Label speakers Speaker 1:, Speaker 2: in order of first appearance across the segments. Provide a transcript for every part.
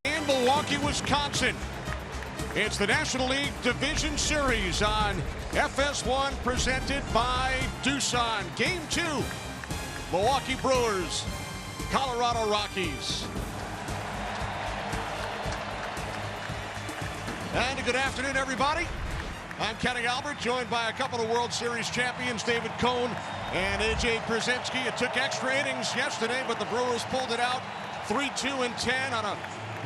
Speaker 1: In Milwaukee, Wisconsin, it's the National League Division Series on FS1 presented by Doosan. Game 2, Milwaukee Brewers, Colorado Rockies. And a good afternoon, everybody. I'm Kenny Albert, joined by a couple of World Series champions, David Cone and A.J. Brzezinski. It took extra innings yesterday, but the Brewers pulled it out 3-2-10 on a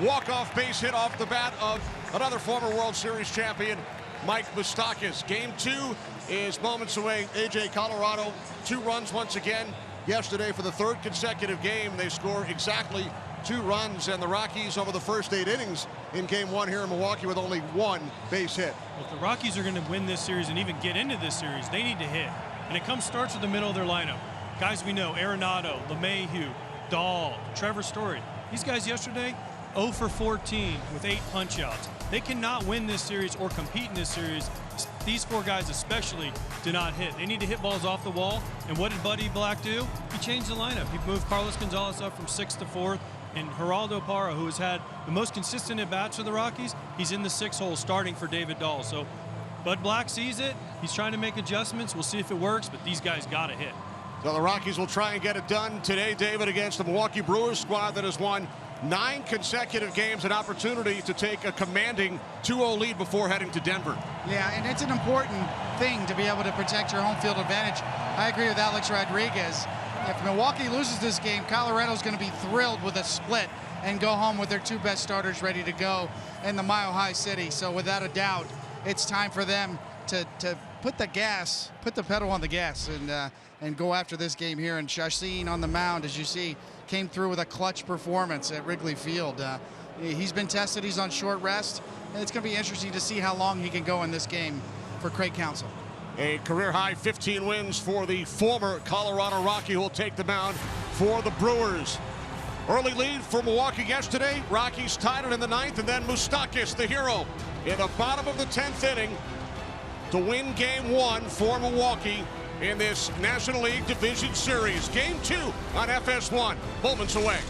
Speaker 1: walk-off base hit off the bat of another former World Series champion, Mike Moustakas. Game 2 is moments away. A.J., Colorado, 2 runs once again yesterday for the 3rd consecutive game. They score exactly 2 runs, and the Rockies over the first 8 innings in Game 1 here in Milwaukee with only 1 base hit.
Speaker 2: Well, if the Rockies are going to win this series and even get into this series, they need to hit. And it starts with the middle of their lineup. Guys we know, Arenado, LeMahieu, Dahl, Trevor Story. These guys yesterday, 0 for 14 with 8 punch-outs. They cannot win this series or compete in this series. These 4 guys especially do not hit. They need to hit balls off the wall. And what did Buddy Black do? He changed the lineup. He moved Carlos Gonzalez up from 6th to 4th. And Geraldo Parra, who has had the most consistent at-bats for the Rockies, he's in the 6th hole starting for David Dahl. So Bud Black sees it. He's trying to make adjustments. We'll see if it works, but these guys got to hit.
Speaker 1: So the Rockies will try and get it done today, David, against the Milwaukee Brewers squad that has won 9 consecutive games, an opportunity to take a commanding 2-0 lead before heading to Denver.
Speaker 3: Yeah, and it's an important thing to be able to protect your home field advantage. I agree with Alex Rodriguez. If Milwaukee loses this game, Colorado's going to be thrilled with a split and go home with their 2 best starters ready to go in the Mile High City. So without a doubt, it's time for them to put the pedal on the gas and go after this game here. And Chacin on the mound, as you see, came through with a clutch performance at Wrigley Field. He's been tested. He's on short rest. And it's going to be interesting to see how long he can go in this game for Craig Counsell.
Speaker 1: A career-high 15 wins for the former Colorado Rocky, who will take the mound for the Brewers. Early lead for Milwaukee yesterday. Rockies tied it in the 9th, and then Moustakas, the hero, in the bottom of the 10th inning to win Game 1 for Milwaukee in this National League Division Series. Game 2 on FS1, moments away.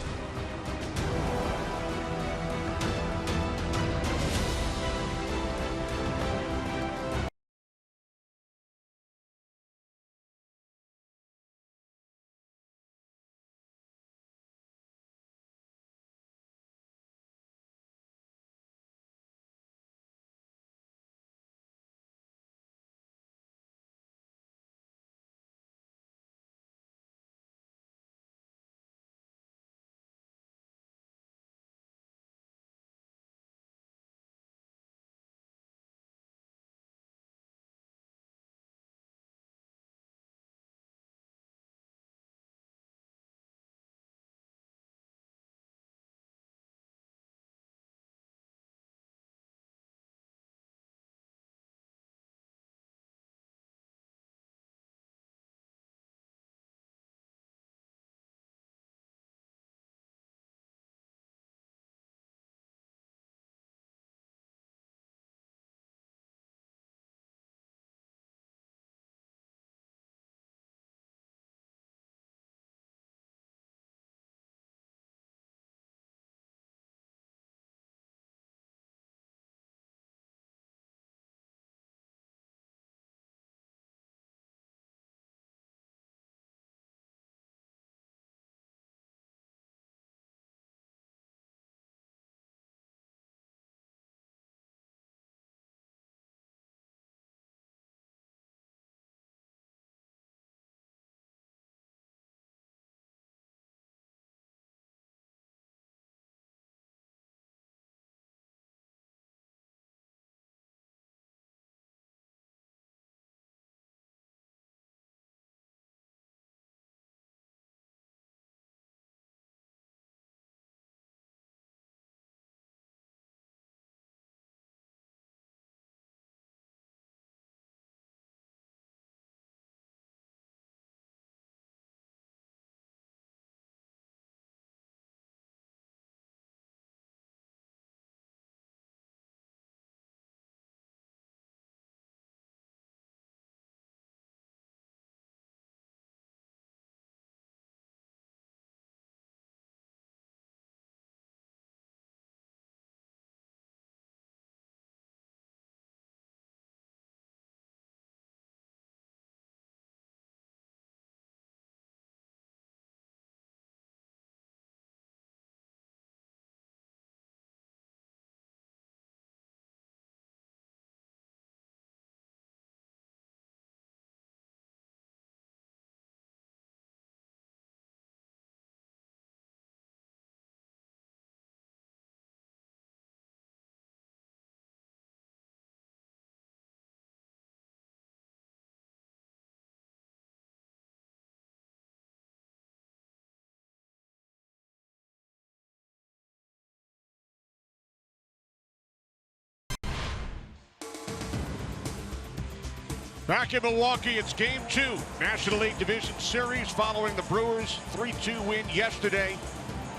Speaker 1: Back in Milwaukee, it's Game 2, National League Division Series following the Brewers' 3-2 win yesterday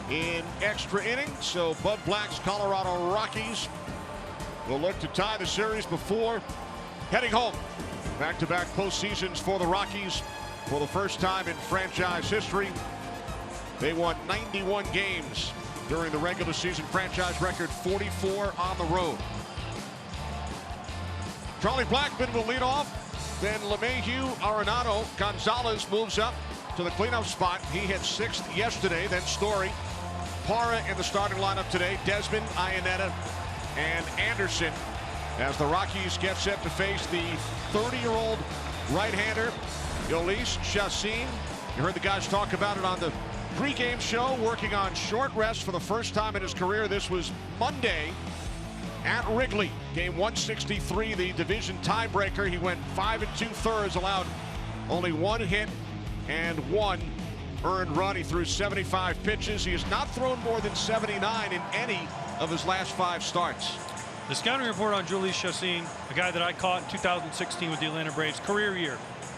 Speaker 1: in extra innings. So Bud Black's Colorado Rockies will look to tie the series before heading home. Back-to-back postseasons for the Rockies for the first time in franchise history. They won 91 games during the regular season, franchise record 44 on the road. Charlie Blackmon will lead off. Then LeMahieu, Arenado, Gonzalez moves up to the cleanup spot. He hit 6th yesterday. Then Story, Parra in the starting lineup today. Desmond, Iannetta, and Anderson as the Rockies get set to face the 30-year-old right-hander, Jhoulys Chacín. You heard the guys talk about it on the pregame show, working on short rest for the first time in his career. This was Monday at Wrigley. Game 163, the division tiebreaker. He went 5 2/3, allowed only 1 hit and 1 earned run. He threw 75 pitches. He has not thrown more than 79 in any of his last 5 starts.
Speaker 2: The scouting report on Jhoulys Chacín, a guy that I caught in 2016 with the Atlanta Braves, career year.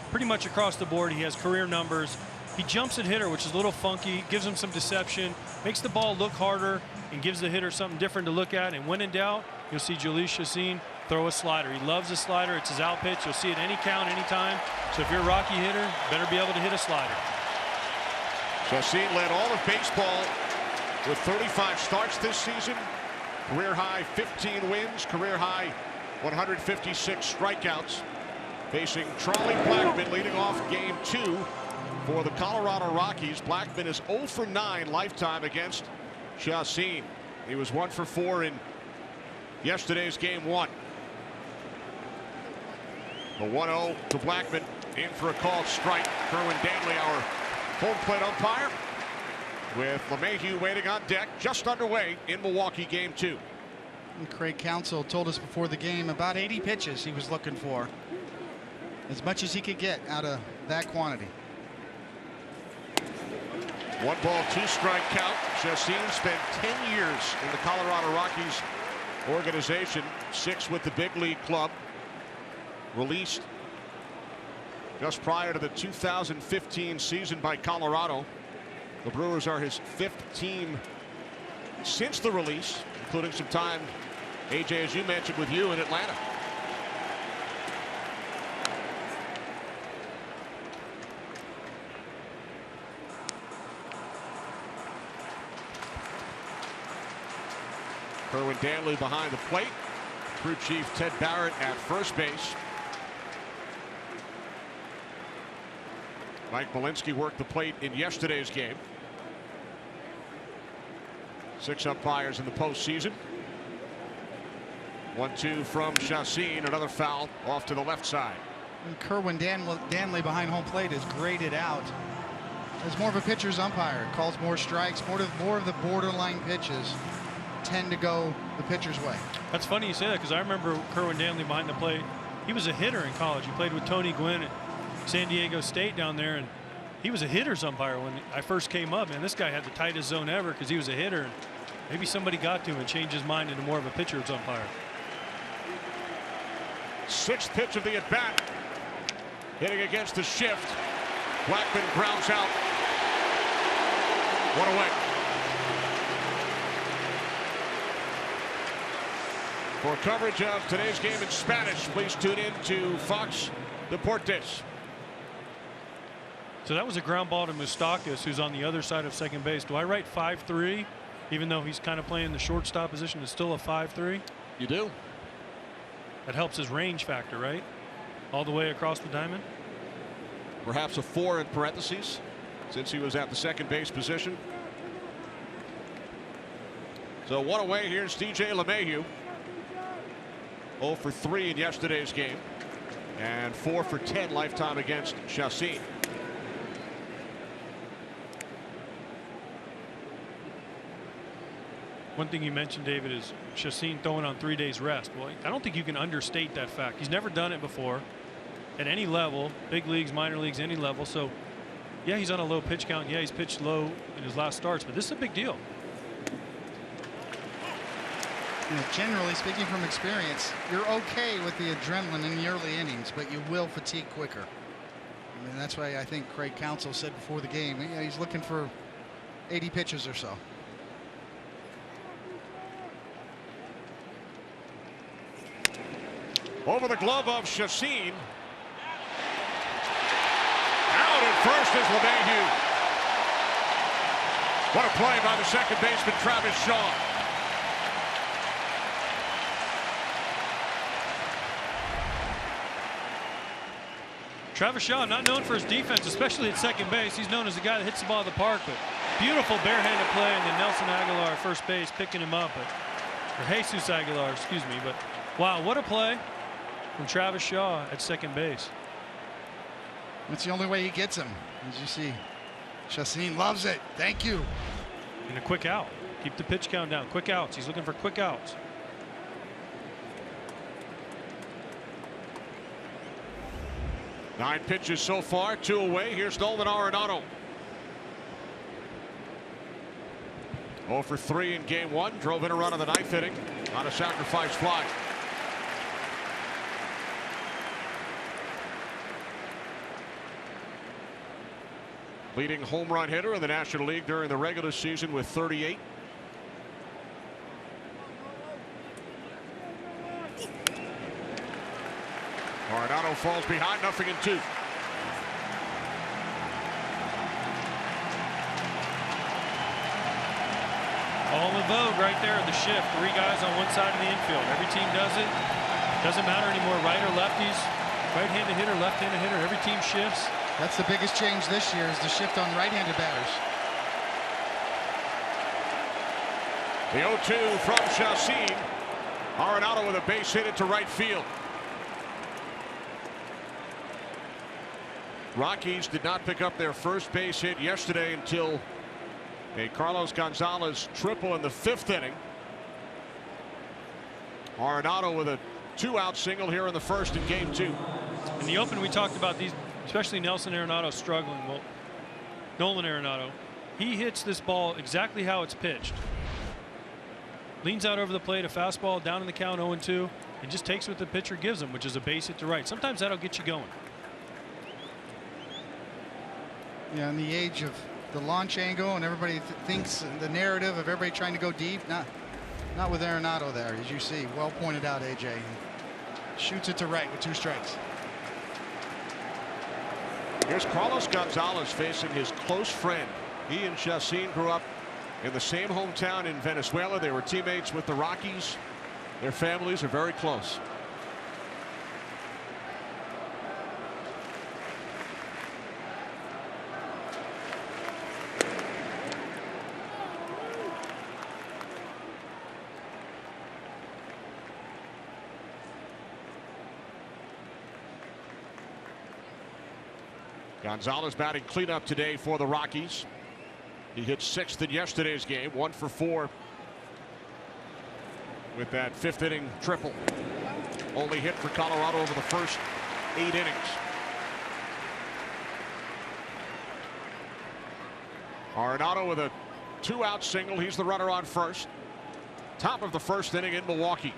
Speaker 2: Pretty much across the board, he has career numbers. He jumps at hitter, which is a little funky, gives him some deception, makes the ball look harder, and gives the hitter something different to look at. And when in doubt, you'll see Jhoulys Chacín throw a slider. He loves the slider. It's his out pitch. You'll see it any count, anytime. So if you're a Rocky hitter, better be able to hit a slider.
Speaker 1: Chacín led all of baseball with 35 starts this season. Career high 15 wins, career high 156 strikeouts. Facing Charlie Blackmon, leading off Game 2 for the Colorado Rockies. Blackmon is 0 for 9 lifetime against Chacín. He was 1 for 4 in yesterday's Game 1. The 1-0 to Blackmon, in for a called strike. Kerwin Danley, our home plate umpire, with LeMahieu waiting on deck, just underway in Milwaukee Game 2.
Speaker 3: And Craig Counsell told us before the game about 80 pitches he was looking for. As much as he could get out of that quantity.
Speaker 1: 1 ball, 2 strike count. Chacín spent 10 years in the Colorado Rockies organization, 6 with the big league club. Released just prior to the 2015 season by Colorado. The Brewers are his 5th team since the release, including some time, AJ, as you mentioned, with you in Atlanta. Kerwin Danley behind the plate. Crew chief Ted Barrett at first base. Mike Malinsky worked the plate in yesterday's game. 6 umpires in the postseason. 1-2 from Chacín. Another foul off to the left side.
Speaker 3: And Kerwin Danley behind home plate is graded out as more of a pitcher's umpire. Calls more strikes, more of the borderline pitches tend to go the pitcher's way.
Speaker 2: That's funny you say that, because I remember Kerwin Danley behind the plate. He was a hitter in college. He played with Tony Gwynn at San Diego State down there, and he was a hitter's umpire when I first came up. Man, this guy had the tightest zone ever because he was a hitter. And maybe somebody got to him and changed his mind into more of a pitcher's umpire.
Speaker 1: 6th pitch of the at-bat. Hitting against the shift. Blackmon grounds out. 1 away. For coverage of today's game in Spanish, please tune in to Fox Deportes.
Speaker 2: So that was a ground ball to Moustakas, who's on the other side of second base. Do I write 5-3, even though he's kind of playing the shortstop position? It's still a 5-3?
Speaker 1: You do.
Speaker 2: That helps his range factor, right? All the way across the diamond?
Speaker 1: Perhaps a 4 in parentheses, since he was at the second base position. So 1 away. Here's DJ LeMahieu. 0 for 3 in yesterday's game, and 4 for 10 lifetime against Chacín.
Speaker 2: One thing you mentioned, David, is Chacín throwing on 3 days rest. Well, I don't think you can understate that fact. He's never done it before at any level, big leagues, minor leagues, any level. So yeah, he's on a low pitch count. Yeah, he's pitched low in his last starts, but this is a big deal.
Speaker 3: You know, generally speaking from experience, you're okay with the adrenaline in the early innings, but you will fatigue quicker. I mean, that's why I think Craig Counsell said before the game, you know, he's looking for 80 pitches or so.
Speaker 1: Over the glove of Chassin. Out at first is LeMahieu. What a play by the second baseman, Travis Shaw.
Speaker 2: Travis Shaw, not known for his defense, especially at second base. He's known as a guy that hits the ball at the park, but beautiful barehanded play, and then Nelson Aguilar, first base, picking him up. Or Jesus Aguilar, excuse me. But wow, what a play from Travis Shaw at second base.
Speaker 3: That's the only way he gets him. As you see, Chassin loves it. Thank you.
Speaker 2: And a quick out. Keep the pitch count down. Quick outs. He's looking for quick outs.
Speaker 1: Nine pitches so far, 2 away. Here's Nolan Arenado. 0 for 3 in game 1. Drove in a run in the 9th inning on a sacrifice fly. Leading home run hitter in the National League during the regular season with 38. Arenado falls behind, 0-2.
Speaker 2: All in vogue right there in the shift. 3 guys on one side of the infield. Every team does it. Doesn't matter anymore, right or lefties. Right-handed hitter, left-handed hitter. Every team shifts.
Speaker 3: That's the biggest change this year, is the shift on right-handed batters.
Speaker 1: The 0-2 from Chassin. Arenado with a base hit into right field. Rockies did not pick up their first base hit yesterday until a Carlos Gonzalez triple in the 5th inning. Arenado with a 2-out single here in the 1st in game 2.
Speaker 2: In the open, we talked about these, especially Nelson Arenado struggling. Well, Nolan Arenado, he hits this ball exactly how it's pitched. Leans out over the plate, a fastball down in the count, 0-2, and just takes what the pitcher gives him, which is a base hit to right. Sometimes that'll get you going.
Speaker 3: Yeah, in the age of the launch angle, and everybody thinks the narrative of everybody trying to go deep, not with Arenado there, as you see. Well pointed out, AJ. Shoots it to right with 2 strikes.
Speaker 1: Here's Carlos Gonzalez facing his close friend. He and Chassin grew up in the same hometown in Venezuela. They were teammates with the Rockies. Their families are very close. Gonzalez batting cleanup today for the Rockies. He hit 6th in yesterday's game, 1 for 4 with that 5th inning triple. Only hit for Colorado over the first 8 innings. Arenado with a 2-out single. He's the runner on first. Top of the 1st inning in Milwaukee.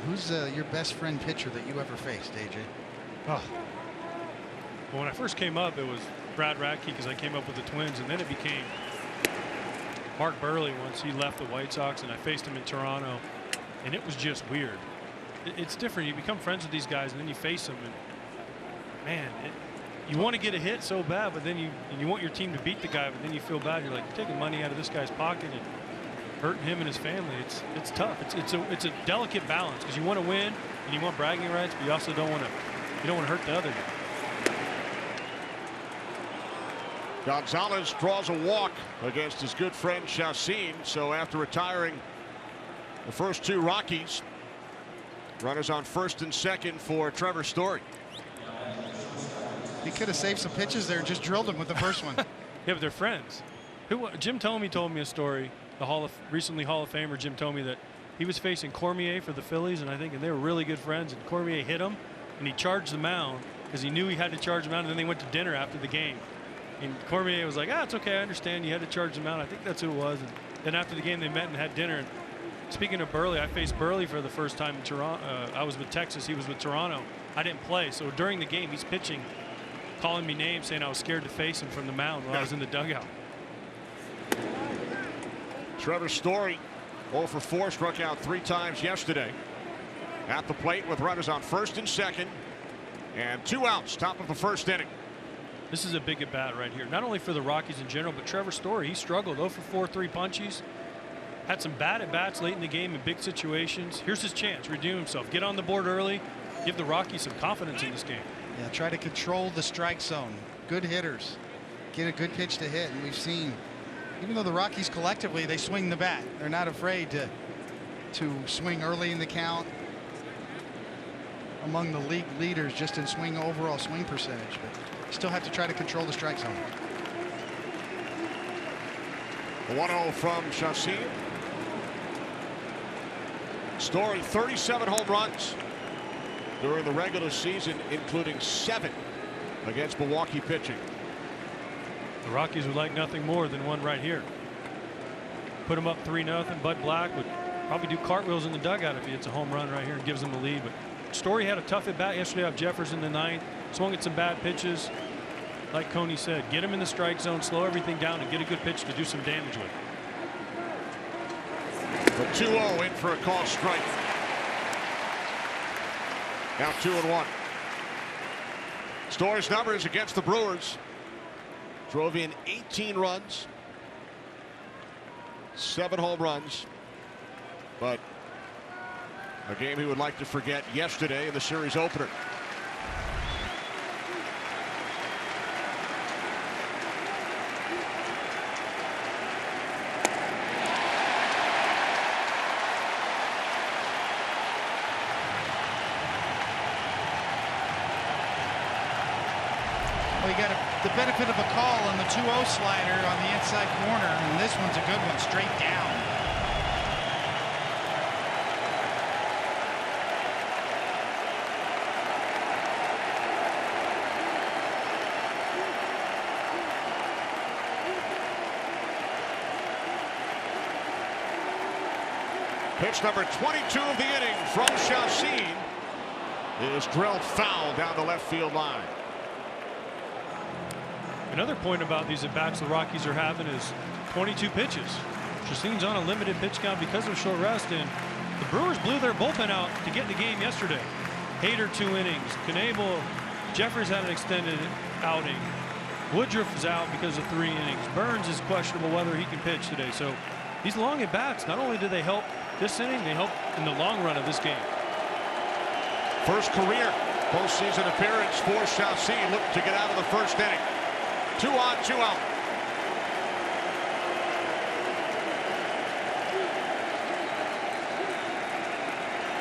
Speaker 3: Who's your best friend pitcher that you ever faced, AJ?
Speaker 2: Oh. Well, when I first came up, it was Brad Radke, because I came up with the Twins, and then it became Mark Burley once he left the White Sox, and I faced him in Toronto, and it was just weird. It's different. You become friends with these guys, and then you face them, and man, you want to get a hit so bad, but then you want your team to beat the guy, but then you feel bad. You're like, you're taking money out of this guy's pocket and hurting him and his family. It's tough. It's a delicate balance, because you want to win and you want bragging rights, but you also don't want to hurt the other guy.
Speaker 1: Gonzalez draws a walk against his good friend Chassin. So after retiring the first 2 Rockies, runners on 1st and 2nd for Trevor Story.
Speaker 3: He could have saved some pitches there and just drilled him with the first one.
Speaker 2: Yeah, but they're friends. Jim Thome told me a story. Recently Hall of Famer Jim Thome, that he was facing Cormier for the Phillies, and they were really good friends. And Cormier hit him, and he charged the mound because he knew he had to charge the mound. And then they went to dinner after the game, and Cormier was like, "Ah, it's okay, I understand. You had to charge the mound." I think that's who it was. And then after the game, they met and had dinner. And speaking of Burley, I faced Burley for the first time in Toronto. I was with Texas. He was with Toronto. I didn't play, so during the game, he's pitching, calling me names, saying I was scared to face him from the mound while I was in the dugout.
Speaker 1: Trevor Story, 0 for 4, struck out 3 times yesterday. At the plate with runners on first and second, and 2 outs, top of the first inning.
Speaker 2: This is a big at bat right here, not only for the Rockies in general, but Trevor Story. He struggled, 0 for 4, 3 punchies. Had some bad at bats late in the game in big situations. Here's his chance, redeem himself, get on the board early, give the Rockies some confidence in this game.
Speaker 3: Yeah, try to control the strike zone. Good hitters get a good pitch to hit, and we've seen, even though the Rockies collectively, they swing the bat. They're not afraid to swing early in the count. Among the league leaders just in overall swing percentage, but still have to try to control the strike zone.
Speaker 1: The 1-0 from Chassin. Story, 37 home runs during the regular season, including 7 against Milwaukee pitching.
Speaker 2: The Rockies would like nothing more than one right here. Put them up 3-0. Bud Black would probably do cartwheels in the dugout if he hits a home run right here and gives them the lead. But Story had a tough at bat yesterday off Jeffers in the 9th. Swung at some bad pitches. Like Coney said, get him in the strike zone, slow everything down, and get a good pitch to do some damage with.
Speaker 1: The 2-0 in for a call strike. Now 2-1. Story's numbers against the Brewers: drove in 18 runs, 7 home runs, but a game he would like to forget yesterday in the series opener.
Speaker 3: Well, you got the benefit of a call on the 2-0 slider on the inside corner, and this one's a good one, straight down.
Speaker 1: Pitch number 22 of the inning from Chassin is drilled foul down the left field line.
Speaker 2: Another point about these at-bats the Rockies are having is 22 pitches. Chassin's on a limited pitch count because of short rest, and the Brewers blew their bullpen out to get in the game yesterday. Hader 2 innings. Knebel, Jeffers had an extended outing. Woodruff is out because of 3 innings. Burns is questionable whether he can pitch today. So these long at-bats, not only do they help this inning, they help in the long run of this game.
Speaker 1: First career postseason appearance for Chassin, looking to get out of the first inning. 2 on, 2 out.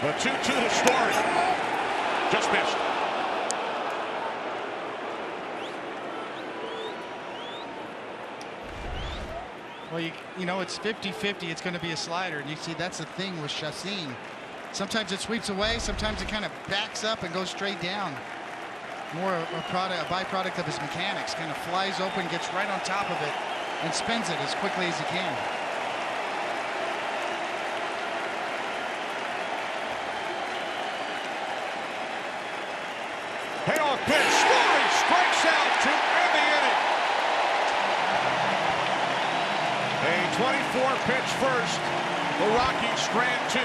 Speaker 1: The 2-2 to Story. Just missed.
Speaker 3: Well, you know, it's 50-50. It's going to be a slider, and you see that's the thing with Chassin. Sometimes it sweeps away, sometimes it kind of backs up and goes straight down. More a byproduct of his mechanics. Kind of flies open, gets right on top of it, and spins it as quickly as he can.
Speaker 1: Payoff pitch. Story strikes out to end the inning. A 24-pitch first. The Rockies strand 2.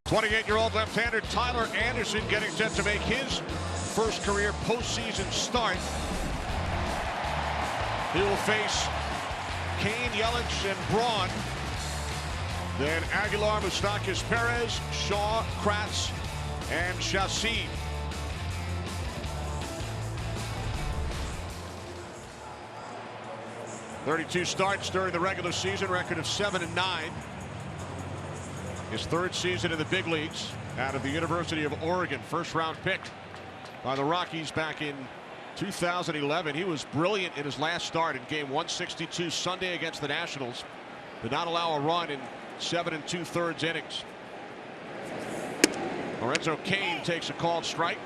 Speaker 1: 28-year-old left-hander Tyler Anderson getting set to make his first career postseason start. He will face Kane, Yelich, and Braun. Then Aguilar, Moustakas, Perez, Shaw, Kratz, and Chassis. .32 starts during the regular season, record of 7-9. His third season in the big leagues out of the University of Oregon. First-round pick by the Rockies back in 2011. He was brilliant in his last start in game 162 Sunday against the Nationals. Did not allow a run in 7 2/3 innings. Lorenzo Cain takes a called strike.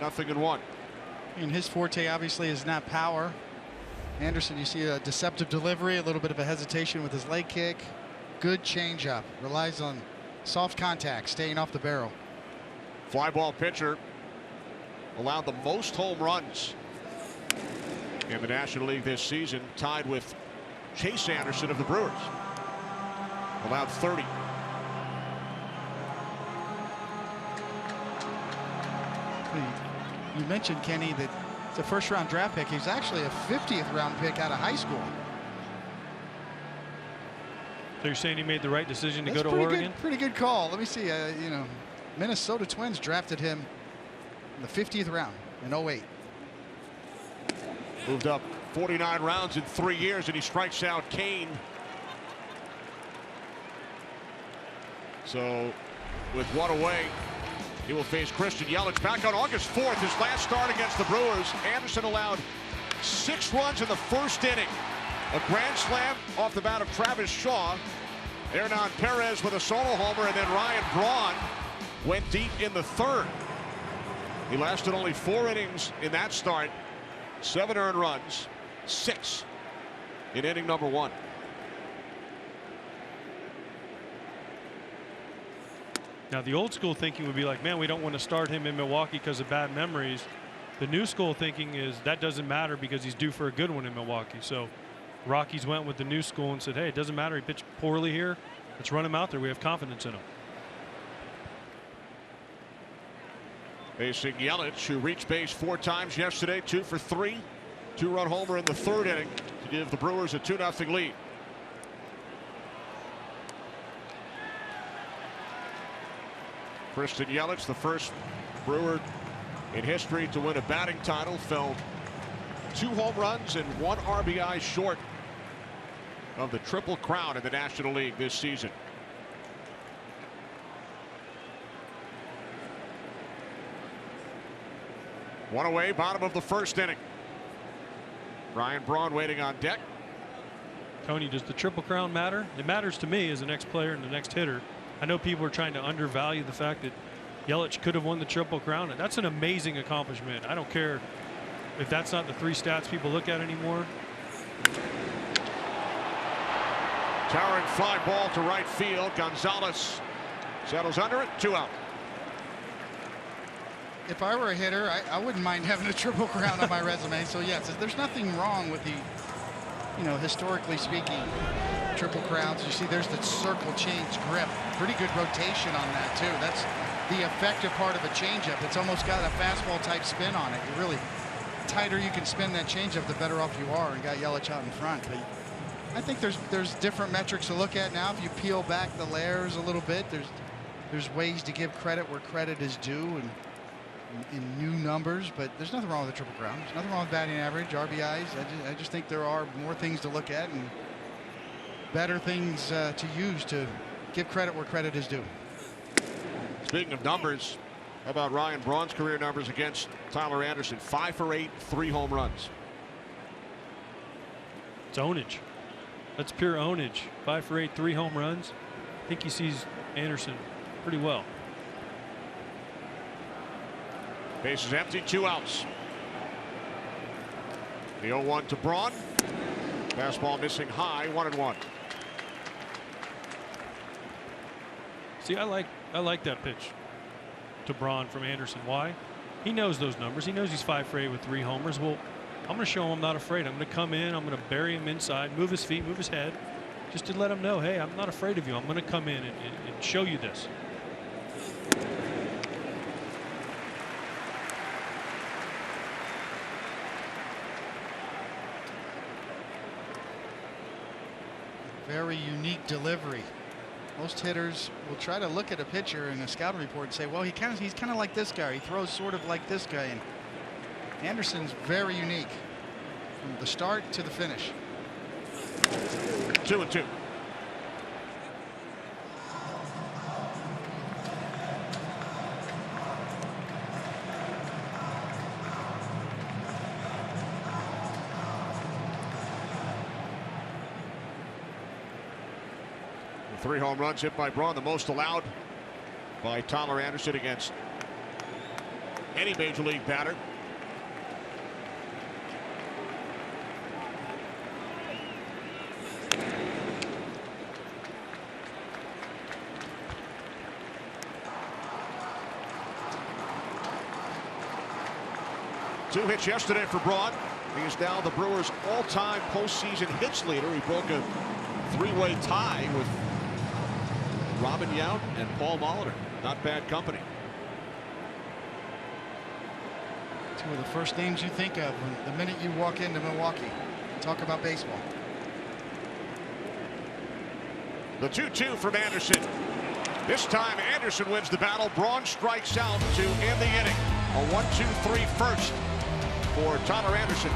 Speaker 1: 0-1.
Speaker 3: And his forte obviously is not power. Anderson, you see a deceptive delivery, a little bit of a hesitation with his leg kick. Good changeup. Relies on soft contact, staying off the barrel.
Speaker 1: Fly ball pitcher. Allowed the most home runs in the National League this season, tied with Chase Anderson of the Brewers. Allowed 30.
Speaker 3: You mentioned, Kenny, that it's a first-round draft pick. He's actually a 50th round pick out of high school.
Speaker 2: So you're saying he made the right decision to go to
Speaker 3: pretty
Speaker 2: Oregon?
Speaker 3: Good, pretty good call. Let me see. You know, Minnesota Twins drafted him in the 50th round in 08.
Speaker 1: Moved up 49 rounds in 3 years, and he strikes out Kane. So with one away, he will face Christian Yelich. Back on August 4th, his last start against the Brewers, Anderson allowed 6 runs in the first inning. A grand slam off the bat of Travis Shaw. Hernan Perez with a solo homer, and then Ryan Braun went deep in the third. He lasted only 4 innings in that start. 7 earned runs, 6 in inning number 1.
Speaker 2: Now, the old school thinking would be like, man, we don't want to start him in Milwaukee because of bad memories. The new school thinking is that doesn't matter because he's due for a good one in Milwaukee. So Rockies went with the new school and said, hey, it doesn't matter. He pitched poorly here. Let's run him out there. We have confidence in him.
Speaker 1: Facing Yelich, who reached base 4 times yesterday, 2 for 3. 2-run homer in the third inning to give the Brewers a 2-0 lead. Christian Yelich, the first Brewer in history to win a batting title, fell 2 home runs and 1 RBI short of the Triple Crown in the National League this season. One away, bottom of the first inning. Ryan Braun waiting on deck.
Speaker 2: Tony, does the Triple Crown matter? It matters to me as the next player and the next hitter. I know people are trying to undervalue the fact that Yelich could have won the Triple Crown, and that's an amazing accomplishment. I don't care if that's not the 3 stats people look at anymore.
Speaker 1: Towering fly ball to right field. Gonzalez settles under it. 2 out.
Speaker 3: If I were a hitter, I wouldn't mind having a Triple Crown on my resume. So yes, there's nothing wrong with the, you know, historically speaking, Triple Crowns. You see there's the circle change grip. Pretty good rotation on that too. That's the effective part of a changeup. It's almost got a fastball type spin on it. You really, tighter you can spin that changeup, the better off you are, and got Yelich out in front. But I think there's different metrics to look at now. If you peel back the layers a little bit, there's ways to give credit where credit is due, and in new numbers, but there's nothing wrong with the Triple Crown. There's nothing wrong with batting average, RBIs. I just think there are more things to look at and better things to use to give credit where credit is due.
Speaker 1: Speaking of numbers, how about Ryan Braun's career numbers against Tyler Anderson? 5 for 8, 3 home runs.
Speaker 2: It's ownage. That's pure ownage. 5 for 8, 3 home runs. I think he sees Anderson pretty well.
Speaker 1: Base is empty, 2 outs. The 0-1 to Braun. Fastball missing high, 1-1.
Speaker 2: See, I like that pitch to Braun from Anderson. Why? He knows those numbers. He knows he's 5 for 8 with 3 homers. Well, I'm going to show him I'm not afraid. I'm going to come in. I'm going to bury him inside, move his feet, move his head, just to let him know, hey, I'm not afraid of you. I'm going to come in and show you this.
Speaker 3: Very unique delivery. Most hitters will try to look at a pitcher in a scouting report and say, well, he's kind of like this guy. He throws sort of like this guy. And Anderson's very unique from the start to the finish.
Speaker 1: 2-2. Three home runs hit by Braun, the most allowed by Tyler Anderson against any major league batter. Two hits yesterday for Braun. He is now the Brewers' all-time postseason hits leader. He broke a three-way tie with Robin Yount and Paul Molitor. Not bad company.
Speaker 3: Two of the first names you think of the minute you walk into Milwaukee. Talk about baseball.
Speaker 1: The 2-2 from Anderson. This time Anderson wins the battle. Braun strikes out to end the inning. A 1-2-3 first for Tyler Anderson.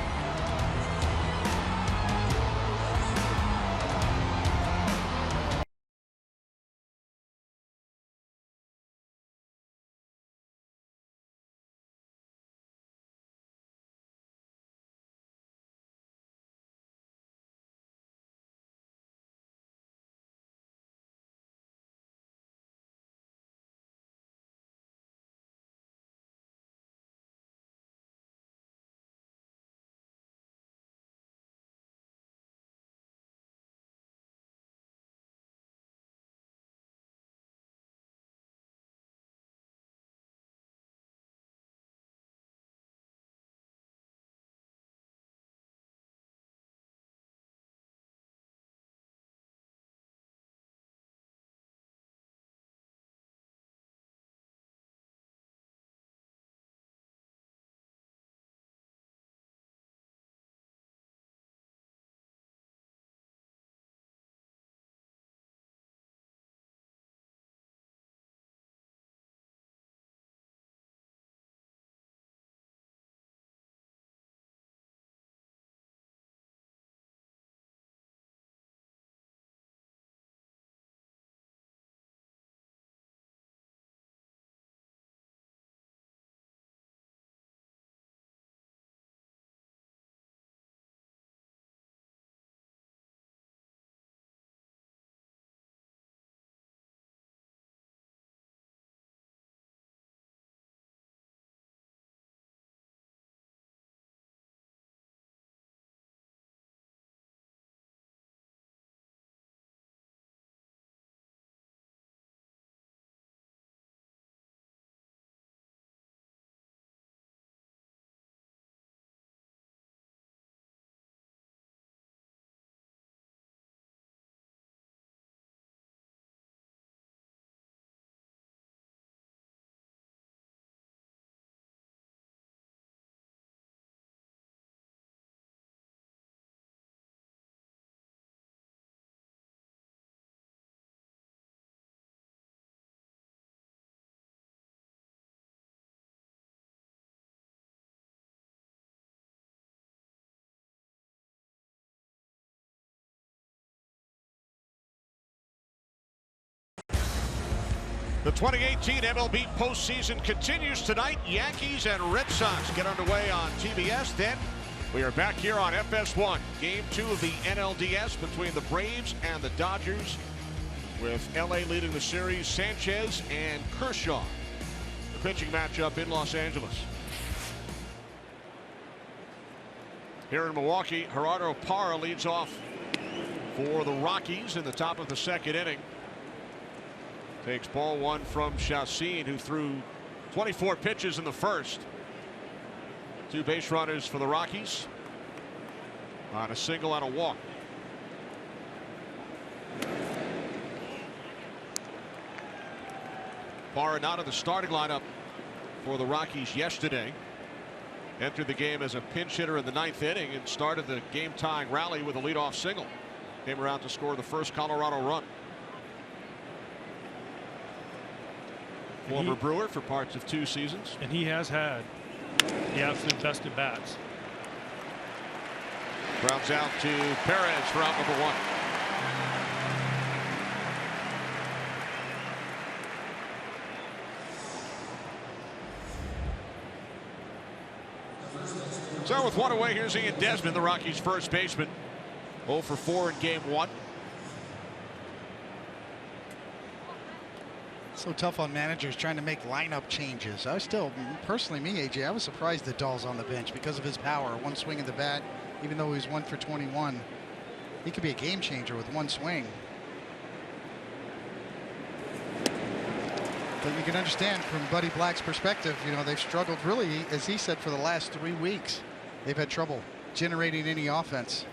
Speaker 1: The 2018 MLB postseason continues tonight. Yankees and Red Sox get underway on TBS. Then we are back here on FS1. Game 2 of the NLDS between the Braves and the Dodgers, with LA leading the series. Sanchez and Kershaw, the pitching matchup in Los Angeles. Here in Milwaukee, Gerardo Parra leads off for the Rockies in the top of the second inning. Takes ball one from Chacin, who threw 24 pitches in the first. Two base runners for the Rockies on a single and a walk. Parra not in the starting lineup for the Rockies yesterday. Entered the game as a pinch hitter in the 9th inning and started the game-tying rally with a leadoff single. Came around to score the first Colorado run. Former Brewer for parts of 2 seasons.
Speaker 2: And he has had the absolute best at bats.
Speaker 1: Grounds out to Perez for out number 1. So with 1 away, here's Ian Desmond, the Rockies' first baseman. 0 for 4 in game 1.
Speaker 3: So tough on managers trying to make lineup changes. I was still, personally, me, AJ, I was surprised that Dahl's on the bench because of his power. 1 swing of the bat, even though he's 1 for 21. He could be a game changer with 1 swing. But you can understand from Buddy Black's perspective, you know, they've struggled really, as he said, for the last 3 weeks. They've had trouble generating any offense.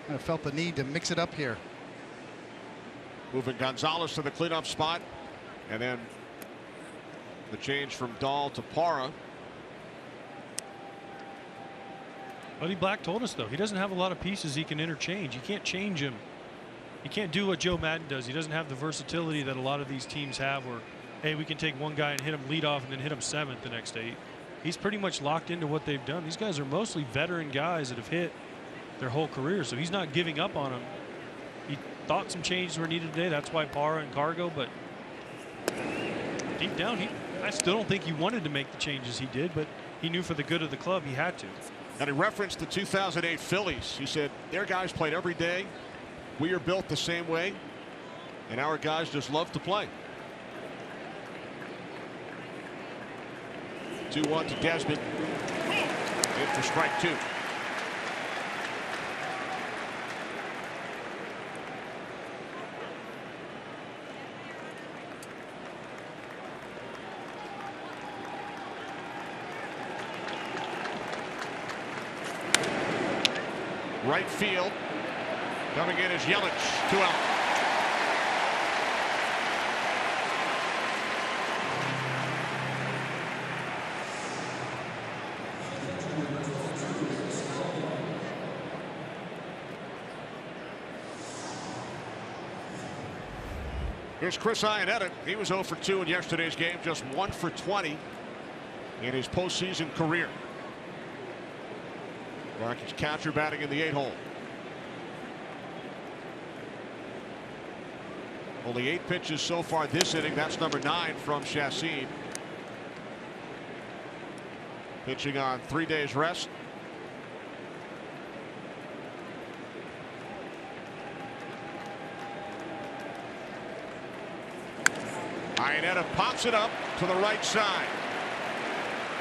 Speaker 3: And have felt the need to mix it up here.
Speaker 1: Moving Gonzalez to the cleanup spot. And then the change from Dahl to Parra.
Speaker 2: Buddy Black told us, though, he doesn't have a lot of pieces he can interchange. You can't change him. You can't do what Joe Madden does. He doesn't have the versatility that a lot of these teams have where, hey, we can take one guy and hit him lead off and then hit him 7th the next 8. He's pretty much locked into what they've done. These guys are mostly veteran guys that have hit their whole career, so he's not giving up on them. He thought some changes were needed today. That's why Parra and Cargo, but deep down, I still don't think he wanted to make the changes he did, but he knew for the good of the club he had to.
Speaker 1: And he referenced the 2008 Phillies. He said their guys played every day. We are built the same way, and our guys just love to play. 2-1 to Desmond. In for strike 2. Right field. Coming in is Yelich. 2 out. Here's Chris Iannetta. He was 0 for 2 in yesterday's game, just 1 for 20 in his postseason career. Rockies catcher batting in the 8-hole. Only 8 pitches so far this inning. That's number 9 from Chassin. Pitching on 3 days rest. Iannetta pops it up to the right side.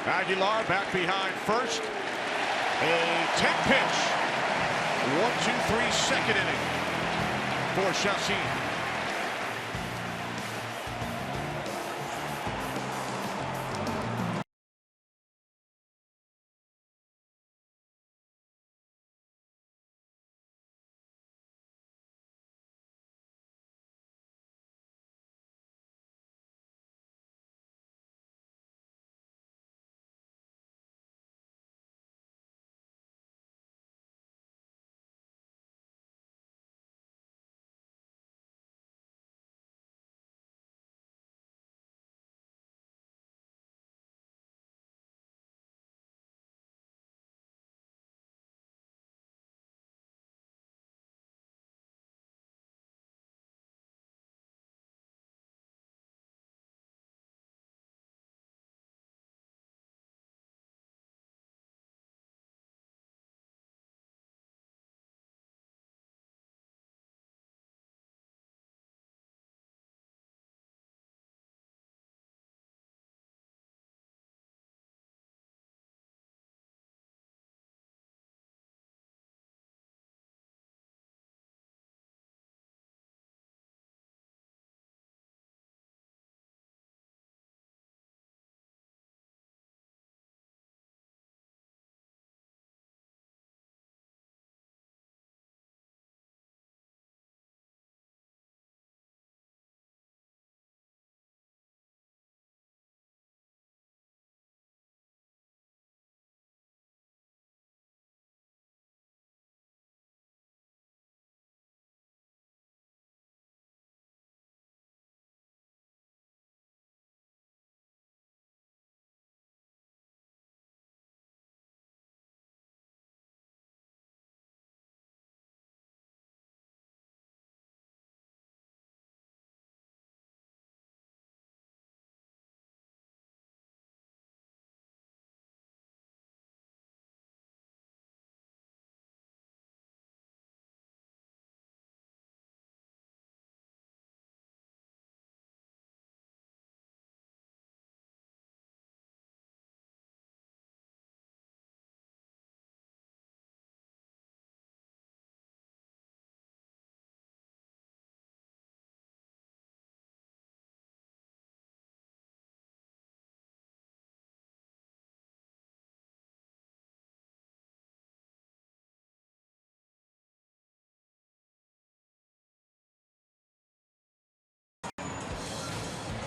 Speaker 1: Aguilar back behind first. A 10 pitch. 1-2-3 second inning for Chassin.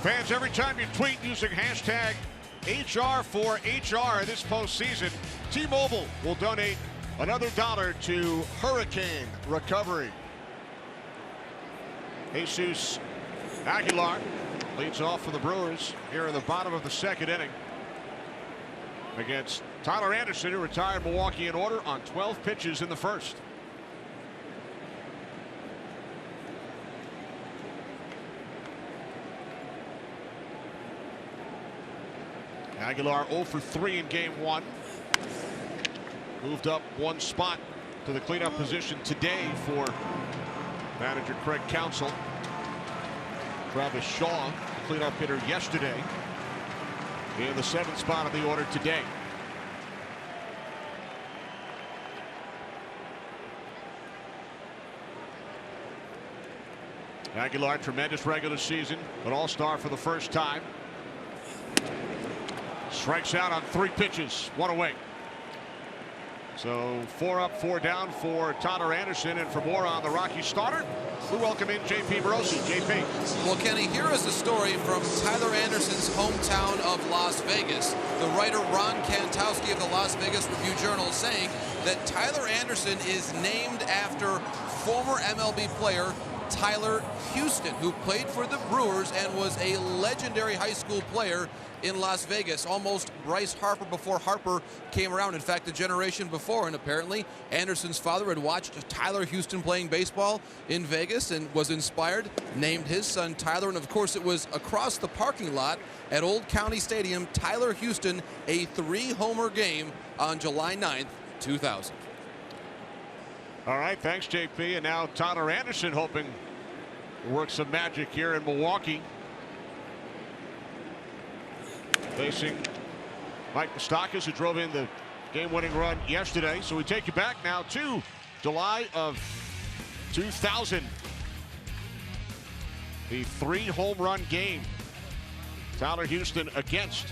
Speaker 1: Fans, every time you tweet using hashtag HR4HR this postseason, T-Mobile will donate another $1 to hurricane recovery. Jesus Aguilar leads off for the Brewers here in the bottom of the second inning against Tyler Anderson, who retired Milwaukee in order on 12 pitches in the first. Aguilar 0 for 3 in game 1. Moved up 1 spot to the cleanup position today for manager Craig Counsell. Travis Shaw, the cleanup hitter yesterday, in the 7th spot of the order today. Aguilar, tremendous regular season, an all-star for the first time. Strikes out on 3 pitches, 1 away. So 4 up, 4 down for Tyler Anderson, and for more on the Rocky starter, we welcome in JP Morosi. JP.
Speaker 4: Well, Kenny, here is a story from Tyler Anderson's hometown of Las Vegas. The writer Ron Kantowski of the Las Vegas Review-Journal saying that Tyler Anderson is named after former MLB player Tyler Houston, who played for the Brewers and was a legendary high school player in Las Vegas, almost Bryce Harper before Harper came around. In fact, the generation before, and apparently Anderson's father had watched Tyler Houston playing baseball in Vegas and was inspired, named his son Tyler, and of course it was across the parking lot at Old County Stadium, Tyler Houston, a 3-homer game on July 9th, 2000.
Speaker 1: All right, thanks JP. And now Tyler Anderson hoping to work some magic here in Milwaukee, facing Mike Moustakas, who drove in the game-winning run yesterday. So we take you back now to July of 2000. The 3-home run game. Tyler Houston against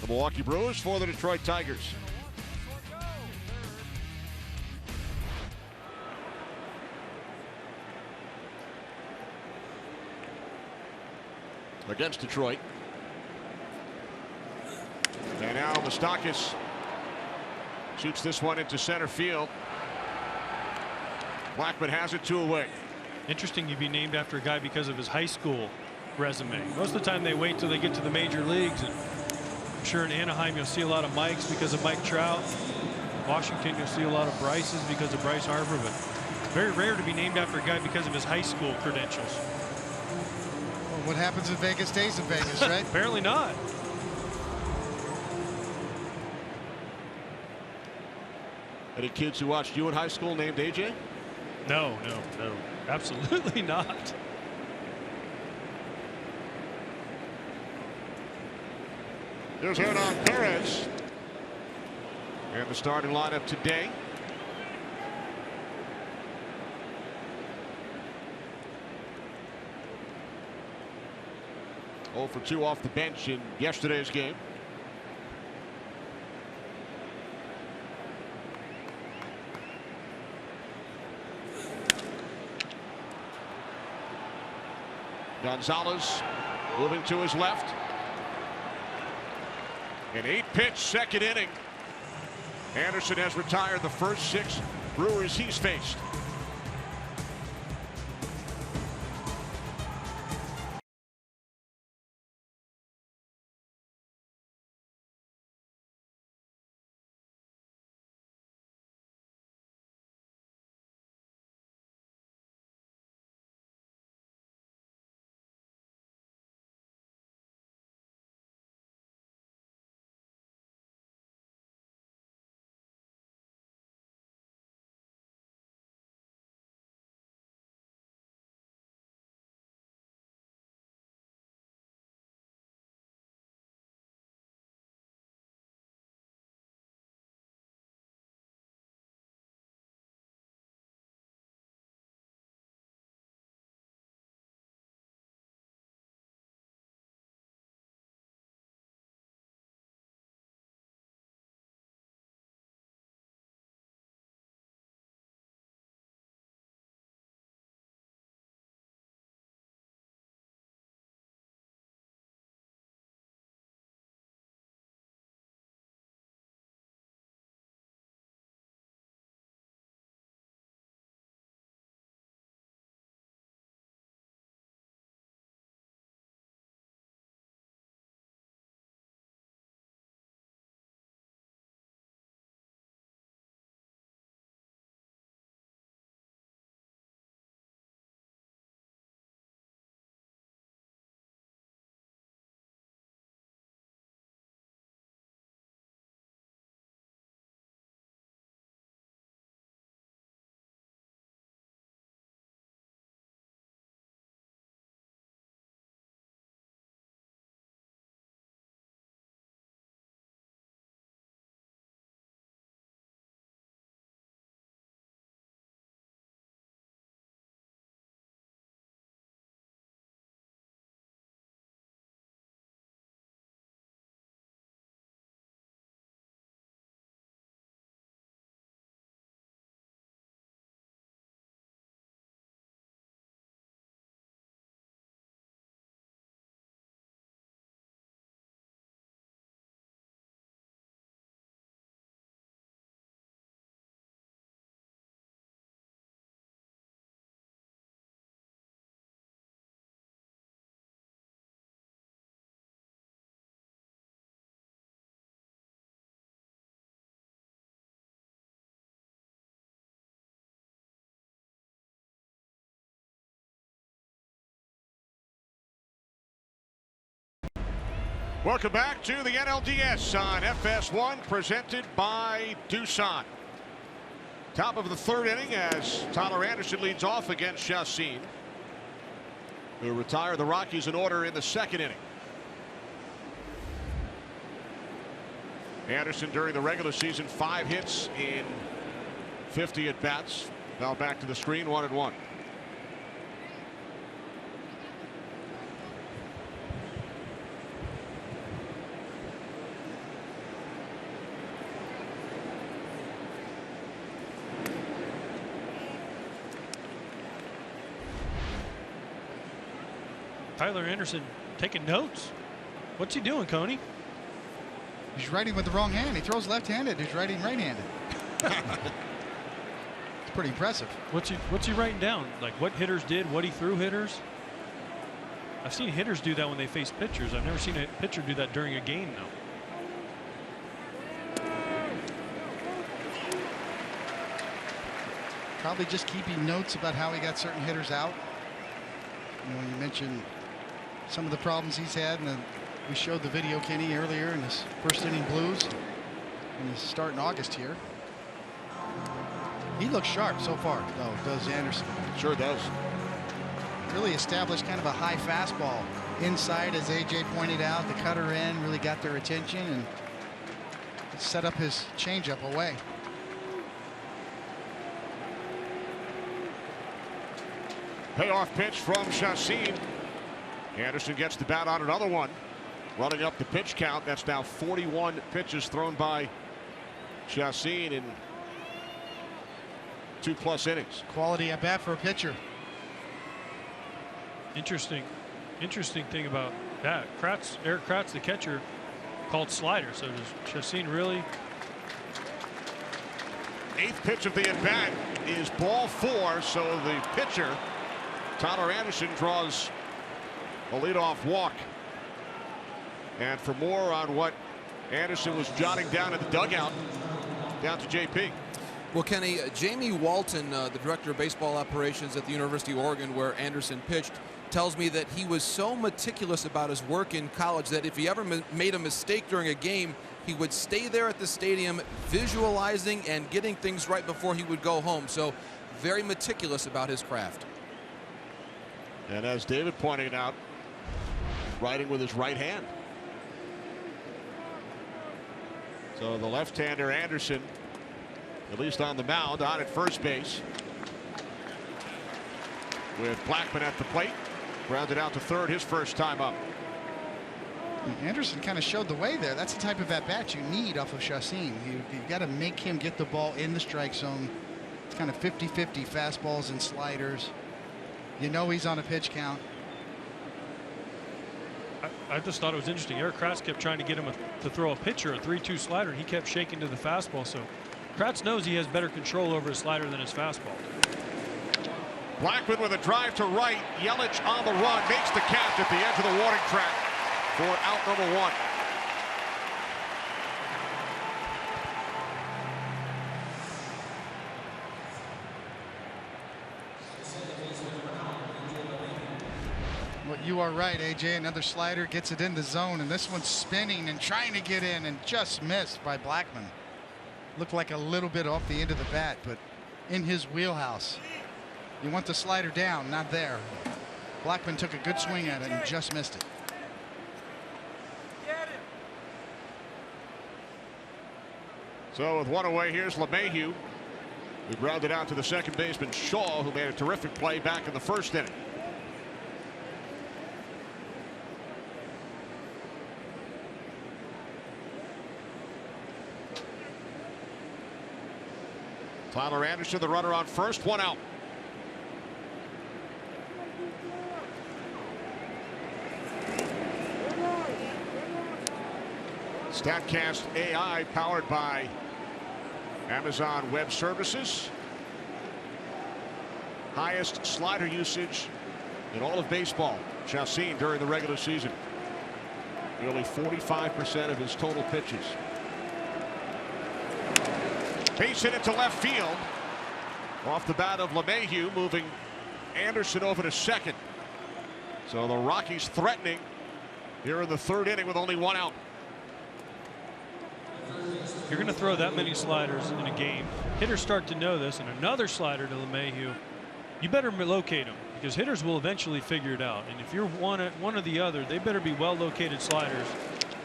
Speaker 1: the Milwaukee Brewers for the Detroit Tigers. Against Detroit. And now Moustakas shoots this one into center field. Blackman has it 2 away.
Speaker 2: Interesting you'd be named after a guy because of his high school resume. Most of the time they wait till they get to the major leagues, and I'm sure in Anaheim you'll see a lot of Mikes because of Mike Trout. Washington you'll see a lot of Bryces because of Bryce Harper, but very rare to be named after a guy because of his high school credentials.
Speaker 3: Well, what happens in Vegas stays in Vegas, right?
Speaker 2: Apparently not.
Speaker 1: Any kids who watched you in high school named AJ?
Speaker 2: No, absolutely not.
Speaker 1: There's Hernan Perez in the starting lineup today. Oh for 2 off the bench in yesterday's game. Gonzalez moving to his left. An 8-pitch second inning. Anderson has retired the first 6 Brewers he's faced. Welcome back to the NLDS on FS1, presented by Doosan. Top of the third inning as Tyler Anderson leads off against Chassin, who retired the Rockies in order in the second inning. Anderson during the regular season, 5 hits in 50 at bats. Now back to the screen, 1-1.
Speaker 2: Tyler Anderson taking notes. What's he doing, Coney?
Speaker 3: He's writing with the wrong hand. He throws left-handed. He's writing right-handed. It's pretty impressive.
Speaker 2: What's he writing down? Like what hitters did, what he threw hitters? I've seen hitters do that when they face pitchers. I've never seen a pitcher do that during a game, though.
Speaker 3: Probably just keeping notes about how he got certain hitters out. You know, you mentioned some of the problems he's had, and we showed the video, Kenny, earlier in his first inning blues in his start in August here. He looks sharp so far, though, does Anderson.
Speaker 1: Sure does.
Speaker 3: Really established kind of a high fastball inside, as AJ pointed out. The cutter in really got their attention and set up his changeup away.
Speaker 1: Payoff pitch from Chassin. Anderson gets the bat on another one, running up the pitch count. That's now 41 pitches thrown by Chassin in 2+ innings.
Speaker 3: Quality at bat for a pitcher.
Speaker 2: Interesting thing about that. Eric Kratz, the catcher, called slider. So does Chassin really?
Speaker 1: 8th pitch of the at bat is ball 4. So the pitcher, Tyler Anderson, draws a leadoff walk. And for more on what Anderson was jotting down at the dugout, down to JP.
Speaker 4: Well, Kenny, Jamie Walton, the director of baseball operations at the University of Oregon, where Anderson pitched, tells me that he was so meticulous about his work in college that if he ever made a mistake during a game, he would stay there at the stadium visualizing and getting things right before he would go home. So very meticulous about his craft.
Speaker 1: And as David pointed out, writing with his right hand. So the left-hander Anderson, at least on the mound, on at first base, with Blackman at the plate. Grounded out to third, his first time up.
Speaker 3: Anderson kind of showed the way there. That's the type of at-bat you need off of Chassin. You've got to make him get the ball in the strike zone. It's kind of 50-50 fastballs and sliders. You know he's on a pitch count.
Speaker 2: I just thought it was interesting. Eric Kratz kept trying to get him to throw a pitcher, a 3-2 slider, and he kept shaking to the fastball. So Kratz knows he has better control over his slider than his fastball.
Speaker 1: Blackman with a drive to right. Yelich on the run, makes the catch at the edge of the warning track for out number 1.
Speaker 3: Well, you are right, AJ. Another slider gets it in the zone, and this one's spinning and trying to get in and just missed by Blackman. Looked like a little bit off the end of the bat, but in his wheelhouse. You want the slider down, not there. Blackman took a good swing at it and just missed it.
Speaker 1: So with one away, here's LeMahieu, who grounded out to the second baseman Shaw, who made a terrific play back in the first inning. Tyler Anderson, the runner on first, 1 out. StatCast AI, powered by Amazon Web Services. Highest slider usage in all of baseball. Chassin during the regular season. Nearly 45% of his total pitches. Base hit it to left field. Off the bat of LeMahieu, moving Anderson over to second. So the Rockies threatening here in the third inning with only 1 out.
Speaker 2: You're going to throw that many sliders in a game. Hitters start to know this, and another slider to LeMahieu. You better locate them because hitters will eventually figure it out. And if you're one or the other, they better be well located sliders,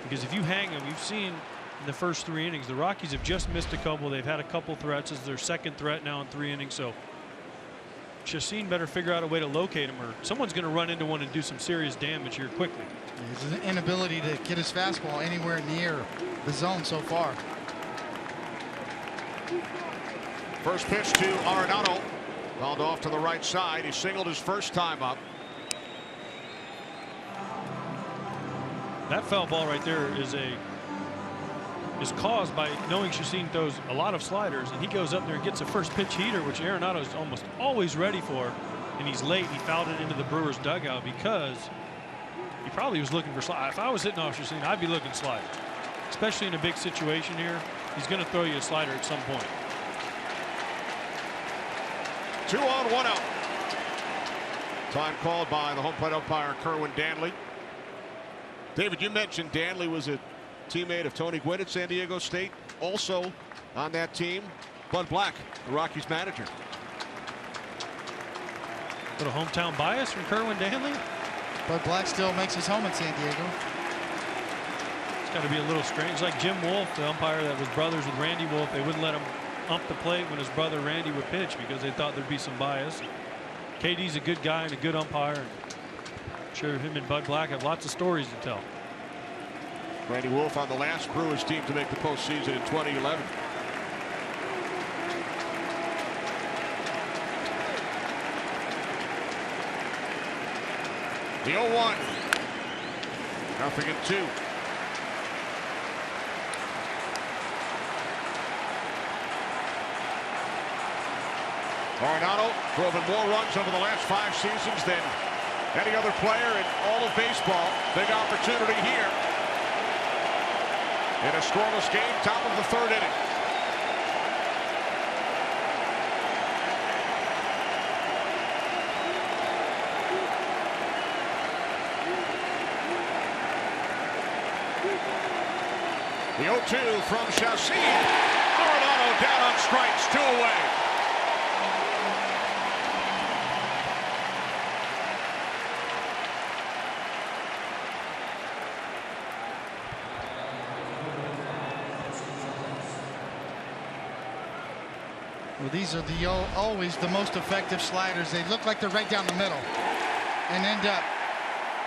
Speaker 2: because if you hang them, you've seen in the first 3 innings, the Rockies have just missed a couple. They've had a couple threats. This is their second threat now in 3 innings. So Chacin better figure out a way to locate him, or someone's going to run into one and do some serious damage here quickly.
Speaker 3: His inability to get his fastball anywhere near the zone so far.
Speaker 1: First pitch to Arenado. Fouled off to the right side. He singled his first time up.
Speaker 2: That foul ball right there is caused by knowing Chacin throws a lot of sliders, and he goes up there and gets a first pitch heater, which Arenado is almost always ready for, and he's late. He fouled it into the Brewers dugout because he probably was looking for slide. If I was hitting off Chacin, I'd be looking slider, especially in a big situation here. He's going to throw you a slider at some point.
Speaker 1: 2 on, 1 out. Time called by the home plate umpire, Kerwin Danley. David, you mentioned Danley was a teammate of Tony Gwynn at San Diego State. Also on that team, Bud Black, the Rockies manager.
Speaker 2: Little hometown bias from Kerwin Danley.
Speaker 3: Bud Black still makes his home in San Diego.
Speaker 2: It's got to be a little strange. Like Jim Wolf, the umpire that was brothers with Randy Wolf, they wouldn't let him ump the plate when his brother Randy would pitch because they thought there'd be some bias. KD's a good guy and a good umpire. I'm sure him and Bud Black have lots of stories to tell.
Speaker 1: Randy Wolf on the last Brewers team to make the postseason in 2011. The 0-1. 0-2. Arenado drove in more runs over the last 5 seasons than any other player in all of baseball. Big opportunity here in a scoreless game, top of the 3rd inning. The 0-2 from Chacin. Arenado down on strikes, 2 away.
Speaker 3: Well, these are always the most effective sliders. They look like they're right down the middle and end up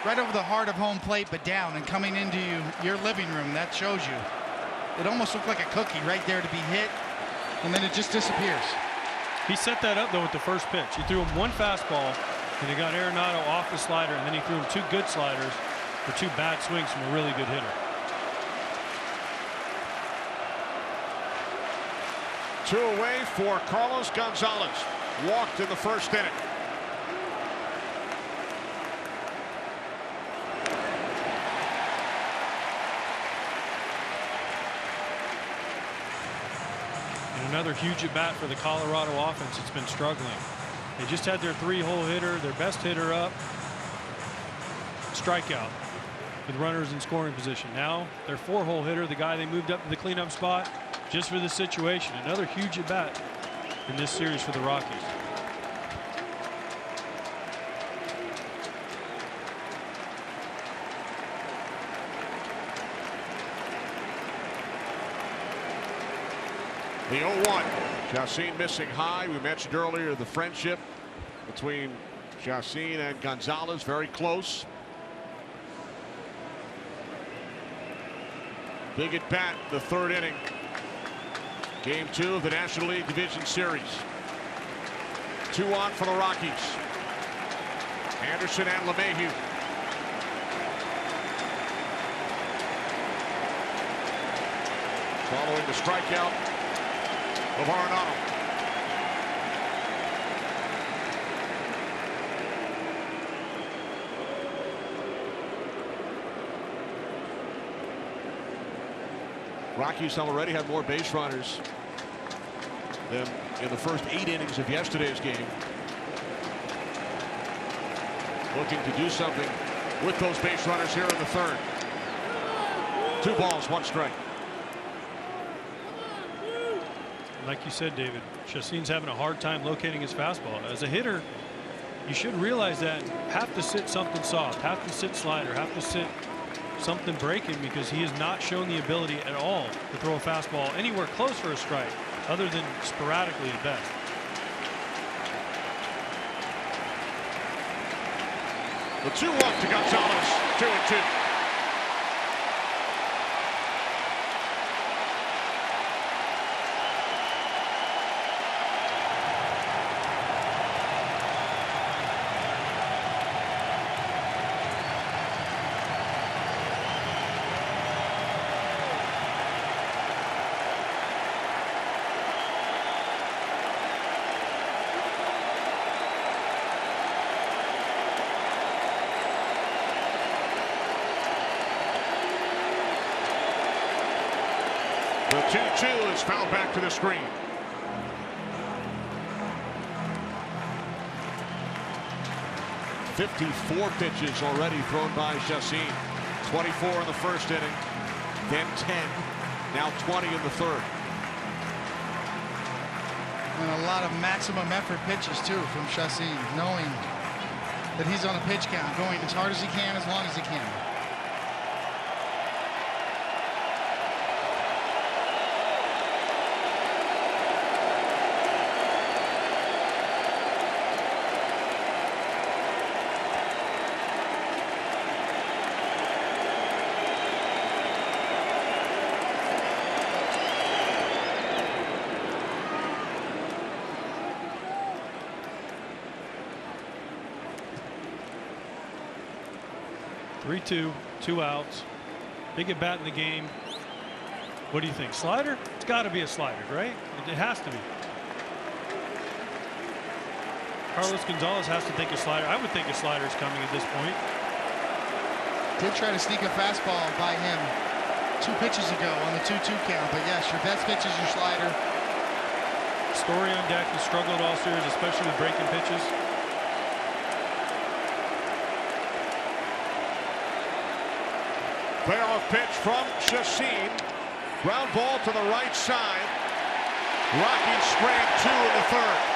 Speaker 3: right over the heart of home plate, but down and coming into your living room. That shows you. It almost looked like a cookie right there to be hit, and then it just disappears.
Speaker 2: He set that up, though, with the first pitch. He threw him 1 fastball, and he got Arenado off the slider, and then he threw him 2 good sliders for 2 bad swings from a really good hitter.
Speaker 1: 2 away for Carlos Gonzalez. Walked in the first inning.
Speaker 2: And another huge at bat for the Colorado offense. It's been struggling. They just had their 3-hole hitter, their best hitter up. Strikeout with runners in scoring position. Now their 4-hole hitter, the guy they moved up to the cleanup spot just for this situation. Another huge at bat in this series for the Rockies.
Speaker 1: The 0-1. Chacin missing high. We mentioned earlier the friendship between Chacin and Gonzalez, very close. Big at bat, the 3rd inning. Game 2 of the National League Division Series. 2 on for the Rockies. Anderson and LeMahieu. Following the strikeout of Arenado. Rockies have already had more base runners than in the first 8 innings of yesterday's game. Looking to do something with those base runners here in the third. 2 balls, 1 strike.
Speaker 2: Like you said, David, Chassin's having a hard time locating his fastball. As a hitter, you should realize that. Have to sit something soft, have to sit slider, have to sit something breaking, because he has not shown the ability at all to throw a fastball anywhere close for a strike, other than sporadically at best.
Speaker 1: The 2-1 to Gonzalez, 2-2. The 2-2 is fouled back to the screen. "54 pitches already thrown by Chassin. 24 in the first inning, then 10, now 20 in the third.
Speaker 3: And a lot of maximum effort pitches too from Chassin, knowing that he's on a pitch count, going as hard as he can, as long as he can.
Speaker 2: Three-two, 2 outs. Big at bat in the game. What do you think? Slider? It's got to be a slider, right? It has to be. Carlos Gonzalez has to think a slider. I would think a slider is coming at this point.
Speaker 3: Did try to sneak a fastball by him 2 pitches ago on the 2-2 count, but yes, your best pitch is your slider.
Speaker 2: Story on deck. He struggled all series, especially with breaking pitches.
Speaker 1: Playoff pitch from Chassin. Ground ball to the right side. Rockies strand 2 in the third.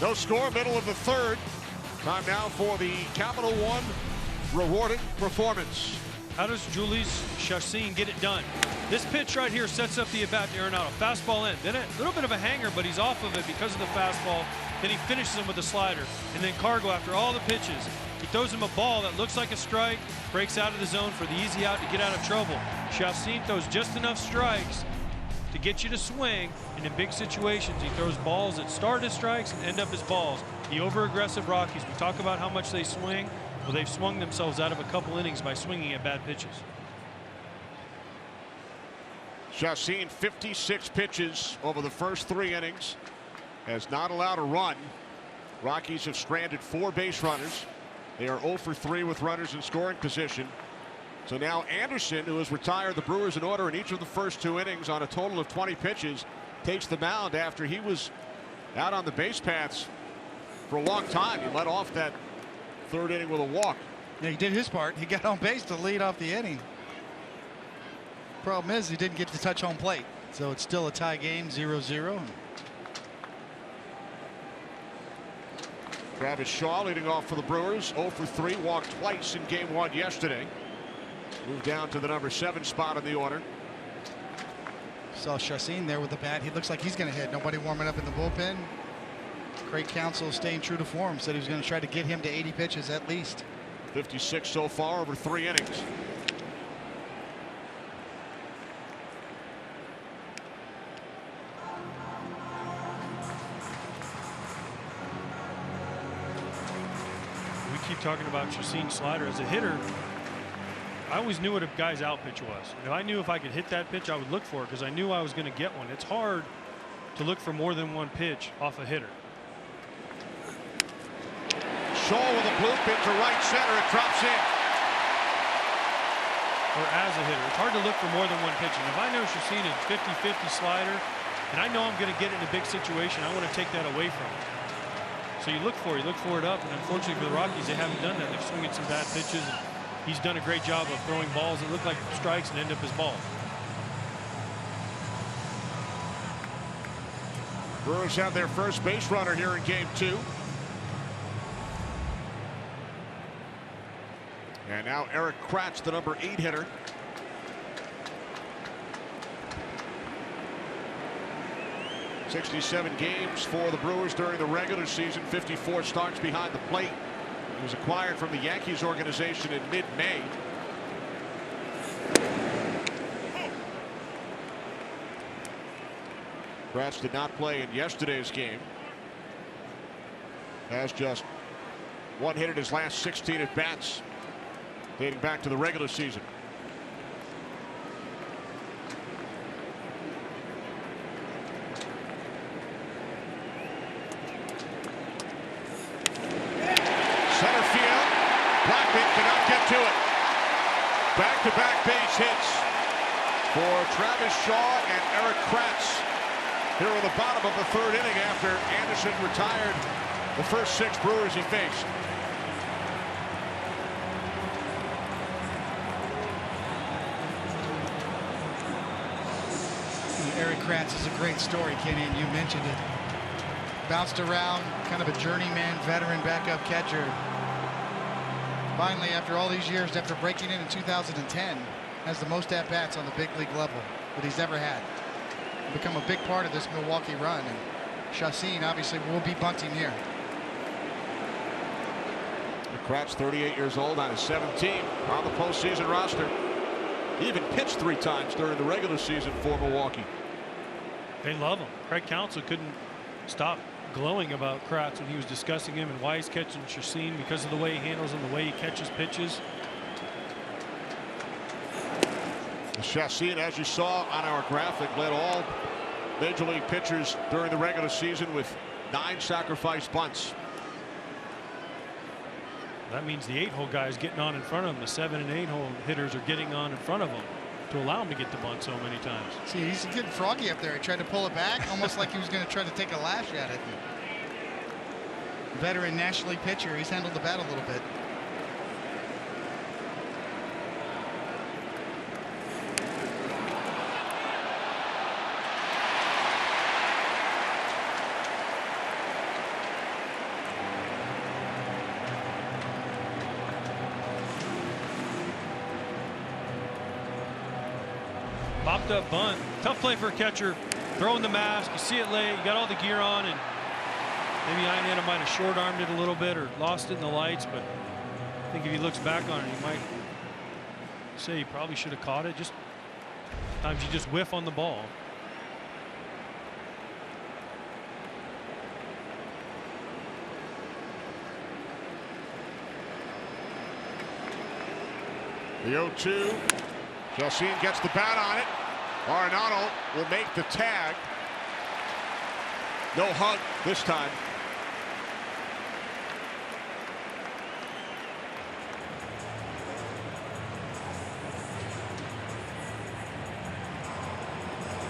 Speaker 1: No score, middle of the third. Time now for the Capital One rewarding performance.
Speaker 2: How does Julius Chassin get it done? This pitch right here sets up the at-bat to Arenado. Fastball in. Then a little bit of a hanger, but he's off of it because of the fastball. Then he finishes him with a slider. And then Cargo, after all the pitches, he throws him a ball that looks like a strike, breaks out of the zone for the easy out to get out of trouble. Chassin throws just enough strikes to get you to swing, and in big situations, he throws balls that start as strikes and end up as balls. The over-aggressive Rockies, we talk about how much they swing. Well, they've swung themselves out of a couple innings by swinging at bad pitches.
Speaker 1: Chassin, 56 pitches over the first 3 innings, has not allowed a run. Rockies have stranded 4 base runners. They are 0 for 3 with runners in scoring position. So now Anderson, who has retired the Brewers in order in each of the first 2 innings on a total of 20 pitches, takes the mound after he was out on the base paths for a long time. He led off that 3rd inning with a walk.
Speaker 3: Yeah, he did his part. He got on base to lead off the inning. Problem is, he didn't get to touch home plate. So it's still a tie game, 0-0.
Speaker 1: Travis Shaw leading off for the Brewers, 0 for 3, walked twice in game 1 yesterday. Moved down to the number 7 spot in the order.
Speaker 3: Saw Chassin there with the bat. He looks like he's going to hit. Nobody warming up in the bullpen. Craig Counsell staying true to form. Said he was going to try to get him to 80 pitches at least.
Speaker 1: 56 so far over 3 innings.
Speaker 2: We keep talking about Chassin's slider as a hitter. I always knew what a guy's out pitch was. You know, I knew if I could hit that pitch, I would look for it because I knew I was going to get one. It's hard to look for more than one pitch off a hitter.
Speaker 1: Shaw with a bloop into right center. It drops in.
Speaker 2: Or as a hitter, it's hard to look for more than one pitch. And if I know Chassin is 50-50 slider, and I know I'm going to get it in a big situation, I want to take that away from him. So you look for it up, and unfortunately for the Rockies, they haven't done that. They've swung at some bad pitches, and he's done a great job of throwing balls that look like strikes and end up as balls.
Speaker 1: Brewers have their first base runner here in game 2. And now Eric Kratz, the number 8 hitter. '67 games for the Brewers during the regular season, 54 starts behind the plate. He was acquired from the Yankees organization in mid-May. Kratz did not play in yesterday's game. Has just 1 hit in his last 16 at bats, dating back to the regular season. Center field. Blackman cannot get to it. Back-to-back base hits for Travis Shaw and Eric Kratz here in the bottom of the 3rd inning after Anderson retired the first 6 Brewers he faced.
Speaker 3: Eric Kratz is a great story, Kenny, and you mentioned it. Bounced around, kind of a journeyman, veteran backup catcher. Finally, after all these years, after breaking in 2010, has the most at-bats on the big league level that he's ever had. Become a big part of this Milwaukee run, and Chassin obviously will be bunting here.
Speaker 1: Kratz, 38 years old, on his 7th team on the postseason roster. He even pitched 3 times during the regular season for Milwaukee.
Speaker 2: They love him. Craig Counsell couldn't stop glowing about Kratz when he was discussing him and why he's catching Chassin because of the way he handles him, the way he catches pitches.
Speaker 1: Chassin, as you saw on our graphic, led all major league pitchers during the regular season with 9 sacrifice bunts.
Speaker 2: That means the 8-hole guy is getting on in front of him. The 7 and 8-hole hitters are getting on in front of him to allow him to get the bunt so many times.
Speaker 3: See, he's getting froggy up there. He tried to pull it back, almost like he was going to try to take a lash at it. Veteran National League pitcher, he's handled the bat a little bit.
Speaker 2: Popped up bunt. Tough play for a catcher. Throwing the mask. You see it late. You got all the gear on, and maybe Iannetta might have short-armed it a little bit or lost it in the lights, but I think if he looks back on it, he might say he probably should have caught it. Just sometimes you just whiff on the ball.
Speaker 1: The 0-2. Chelsea gets the bat on it. Arenado will make the tag. No hug this time.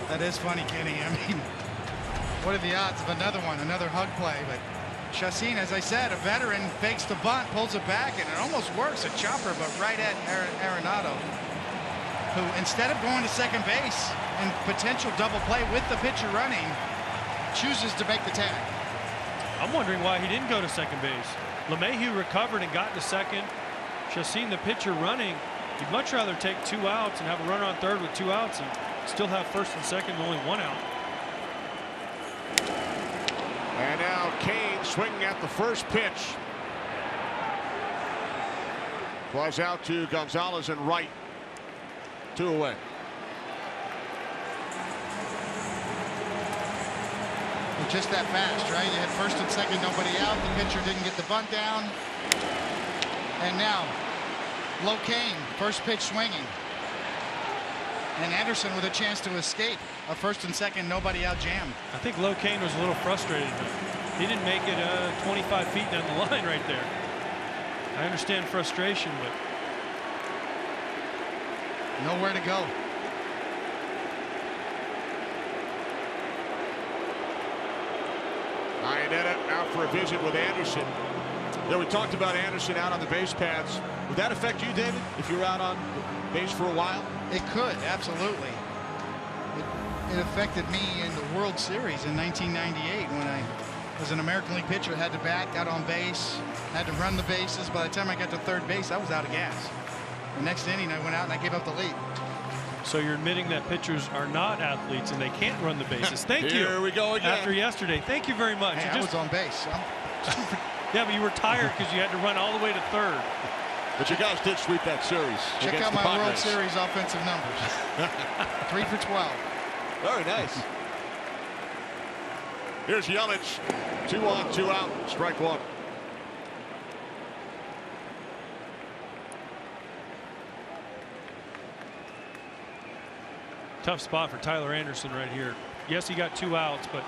Speaker 3: That is funny, Kenny. I mean, what are the odds of another one, another hug play? But Chassin, as I said, a veteran, fakes the bunt, pulls it back, and it almost works. A chopper, but right at Arenado, who instead of going to second base and potential double play with the pitcher running, chooses to make the tag.
Speaker 2: I'm wondering why he didn't go to second base. LeMahieu recovered and got to second. Chassin, the pitcher, running. He'd much rather take 2 outs and have a runner on third with 2 outs and still have first and second with only 1 out.
Speaker 1: And now Kane swinging at the first pitch. Flies out to Gonzalez and right. 2 away.
Speaker 3: Just that fast, right? You had first and second, nobody out. The pitcher didn't get the bunt down. And now, Kane, first pitch swinging. And Anderson with a chance to escape. A first and second, nobody out jam.
Speaker 2: I think Kane was a little frustrated, but he didn't make it 25 feet down the line right there. I understand frustration, but
Speaker 3: nowhere to go.
Speaker 1: Iannetta out for a visit with Anderson. Yeah, we talked about Anderson out on the base paths. Would that affect you, David, if you're out on base for a while?
Speaker 3: It could, absolutely. It affected me in the World Series in 1998 when I was an American League pitcher, had to bat, got on base, had to run the bases. By the time I got to third base, I was out of gas. The next inning, I went out and I gave up the lead.
Speaker 2: So you're admitting that pitchers are not athletes and they can't run the bases. Thank you.
Speaker 1: Here we go again.
Speaker 2: After yesterday. Thank you very much.
Speaker 3: Hey, I was on base.
Speaker 2: Yeah, but you were tired because you had to run all the way to third.
Speaker 1: But you guys did sweep that series.
Speaker 3: Check out my World Series offensive numbers. 3 for 12.
Speaker 1: Very nice. Here's Yelich. 2 on, 2 out. Strike 1.
Speaker 2: Tough spot for Tyler Anderson right here. Yes, he got 2 outs, but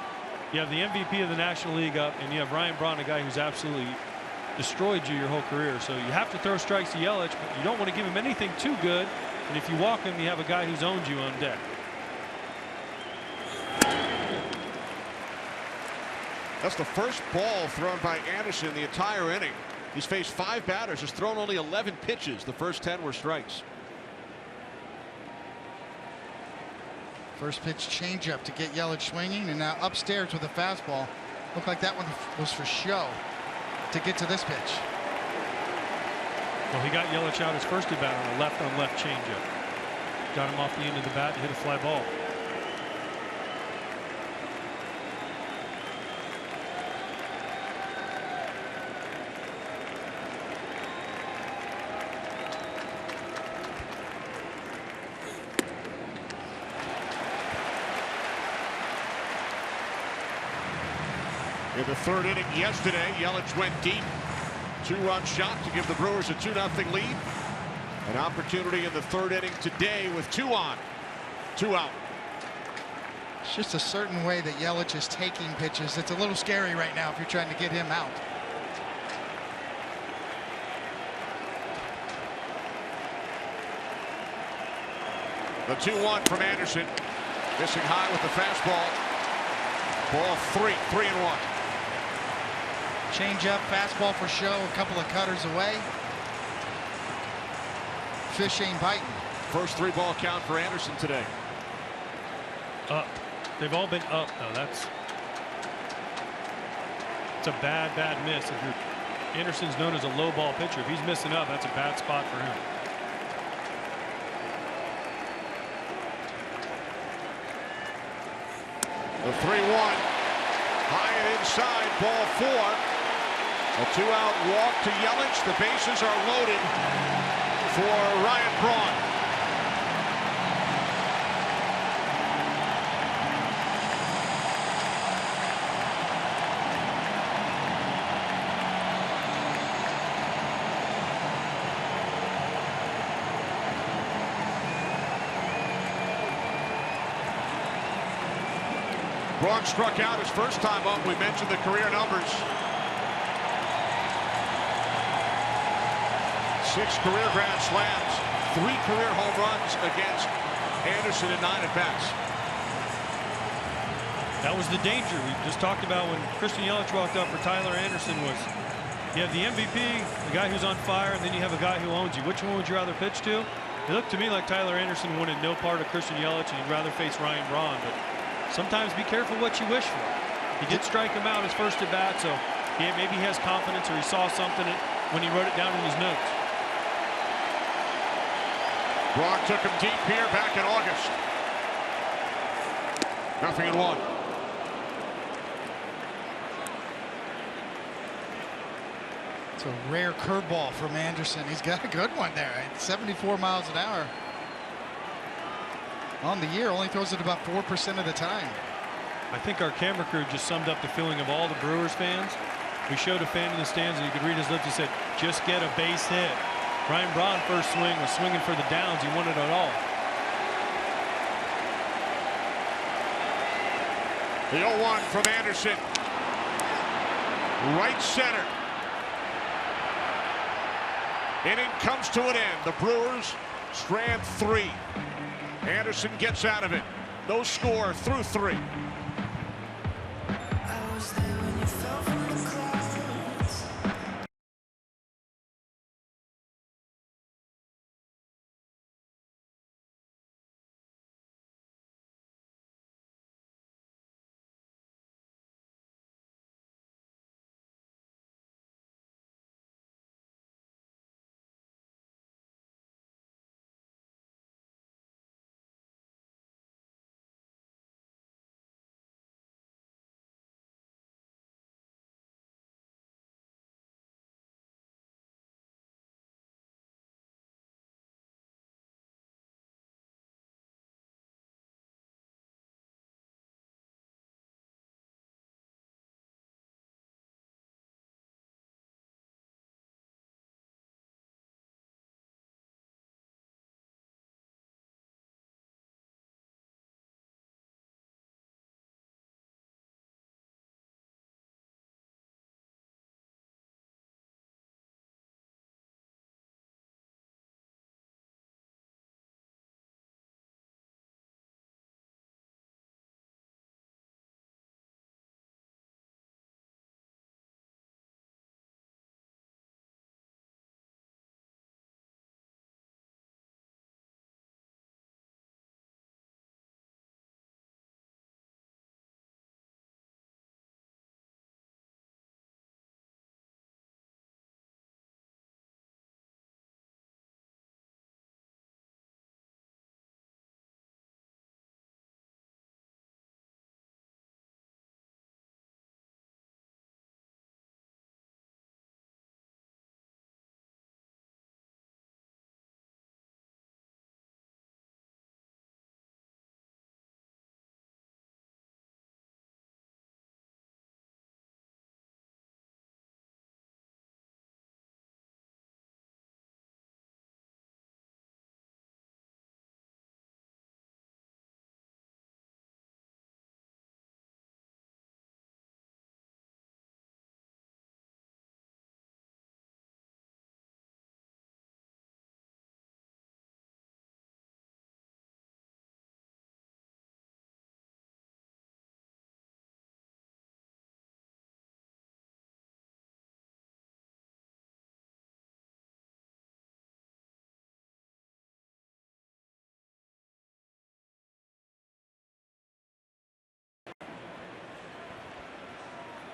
Speaker 2: you have the MVP of the National League up, and you have Ryan Braun, a guy who's absolutely destroyed you your whole career. So you have to throw strikes to Yelich, but you don't want to give him anything too good. And if you walk him, you have a guy who's owned you on deck.
Speaker 1: That's the first ball thrown by Anderson the entire inning. He's faced 5 batters, has thrown only 11 pitches. The first 10 were strikes.
Speaker 3: First pitch changeup to get Yelich swinging, and now upstairs with a fastball. Looked like that one was for show to get to this pitch.
Speaker 2: Well, he got Yelich out his first at bat on a left-on-left changeup. Got him off the end of the bat and hit a fly ball.
Speaker 1: In the 3rd inning yesterday, Yelich went deep. 2-run shot to give the Brewers a 2-0 lead. An opportunity in the 3rd inning today with 2 on, 2 out.
Speaker 3: It's just a certain way that Yelich is taking pitches. It's a little scary right now if you're trying to get him out.
Speaker 1: The 2-1 from Anderson. Missing high with the fastball. Ball 3-1.
Speaker 3: Change up, fastball for show, a couple of cutters away. Fish ain't biting.
Speaker 1: First 3-ball count for Anderson today.
Speaker 2: Up. They've all been up, though. It's a bad miss. Anderson's known as a low ball pitcher. If he's missing up, that's a bad spot for him.
Speaker 1: The 3-1. High and inside, ball 4. A 2-out walk to Yelich. The bases are loaded for Ryan Braun. Braun struck out his first time up. We mentioned the career numbers. 6 career grand slams, 3 career home runs against Anderson in 9 at-bats.
Speaker 2: That was the danger we just talked about when Christian Yelich walked up for Tyler Anderson. Was you have the MVP, the guy who's on fire, and then you have a guy who owns you. Which one would you rather pitch to? It looked to me like Tyler Anderson wanted no part of Christian Yelich, and he'd rather face Ryan Braun. But sometimes be careful what you wish for. He did strike him out his first at bat, so maybe he has confidence or he saw something when he wrote it down in his notes.
Speaker 1: Braun took him deep here back in August. 0-1.
Speaker 3: It's a rare curveball from Anderson. He's got a good one there. 74 miles an hour. On the year, only throws it about 4% of the time.
Speaker 2: I think our camera crew just summed up the feeling of all the Brewers fans. We showed a fan in the stands, and you could read his lips. He said, "Just get a base hit." Ryan Braun first swing was swinging for the downs. He wanted it all.
Speaker 1: The 0-1 from Anderson. Right center. Inning comes to an end. The Brewers strand 3. Anderson gets out of it. No score through 3.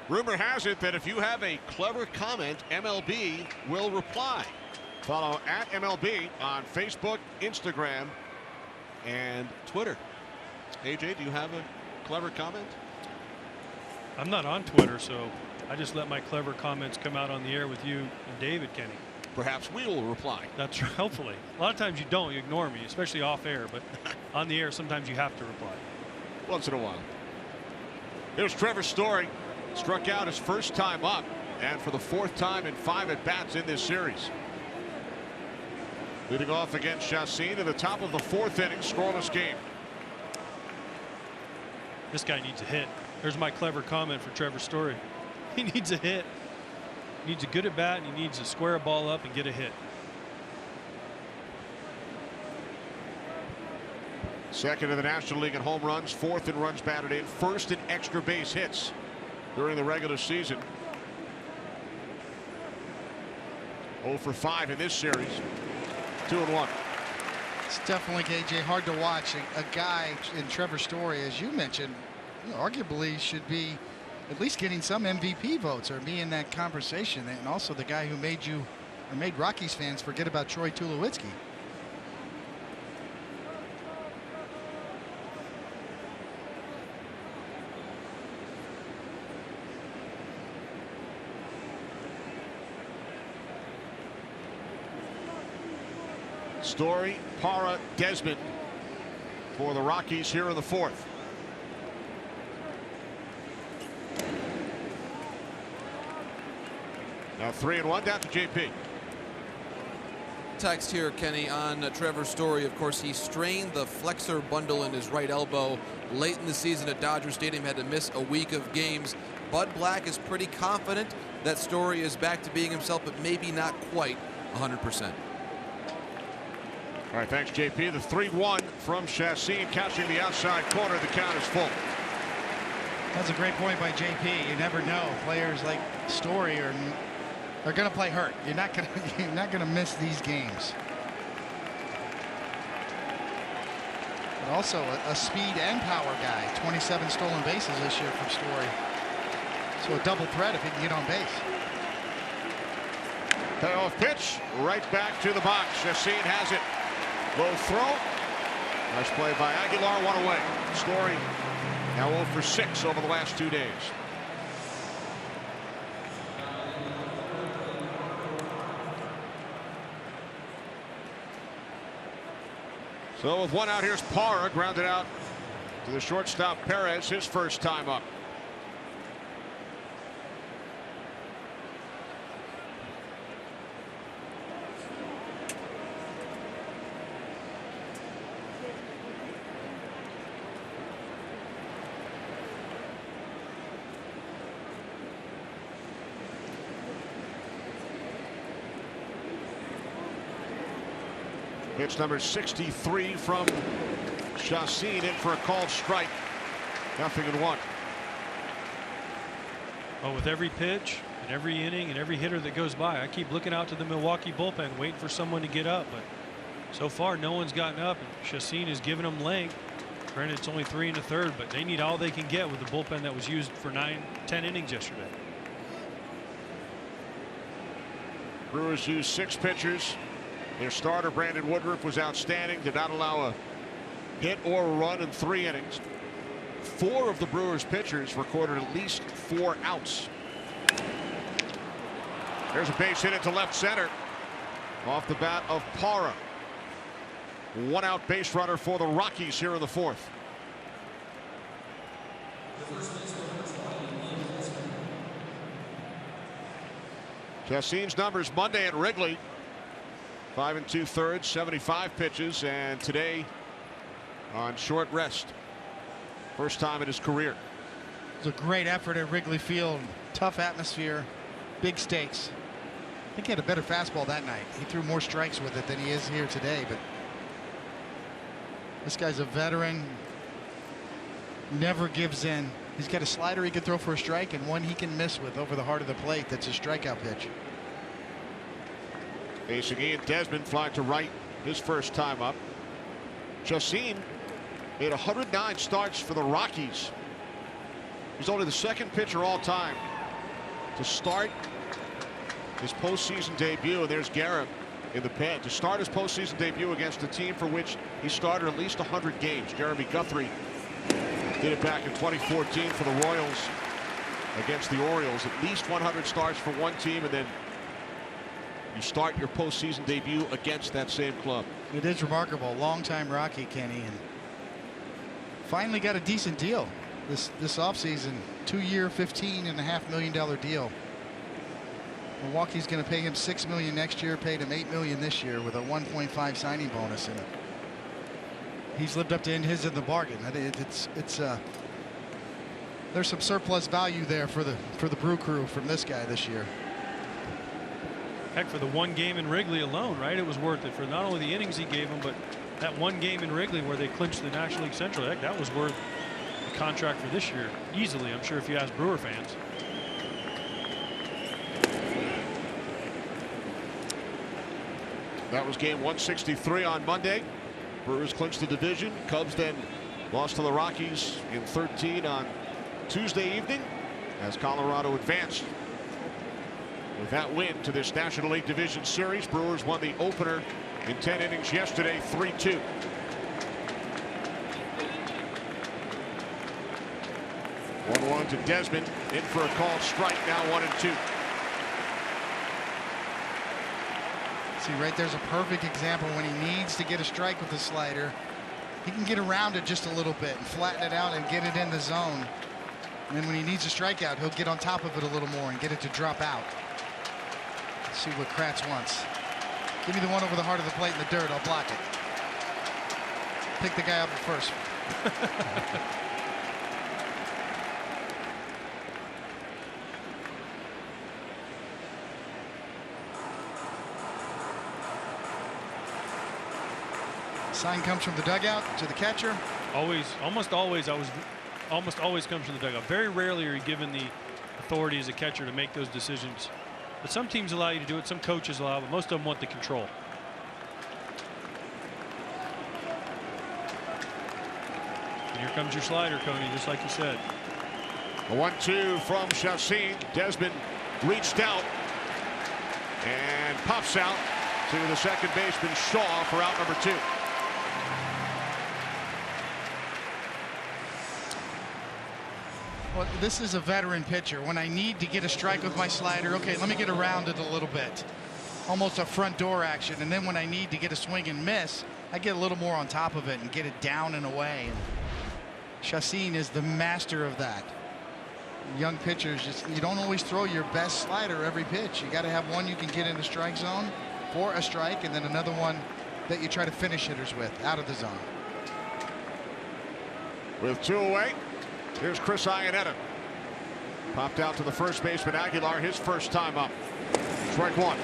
Speaker 1: Rumor has it that if you have a clever comment, MLB will reply. Follow at MLB on Facebook, Instagram, and Twitter. AJ, do you have a clever comment?
Speaker 2: I'm not on Twitter, so I just let my clever comments come out on the air with you and David, Kenny.
Speaker 1: Perhaps we will reply.
Speaker 2: That's hopefully. A lot of times you don't. You ignore me, especially off air. But on the air, sometimes you have to reply.
Speaker 1: Once in a while. Here's Trevor Story. Struck out his first time up, and for the 4th time in 5 at-bats in this series. Leading off against Chassin to the top of the 4th inning, scoreless game.
Speaker 2: This guy needs a hit. There's my clever comment for Trevor Story. He needs a hit. He needs a good at bat, and he needs to square a ball up and get a hit.
Speaker 1: Second in the National League in home runs, 4th in runs batted in, 1st in extra base hits during the regular season. 0 for 5 in this series. 2-1.
Speaker 3: It's definitely, KJ, hard to watch. A guy in Trevor Story, as you mentioned, arguably should be at least getting some MVP votes or be in that conversation. And also the guy who made Rockies fans forget about Troy Tulowitzki.
Speaker 1: Story, Parra, Desmond for the Rockies here in the 4th. Now 3-1 down to JP.
Speaker 4: Text here, Kenny, on Trevor Story. Of course, he strained the flexor bundle in his right elbow late in the season at Dodger Stadium, had to miss a week of games. Bud Black is pretty confident that Story is back to being himself, but maybe not quite 100%.
Speaker 1: All right, thanks, JP. The 3-1 from Chassin, catching the outside corner. The count is full.
Speaker 3: That's a great point by JP. You never know. Players like Story are going to play hurt. You're not going to miss these games. But also a speed and power guy. 27 stolen bases this year from Story. So a double threat if he can get on base.
Speaker 1: Payoff pitch right back to the box. Chassin has it. Low throw. Nice play by Aguilar. 1 away. Story now 0 for 6 over the last 2 days. So with 1 out, here's Parra, grounded out to the shortstop Perez, his first time up. Pitch number 63 from Chassin, in for a called strike. 0-1.
Speaker 2: Well, with every pitch and every inning and every hitter that goes by, I keep looking out to the Milwaukee bullpen, waiting for someone to get up. But so far, no one's gotten up, and Chassin is giving them length. Granted, it's only 3 1/3, but they need all they can get with the bullpen that was used for 9-10 innings yesterday.
Speaker 1: Brewers used 6 pitchers. Their starter, Brandon Woodruff, was outstanding. Did not allow a hit or a run in 3 innings. 4 of the Brewers pitchers recorded at least 4 outs. There's a base hit into left center. Off the bat of Parra. 1 out base runner for the Rockies here in the 4th. Chassin's numbers Monday at Wrigley. 5 2/3, 75 pitches, and today on short rest. First time in his career.
Speaker 3: It was a great effort at Wrigley Field. Tough atmosphere, big stakes. I think he had a better fastball that night. He threw more strikes with it than he is here today, but this guy's a veteran. Never gives in. He's got a slider he can throw for a strike and one he can miss with over the heart of the plate. That's a strikeout pitch.
Speaker 1: Facing Ian Desmond, flying to right, his first time up. Chassin made 109 starts for the Rockies. He's only the 2nd pitcher all time to start his postseason debut. And there's Garrett in the pen to start his postseason debut against a team for which he started at least 100 games. Jeremy Guthrie Did it back in 2014 for the Royals against the Orioles. At least 100 starts for one team, and then you start your postseason debut against that same club.
Speaker 3: It is remarkable. Long-time Rocky, Kenny, and finally got a decent deal this offseason. 2-year, $15.5 million deal. Milwaukee's going to pay him $6 million next year. Paid him $8 million this year with a 1.5 signing bonus, and he's lived up to his in the bargain. There's some surplus value there for the Brew Crew from this guy this year.
Speaker 2: Heck, for the one game in Wrigley alone, right? It was worth it for not only the innings he gave him, but that one game in Wrigley where they clinched the National League Central. Heck, that was worth the contract for this year easily, I'm sure, if you ask Brewer fans.
Speaker 1: That was game 163 on Monday. Brewers clinched the division. Cubs then lost to the Rockies in 13 on Tuesday evening as Colorado advanced with that win to this National League Division Series. Brewers won the opener in 10 innings yesterday, 3-2. One to Desmond, in for a called strike, now 1-2.
Speaker 3: See, right there's a perfect example when he needs to get a strike with the slider. He can get around it just a little bit and flatten it out and get it in the zone. And then when he needs a strikeout, he'll get on top of it a little more and get it to drop out. Let's see what Kratz wants. Give me the one over the heart of the plate in the dirt. I'll block it. Pick the guy up at first. Sign comes from the dugout to the catcher.
Speaker 2: Almost always comes from the dugout. Very rarely are you given the authority as a catcher to make those decisions. But some teams allow you to do it, some coaches allow, but most of them want the control. And here comes your slider, Coney, just like you said.
Speaker 1: A 1-2 from Chassin. Desmond reached out and pops out to the second baseman Shaw for out number 2.
Speaker 3: Well, this is a veteran pitcher. When I need to get a strike with my slider, okay, let me get around it a little bit. Almost a front door action. And then when I need to get a swing and miss, I get a little more on top of it and get it down and away. And Chassin is the master of that. Young pitchers, you don't always throw your best slider every pitch. You got to have one you can get in the strike zone for a strike, and then another one that you try to finish hitters with out of the zone.
Speaker 1: With 2 away, here's Chris Iannetta. Popped out to the first baseman Aguilar, his first time up. Strike 1.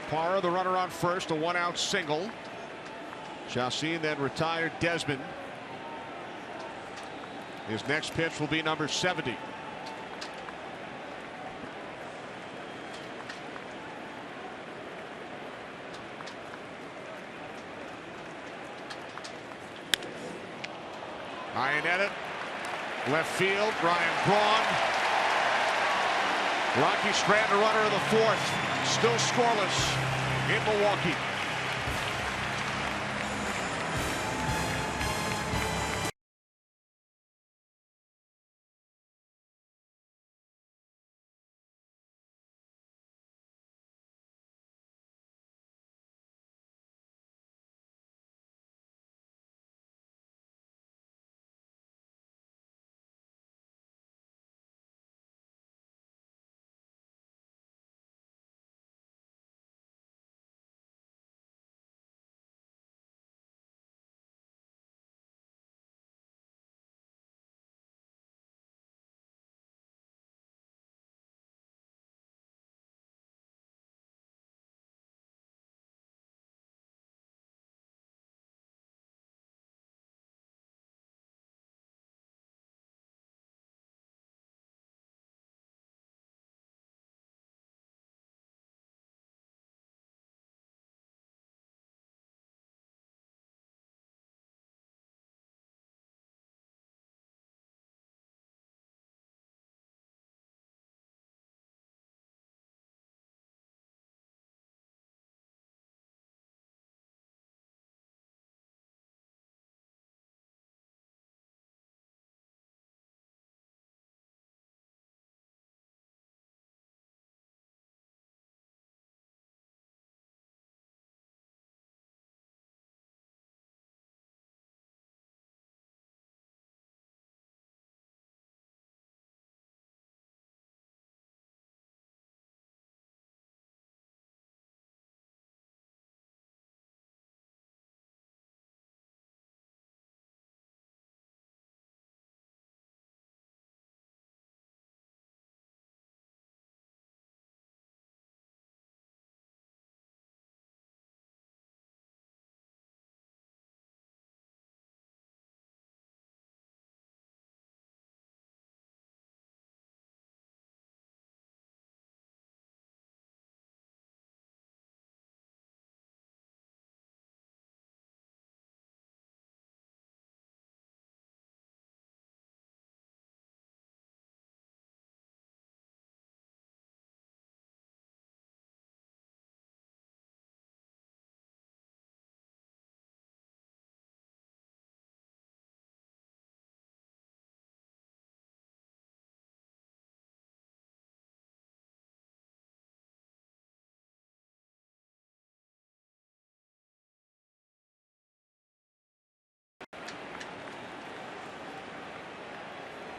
Speaker 1: Parra, the runner on first, a 1-out single. Chassin then retired Desmond. His next pitch will be number 70. Iannetta, left field, Ryan Braun. Rocky Strand, the runner of the 4th, still scoreless in Milwaukee.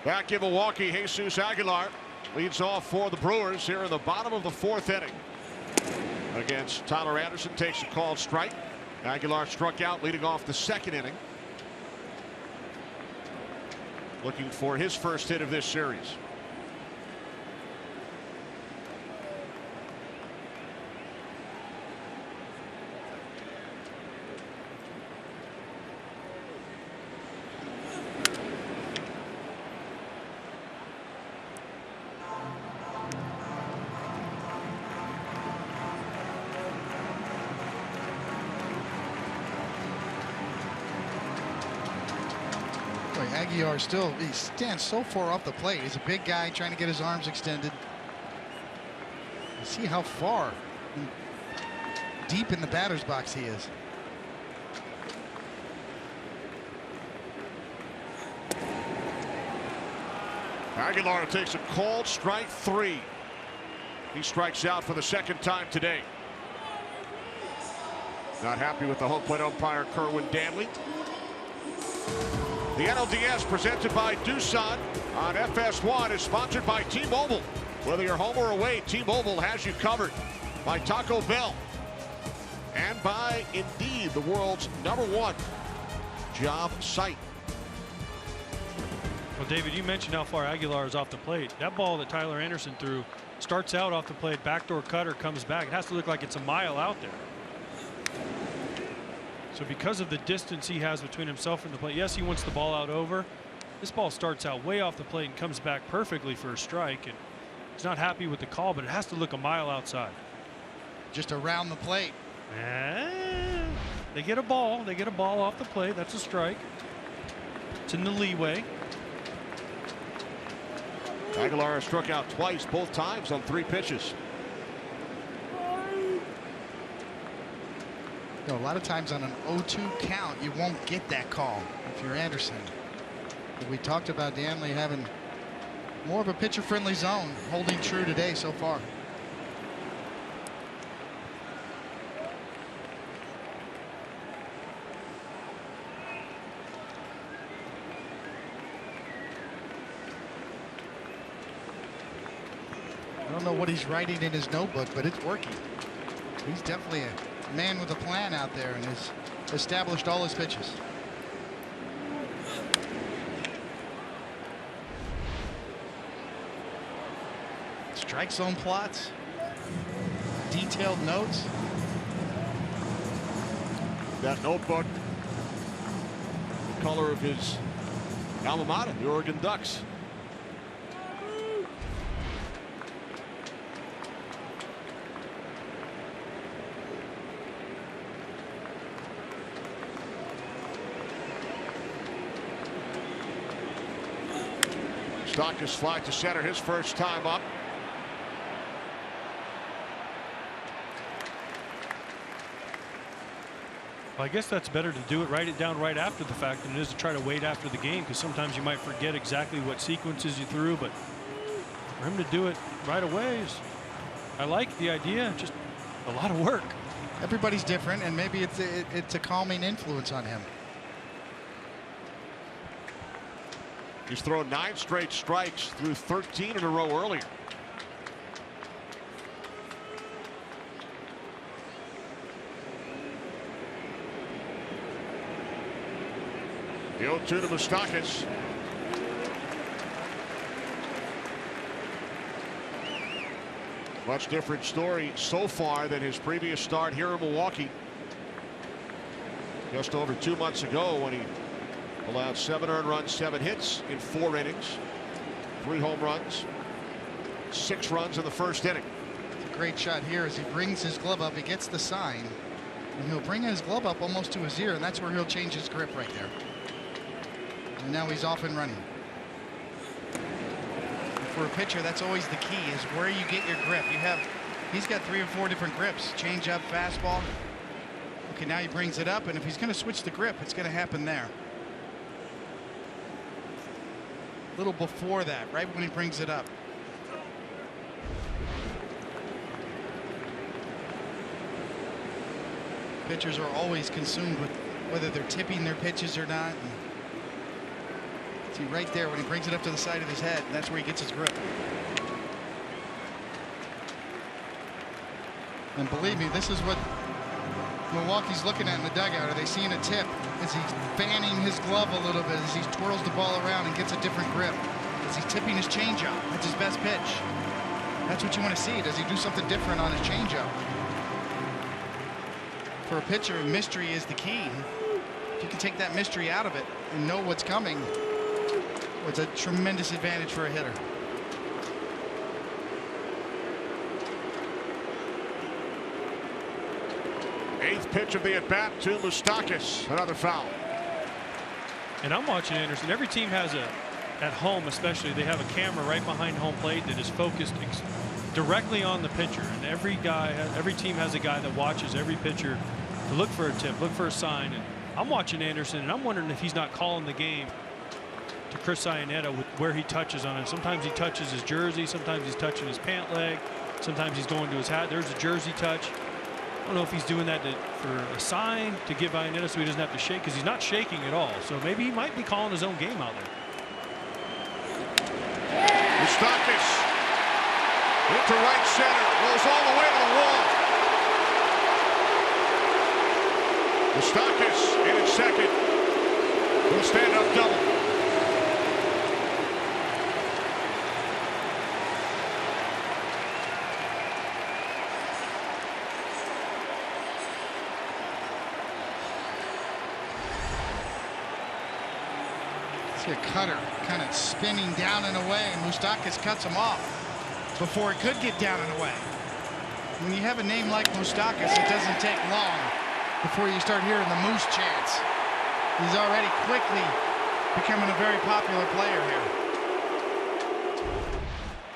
Speaker 1: Back in Milwaukee, Jesus Aguilar leads off for the Brewers here in the bottom of the 4th inning. Against Tyler Anderson, takes a called strike. Aguilar struck out leading off the 2nd inning. Looking for his first hit of this series.
Speaker 3: Aguilar still, he stands so far off the plate. He's a big guy trying to get his arms extended. You see how far deep in the batter's box he is.
Speaker 1: Aguilar takes a called strike 3. He strikes out for the 2nd time today. Not happy with the home plate umpire Kerwin Danley. The NLDS presented by Doosan on FS1 is sponsored by T-Mobile. Whether you're home or away, T-Mobile has you covered. By Taco Bell. And by Indeed, the world's #1 job site.
Speaker 2: Well, David, you mentioned how far Aguilar is off the plate. That ball that Tyler Anderson threw starts out off the plate, backdoor cutter, comes back. It has to look like it's a mile out there. So because of the distance he has between himself and the plate, yes, he wants the ball out over. This ball starts out way off the plate and comes back perfectly for a strike. And he's not happy with the call, but it has to look a mile outside.
Speaker 3: Just around the plate.
Speaker 2: They get a ball. They get a ball off the plate. That's a strike. It's in the leeway.
Speaker 1: Aguilar has struck out twice, both times on 3 pitches.
Speaker 3: You know, a lot of times on an 0-2 count, you won't get that call if you're Anderson. But we talked about Danley having more of a pitcher-friendly zone, holding true today so far. I don't know what he's writing in his notebook, but it's working. He's definitely a man with a plan out there and has established all his pitches. Strike zone plots, detailed notes.
Speaker 1: That notebook, the color of his alma mater, the Oregon Ducks. Stock is fly to center his first time up.
Speaker 2: Well, I guess that's better to do it, write it down right after the fact than it is to try to wait after the game, because sometimes you might forget exactly what sequences you threw, but for him to do it right away is, I like the idea, just a lot of work.
Speaker 3: Everybody's different, and maybe it's a calming influence on him.
Speaker 1: He's thrown 9 straight strikes through 13 in a row earlier. The 0-2 to Moustakas. Much different story so far than his previous start here in Milwaukee. Just over 2 months ago when he allowed 7 earned runs, 7 hits in 4 innings, 3 home runs, 6 runs in the first inning.
Speaker 3: It's a great shot here as he brings his glove up. He gets the sign, and he'll bring his glove up almost to his ear, and that's where he'll change his grip right there. And now he's off and running. And for a pitcher, that's always the key, is where you get your grip. He's got 3 or 4 different grips. Change up, fastball. Okay, now he brings it up, and if he's going to switch the grip, it's going to happen there. A little before that, right when he brings it up. Pitchers are always consumed with whether they're tipping their pitches or not. And See right there when he brings it up to the side of his head, that's where he gets his grip. And believe me, this is what Milwaukee's looking at in the dugout. Are they seeing a tip? Is he fanning his glove a little bit as he twirls the ball around and gets a different grip? Is he tipping his changeup? That's his best pitch. That's what you want to see. Does he do something different on his changeup? For a pitcher, mystery is the key. If you can take that mystery out of it and know what's coming, it's a tremendous advantage for a hitter.
Speaker 1: Eighth pitch of the at-bat to Moustakas. Another foul.
Speaker 2: And I'm watching Anderson. Every team has at home especially, they have a camera right behind home plate that is focused directly on the pitcher. And every team has a guy that watches every pitcher to look for a tip, look for a sign. And I'm watching Anderson, and I'm wondering if he's not calling the game to Chris Iannetta with where he touches on it. Sometimes he touches his jersey, sometimes he's touching his pant leg, sometimes he's going to his hat. There's a jersey touch. I don't know if he's doing that for a sign to give Iannetta so he doesn't have to shake, because he's not shaking at all. So maybe he might be calling his own game out there.
Speaker 1: Moustakas into right center, goes all the way to the wall. Moustakas in at second. Will stand up double.
Speaker 3: See a cutter kind of spinning down and away, and Moustakas cuts him off before it could get down and away. When you have a name like Moustakas, it doesn't take long before you start hearing the Moose chants. He's already quickly becoming a very popular player here.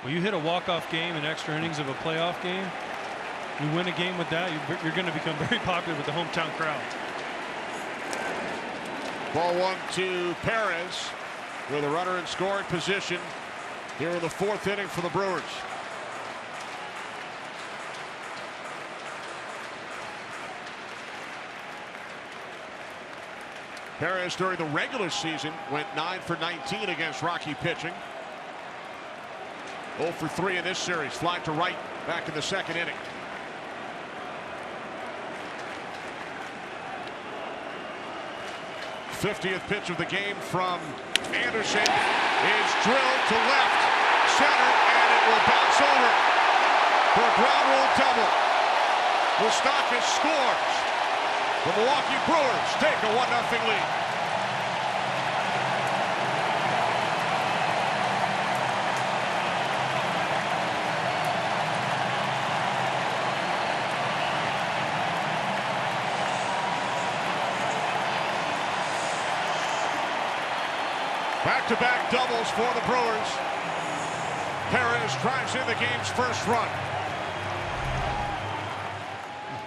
Speaker 2: Well, you hit a walk-off game in extra innings of a playoff game. You win a game with that, you're going to become very popular with the hometown crowd.
Speaker 1: Ball one to Perez with a runner in scoring position here in the fourth inning for the Brewers. Perez during the regular season went 9 for 19 against Rocky pitching. 0 for 3 in this series. Fly to right back in the second inning. '50th pitch of the game from Anderson is drilled to left center, and it will bounce over for a ground rule double. Moustakas scores. The Milwaukee Brewers take a 1-0 lead. Back-to-back doubles for the Brewers. Perez drives in the game's first run.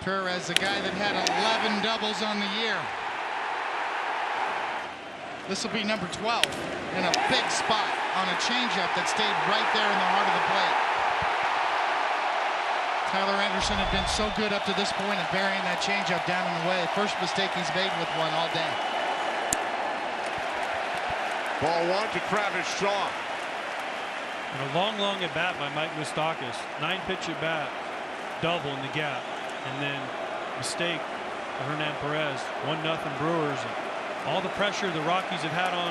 Speaker 3: Perez, the guy that had 11 doubles on the year. This will be number 12 in a big spot on a changeup that stayed right there in the heart of the plate. Tyler Anderson had been so good up to this point at burying that changeup down and away. First mistake he's made with one all day.
Speaker 1: Ball one to Travis Shaw.
Speaker 2: And a long at bat by Mike Moustakas. 9-pitch at bat, double in the gap, and then mistake by Hernan Perez. 1-0 Brewers. And all the pressure the Rockies have had on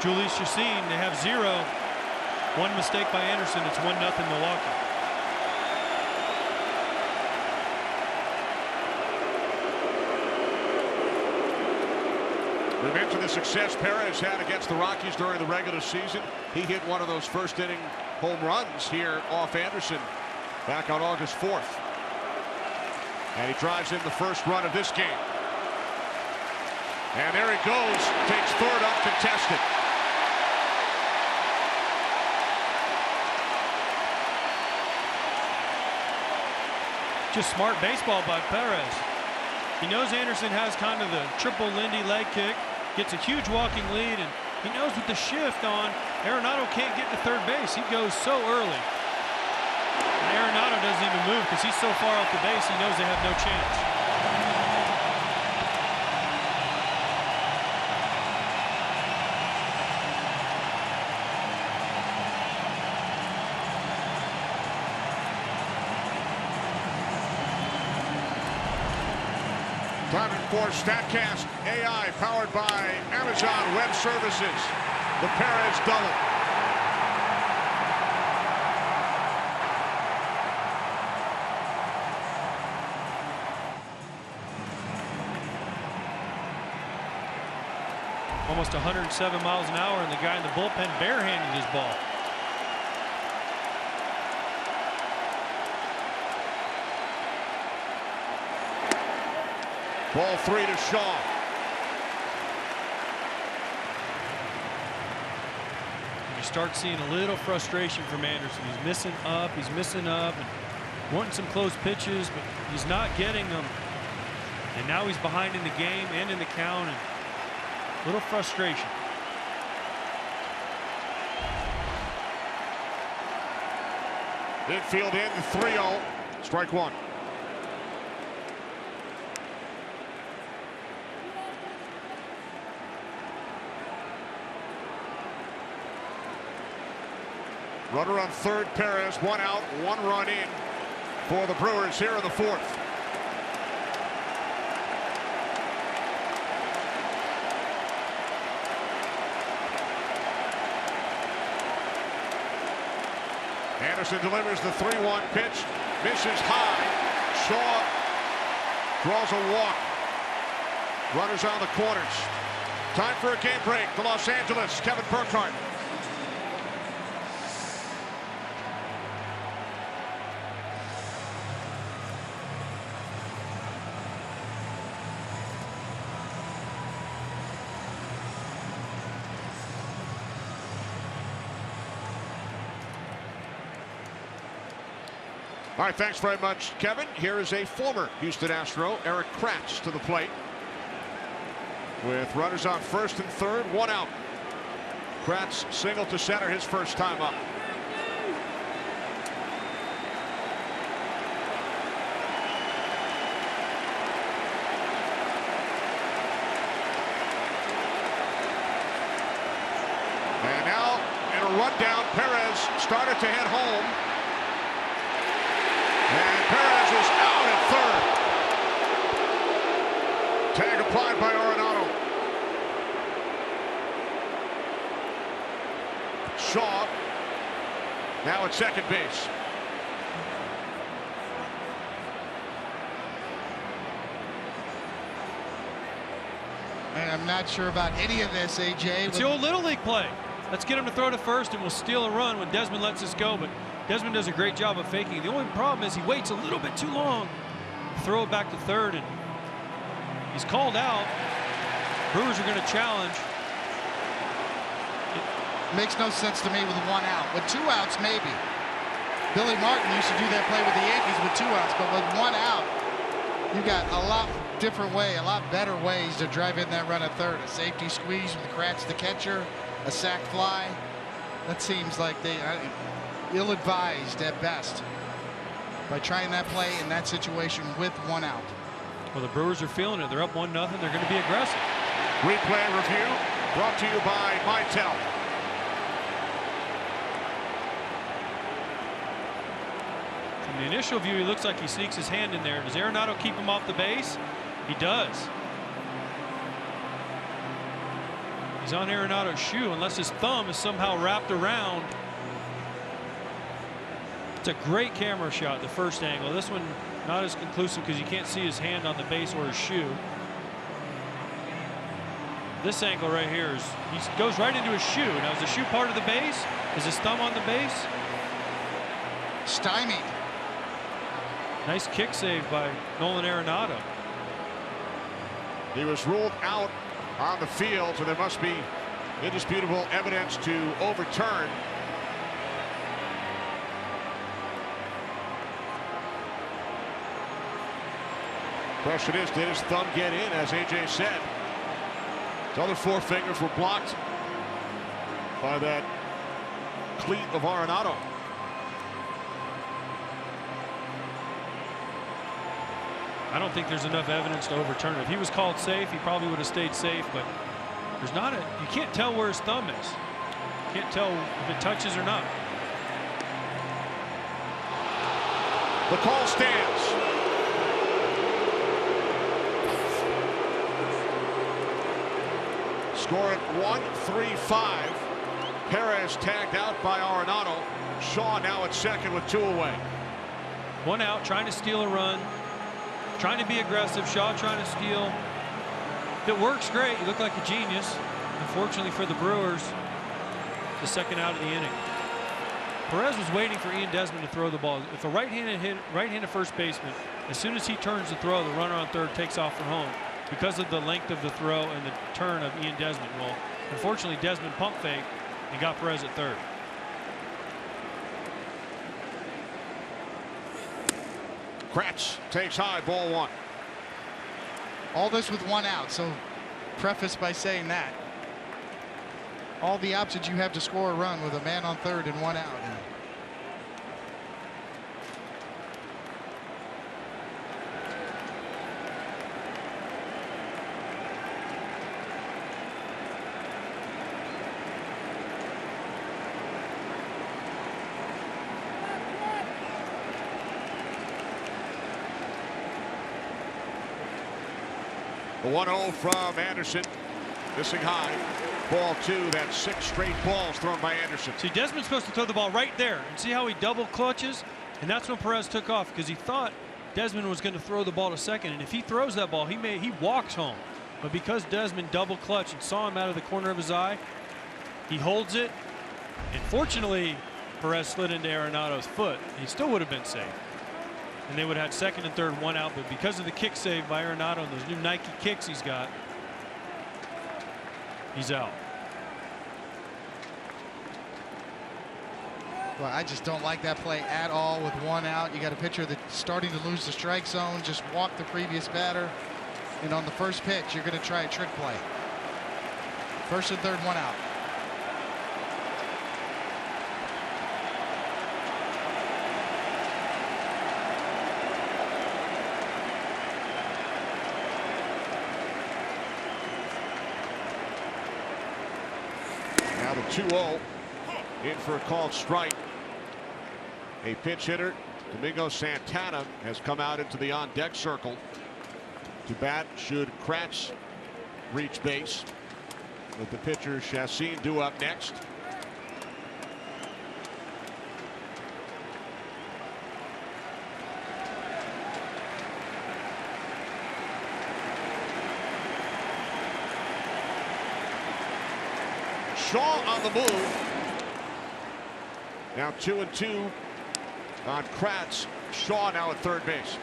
Speaker 2: Julius Chacin, they have 0. One mistake by Anderson, it's 1-0 Milwaukee.
Speaker 1: We mentioned the success Perez had against the Rockies during the regular season. He hit one of those first inning home runs here off Anderson back on August 4th. And he drives in the first run of this game. And there he goes, takes third uncontested.
Speaker 2: Just smart baseball by Perez. He knows Anderson has kind of the triple Lindy leg kick, gets a huge walking lead, and he knows with the shift on, Arenado can't get to third base. He goes so early. And Arenado doesn't even move because he's so far off the base, he knows they have no chance.
Speaker 1: Time for StatCast AI, powered by Amazon Web Services. The Perez double.
Speaker 2: Almost 107 miles an hour, and the guy in the bullpen barehanded his ball.
Speaker 1: Ball 3 to Shaw.
Speaker 2: You start seeing a little frustration from Anderson. He's missing up, and wanting some close pitches, but he's not getting them. And now he's behind in the game and in the count, and a little frustration.
Speaker 1: Infield in, 3-0. Strike one. Runner on third, Perez, 1 out, 1 run in for the Brewers here in the fourth. Anderson delivers the 3-1 pitch, misses high. Shaw draws a walk. Runners on the corners. Time for a game break to Los Angeles. Kevin Burkhardt. All right, thanks very much, Kevin. Here is a former Houston Astro, Eric Kratz, to the plate. With runners on first and third, 1 out. Kratz single to center his first time up. And now in a rundown, Perez started to head home. And Perez is out at third. Tag applied by Arenado. Shaw now at second base.
Speaker 3: And I'm not sure about any of this, AJ.
Speaker 2: It's the old Little League play. Let's get him to throw to first, and we'll steal a run when Desmond lets us go. But Desmond does a great job of faking. The only problem is he waits a little bit too long to throw it back to third, and he's called out. Brewers are going to challenge.
Speaker 3: Makes no sense to me with 1 out. With 2 outs, maybe. Billy Martin used to do that play with the Yankees with 2 outs, but with 1 out, you got a lot different way, a lot better ways to drive in that run at third. A safety squeeze with Kratz the catcher, a sac fly. That seems like they ill-advised at best by trying that play in that situation with 1 out.
Speaker 2: Well, the Brewers are feeling it. They're up 1-0. They're going to be aggressive.
Speaker 1: Replay review brought to you by Mitel.
Speaker 2: From the initial view, he looks like he sneaks his hand in there. Does Arenado keep him off the base? He does. He's on Arenado's shoe unless his thumb is somehow wrapped around. It's a great camera shot, the first angle. This one not as conclusive because you can't see his hand on the base or his shoe. This angle right here is, he goes right into his shoe. Now, is the shoe part of the base? Is his thumb on the base?
Speaker 3: Stymied.
Speaker 2: Nice kick save by Nolan Arenado.
Speaker 1: He was ruled out on the field, so there must be indisputable evidence to overturn. Question is, did his thumb get in, as AJ said? His other 4 fingers were blocked by that cleat of Arenado.
Speaker 2: I don't think there's enough evidence to overturn it. If he was called safe, he probably would have stayed safe, but there's not you can't tell where his thumb is. You can't tell if it touches or not.
Speaker 1: The call stands. Score at 1-3-5. Perez tagged out by Arenado. Shaw now at second with 2 away.
Speaker 2: 1 out, trying to steal a run, trying to be aggressive. Shaw trying to steal. If it works, great. You look like a genius. Unfortunately for the Brewers, the 2nd out of the inning. Perez was waiting for Ian Desmond to throw the ball. If a right-handed first baseman, as soon as he turns to throw, the runner on third takes off for home because of the length of the throw and the turn of Ian Desmond. Well, unfortunately, Desmond pump faked and got Perez at third.
Speaker 1: Kratz takes high, ball 1.
Speaker 3: All this with 1 out, so preface by saying that. All the options you have to score a run with a man on third and 1 out.
Speaker 1: The 1-0 from Anderson. Missing high. Ball 2. That's 6 straight balls thrown by Anderson.
Speaker 2: See, Desmond's supposed to throw the ball right there. And see how he double clutches? And that's when Perez took off, because he thought Desmond was going to throw the ball to second. And if he throws that ball, he walks home. But because Desmond double clutched and saw him out of the corner of his eye, he holds it. And fortunately, Perez slid into Arenado's foot. He still would have been safe. And they would have had second and third, 1 out. But because of the kick save by Arenado and those new Nike kicks he's got, he's out.
Speaker 3: Well, I just don't like that play at all with 1 out. You got a pitcher that's starting to lose the strike zone, just walk the previous batter. And on the first pitch, you're going to try a trick play. First and third, 1 out.
Speaker 1: Now the 2-0 in for a called strike. A pinch hitter, Domingo Santana, has come out into the on-deck circle to bat should Kratz reach base, with the pitcher Chassin due up next. Shaw on the move. Now 2-2 on Kratz. Shaw now at third base.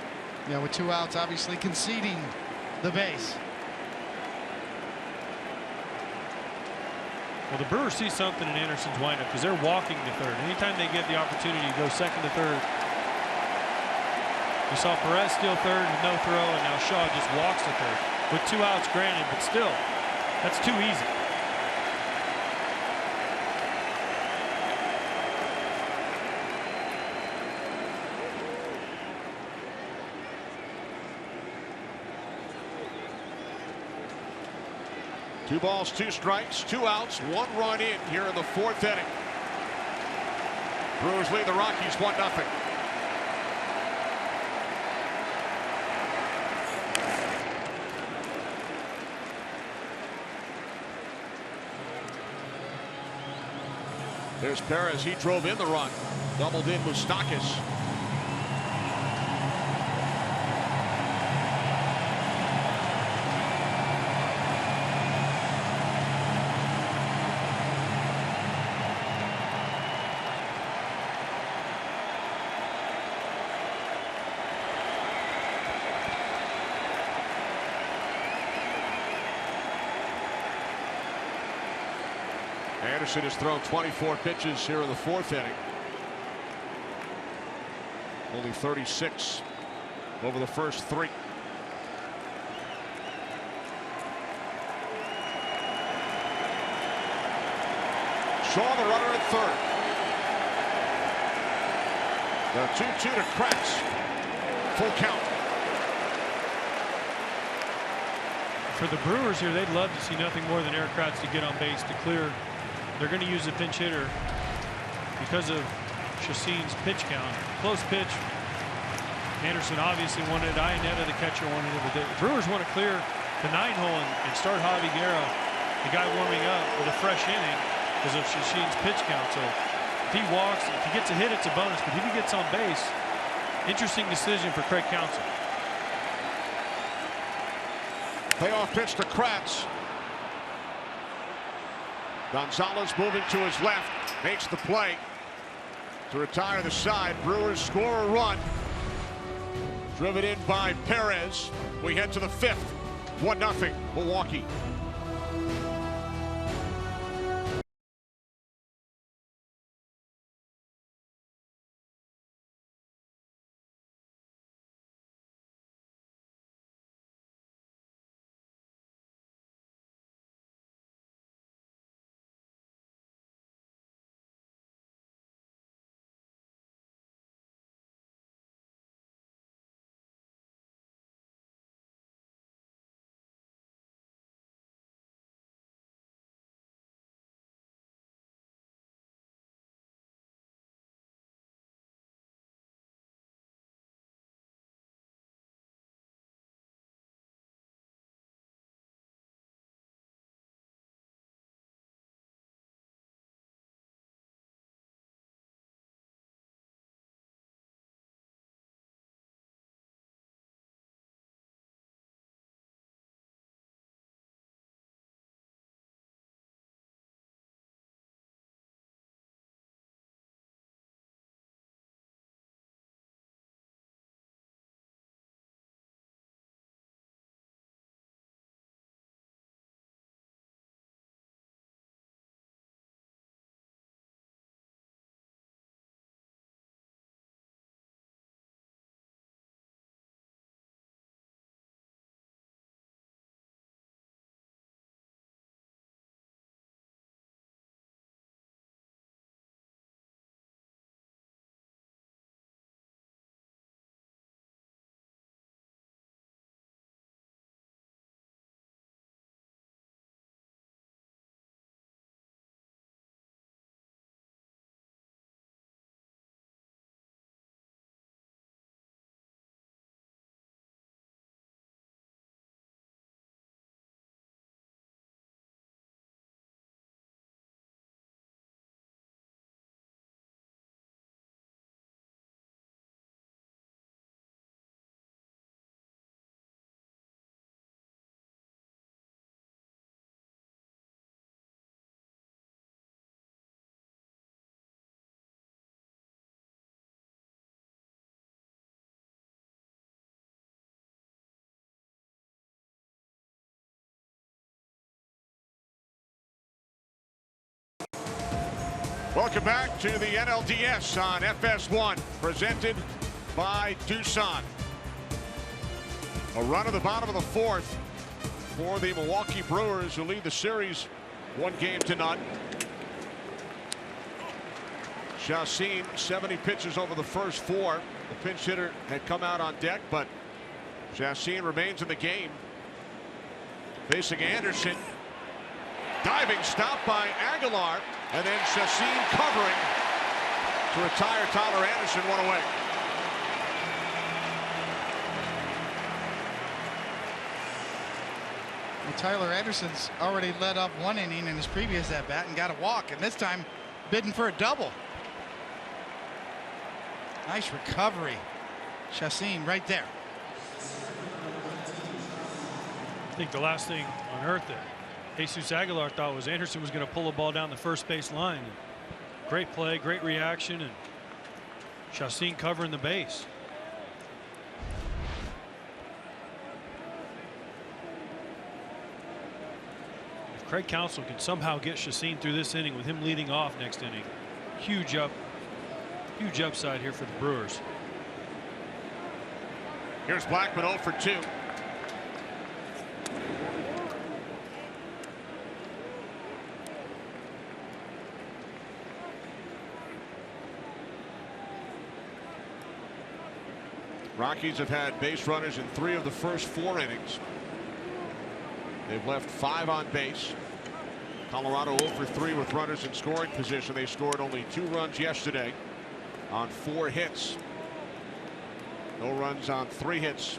Speaker 3: Yeah, with 2 outs, obviously conceding the base.
Speaker 2: Well, the Brewers see something in Anderson's windup because they're walking to third. Anytime they get the opportunity to go second to third. We saw Perez steal third with no throw, and now Shaw just walks to third with 2 outs granted, but still, that's too easy.
Speaker 1: Two balls, 2 strikes, 2 outs, 1 run in here in the 4th inning. Brewers lead the Rockies 1-0. There's Perez. He drove in the run. Doubled in Moustakas. Anderson has thrown 24 pitches here in the 4th inning. Only 36 over the first 3. Shaw, the runner at third. The 2-2 to Kratz. Full count.
Speaker 2: For the Brewers here, they'd love to see nothing more than Eric Kratz to get on base to clear. They're going to use a pinch hitter because of Chassin's pitch count. Close pitch. Anderson obviously wanted it. Iannetta, the catcher, wanted it. But the Brewers want to clear the 9 hole and start Javi Guerra the guy warming up with a fresh inning because of Shashin's pitch count. So if he walks, if he gets a hit, it's a bonus. But if he gets on base, interesting decision for Craig Counsell.
Speaker 1: Payoff pitch to Kratz. Gonzalez moving to his left, makes the play to retire the side. Brewers score a run. Driven in by Perez. We head to the 5th. 1-0 Milwaukee. Welcome back to the NLDS on FS1, presented by Doosan. A run at the bottom of the 4th for the Milwaukee Brewers, who lead the series 1-0. Chassin, 70 pitches over the first 4. The pinch hitter had come out on deck, but Chassin remains in the game. Facing Anderson. Diving stop by Aguilar, and then Chassin covering to retire Tyler Anderson, 1 away.
Speaker 3: Well, Tyler Anderson's already led up 1 inning in his previous at-bat and got a walk, and this time bidding for a double. Nice recovery. Chassin right there.
Speaker 2: I think the last thing on earth that Jesus Aguilar thought was Anderson was going to pull the ball down the first base line. Great play, great reaction, and Chassin covering the base. If Craig Counsell can somehow get Chassin through this inning with him leading off next inning, huge upside here for the Brewers.
Speaker 1: Here's Blackman 0 for 2. Rockies have had base runners in 3 of the first 4 innings. They've left 5 on base. Colorado 0 for 3 with runners in scoring position. They scored only 2 runs yesterday on 4 hits. No runs on 3 hits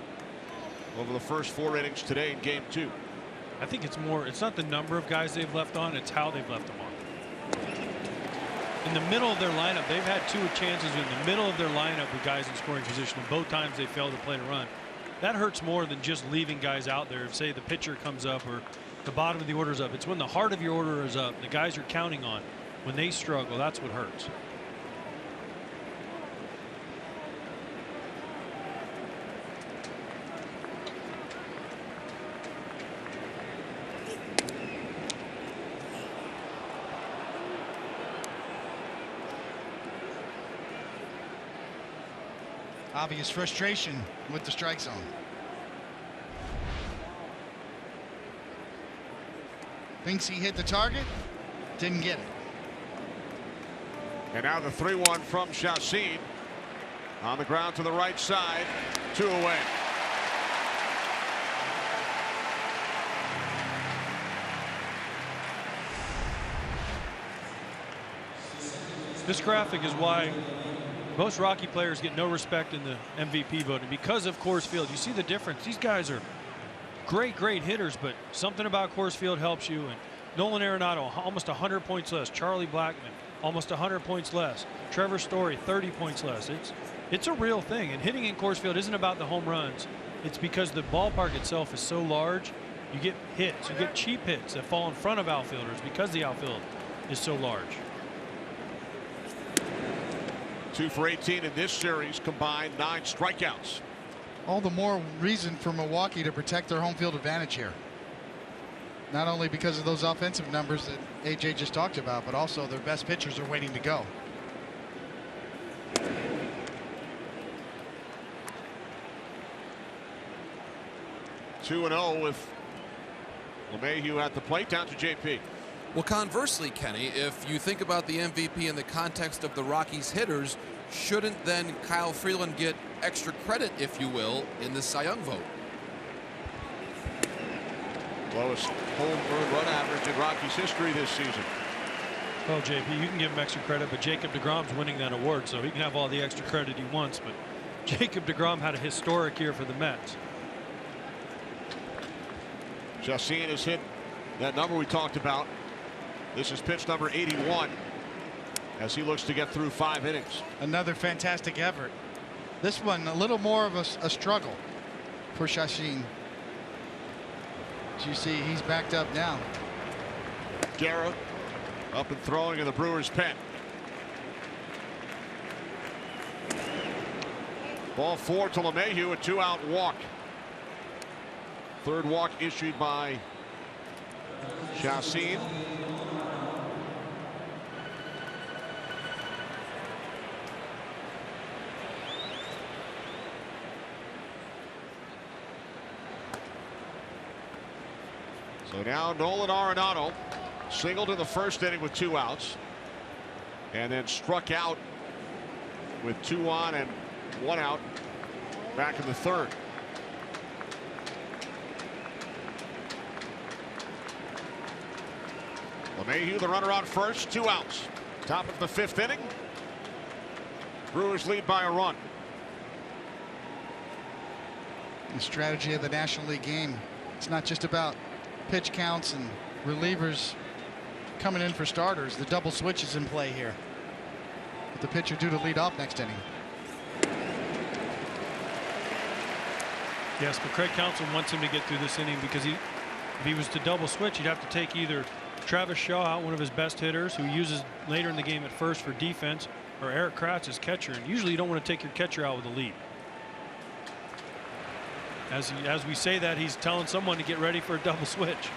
Speaker 1: over the first 4 innings today in game 2.
Speaker 2: I think it's more, it's not the number of guys they've left on, it's how they've left them on. In the middle of their lineup, they've had 2 chances in the middle of their lineup with guys in scoring position, and both times they failed to play to run. That hurts more than just leaving guys out there. If, say, the pitcher comes up or the bottom of the order is up, it's when the heart of your order is up, the guys you're counting on, when they struggle, that's what hurts.
Speaker 3: Obvious frustration with the strike zone. Thinks he hit the target, didn't get it.
Speaker 1: And now the 3-1 from Chacin. On the ground to the right side, 2 away.
Speaker 2: This graphic is why most Rocky players get no respect in the MVP voting, because of Coors Field. You see the difference. These guys are great hitters, but something about Coors Field helps you. And Nolan Arenado, almost 100 points less. Charlie Blackmon, almost 100 points less. Trevor Story, 30 points less. It's a real thing. And hitting in Coors Field isn't about the home runs. It's because the ballpark itself is so large. You get hits. You get cheap hits that fall in front of outfielders because the outfield is so large.
Speaker 1: 2 for 18 in this series, combined 9 strikeouts.
Speaker 3: All the more reason for Milwaukee to protect their home field advantage here. Not only because of those offensive numbers that AJ just talked about, but also their best pitchers are waiting to go.
Speaker 1: Two and 0 with LeMahieu at the plate. Down to JP.
Speaker 4: Well, conversely, Kenny, if you think about the MVP in the context of the Rockies hitters, shouldn't then Kyle Freeland get extra credit, if you will, in the Cy Young vote?
Speaker 1: Lowest home run average in Rockies history this season.
Speaker 2: Well, JP, you can give him extra credit, but Jacob deGrom's winning that award, so he can have all the extra credit he wants. But Jacob deGrom had a historic year for the Mets.
Speaker 1: Chacin has hit that number we talked about. This is pitch number 81 as he looks to get through 5 innings.
Speaker 3: Another fantastic effort. This one a little more of a struggle for Chacin. As you see, he's backed up now.
Speaker 1: Guerra up and throwing in the Brewers pen. Ball 4 to LeMahieu, a 2-out walk. Third walk issued by Chacin. So now Nolan Arenado singled in the first inning with 2 outs, and then struck out with 2 on and 1 out back in the third. LeMahieu, the runner on first, 2 outs. Top of the 5th inning. Brewers lead by a run.
Speaker 3: The strategy of the National League game. It's not just about pitch counts and relievers coming in for starters. The double switch is in play here, with the pitcher due to lead off next inning.
Speaker 2: Yes, but Craig Counsell wants him to get through this inning because if he was to double switch, he'd have to take either Travis Shaw out, one of his best hitters, who he uses later in the game at first for defense, or Eric Kratz as catcher. And usually you don't want to take your catcher out with a lead. As we say that, he's telling someone to get ready for a double switch.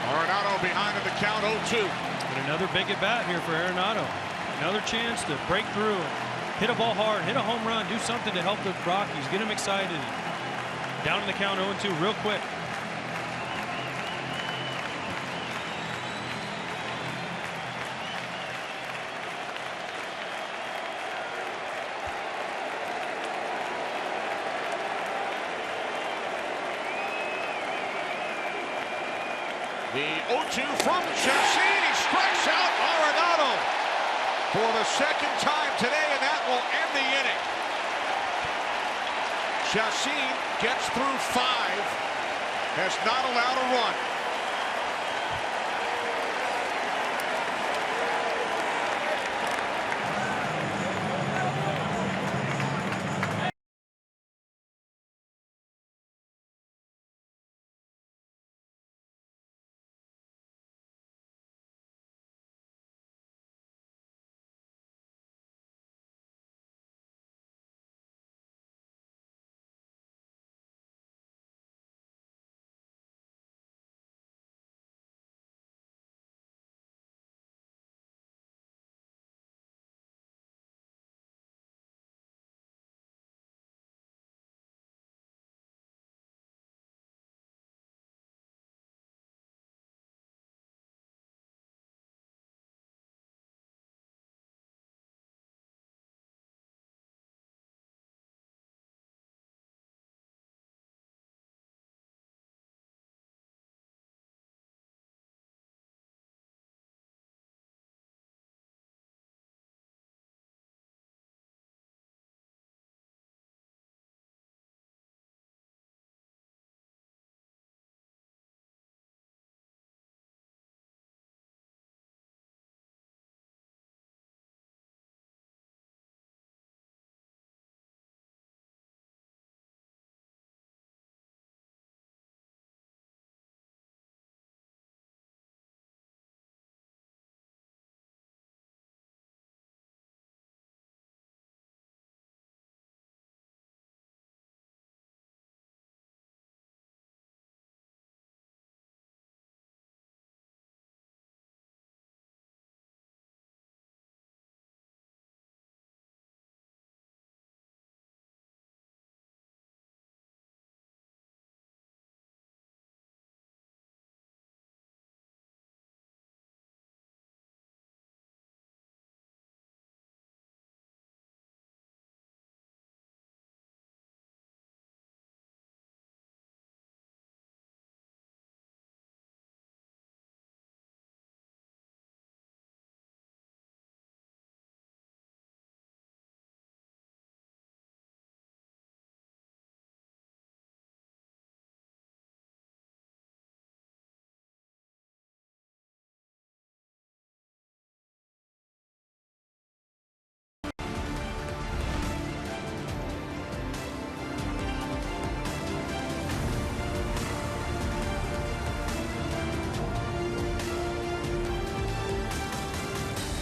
Speaker 1: Arenado behind in the count, 0-2.
Speaker 2: But another big at bat here for Arenado. Another chance to break through, hit a ball hard, hit a home run, do something to help the Rockies, get them excited. Down in the count, 0-2, real quick.
Speaker 1: The 0-2 from Chacin. He strikes out Arenado for the 2nd time today, and that will end the inning. Chassin gets through 5, has not allowed a run.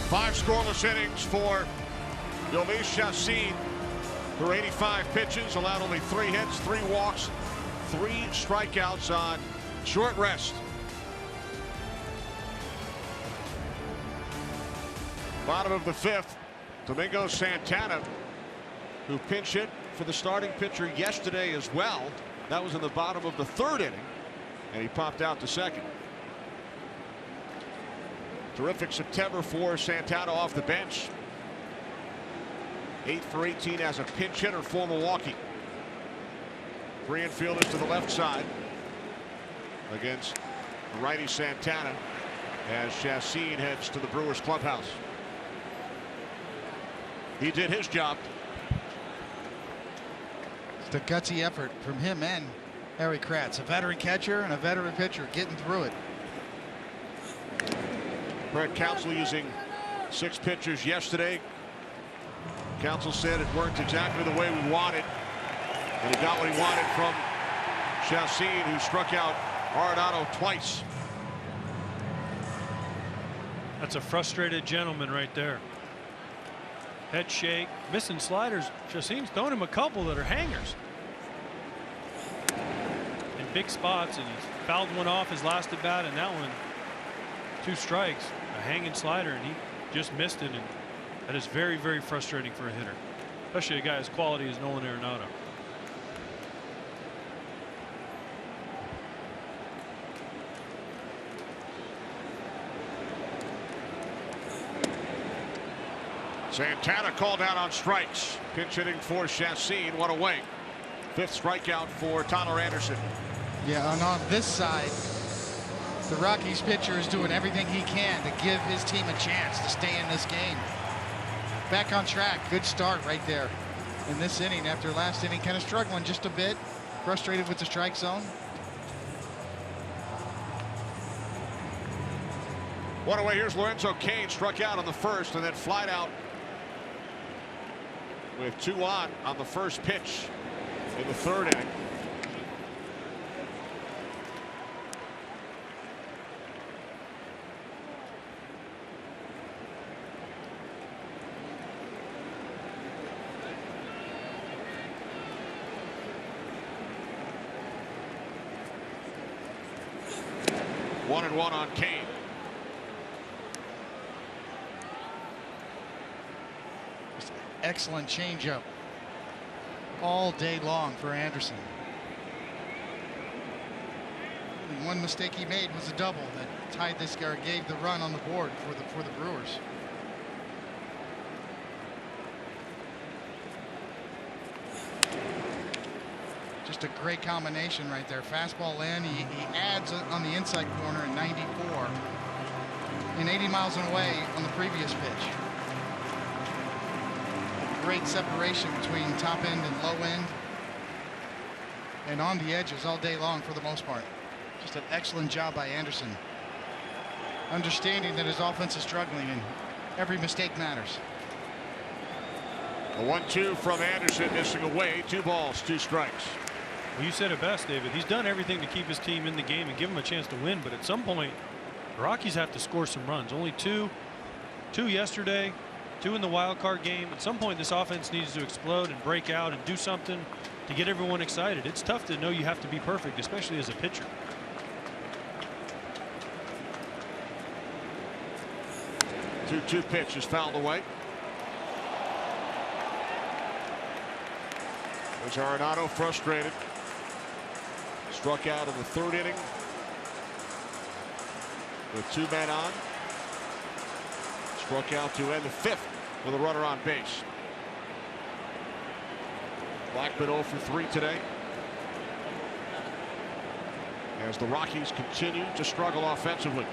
Speaker 1: Five scoreless innings for Milwaukee Chassin. For 85 pitches, allowed only 3 hits, 3 walks, 3 strikeouts on short rest. Bottom of the 5th, Domingo Santana, who pinch hit for the starting pitcher yesterday as well. That was in the bottom of the 3rd inning, and he popped out to second. Terrific September for Santana off the bench. 8 for 18 as a pinch hitter for Milwaukee. 3 infielders to the left side against the righty Santana as Chassin heads to the Brewers clubhouse. He did his job.
Speaker 3: It's a gutsy effort from him and Harry Kratz, a veteran catcher and a veteran pitcher, getting through it.
Speaker 1: Brett Counsell using 6 pitchers yesterday. Counsell said it worked exactly the way we wanted, and he got what he wanted from Chassin, who struck out Arenado twice.
Speaker 2: That's a frustrated gentleman right there. Head shake, missing sliders. Chassin's throwing him a couple that are hangers in big spots, and he's fouled one off his last at bat, and that one 2 strikes, a hanging slider, and he just missed it. And that is very, very frustrating for a hitter, especially a guy as quality as Nolan Arenado.
Speaker 1: Santana called out on strikes. Pinch hitting for Chassin. What a way. 5th strikeout for Tyler Anderson.
Speaker 3: Yeah, and on this side, the Rockies pitcher is doing everything he can to give his team a chance to stay in this game. Back on track. Good start right there. in this inning after last inning, kind of struggling just a bit, frustrated with the strike zone.
Speaker 1: One away, here's Lorenzo Cain, struck out on the first and then flied out with 2 on the first pitch in the 3rd inning. One and one on Cain.
Speaker 3: Excellent changeup all day long for Anderson. And one mistake he made was a double that tied this guy, gave the run on the board for the Brewers. Just a great combination right there. Fastball in. He adds on the inside corner in 94 and 80 miles an away on the previous pitch. Great separation between top end and low end, and on the edges all day long for the most part. Just an excellent job by Anderson, understanding that his offense is struggling and every mistake matters.
Speaker 1: A 1-2 from Anderson, missing away. 2 balls, 2 strikes.
Speaker 2: Well, you said it best, David. He's done everything to keep his team in the game and give him a chance to win, but at some point the Rockies have to score some runs. Only two yesterday, 2 in the wild card game. At some point this offense needs to explode and break out and do something to get everyone excited. It's tough to know you have to be perfect, especially as a pitcher.
Speaker 1: The 2-2 pitch is fouled away. There's Arenado, frustrated. Struck out in the 3rd inning with 2 men on. Struck out to end the 5th with a runner on base. Blackman 0 for 3 today, as the Rockies continue to struggle offensively.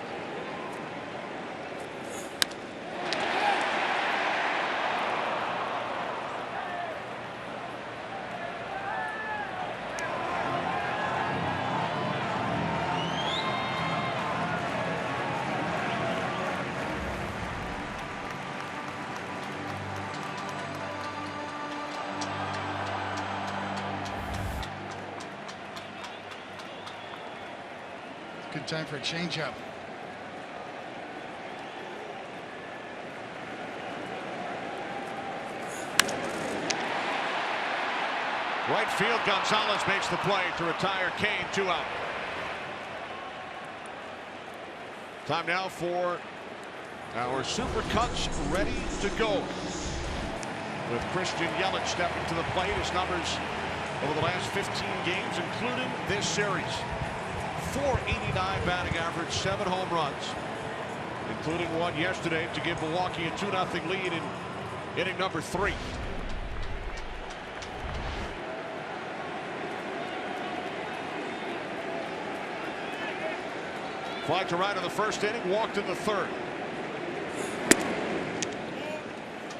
Speaker 3: Good time for a changeup.
Speaker 1: Right field, Gonzalez makes the play to retire Cain. 2 out. Time now for our super cuts ready to go, with Christian Yelich stepping to the plate. His numbers over the last 15 games, including this series: .489 batting average, 7 home runs, including one yesterday to give Milwaukee a 2-0 lead in inning number 3. Fly to right in the 1st inning, walked in the 3rd.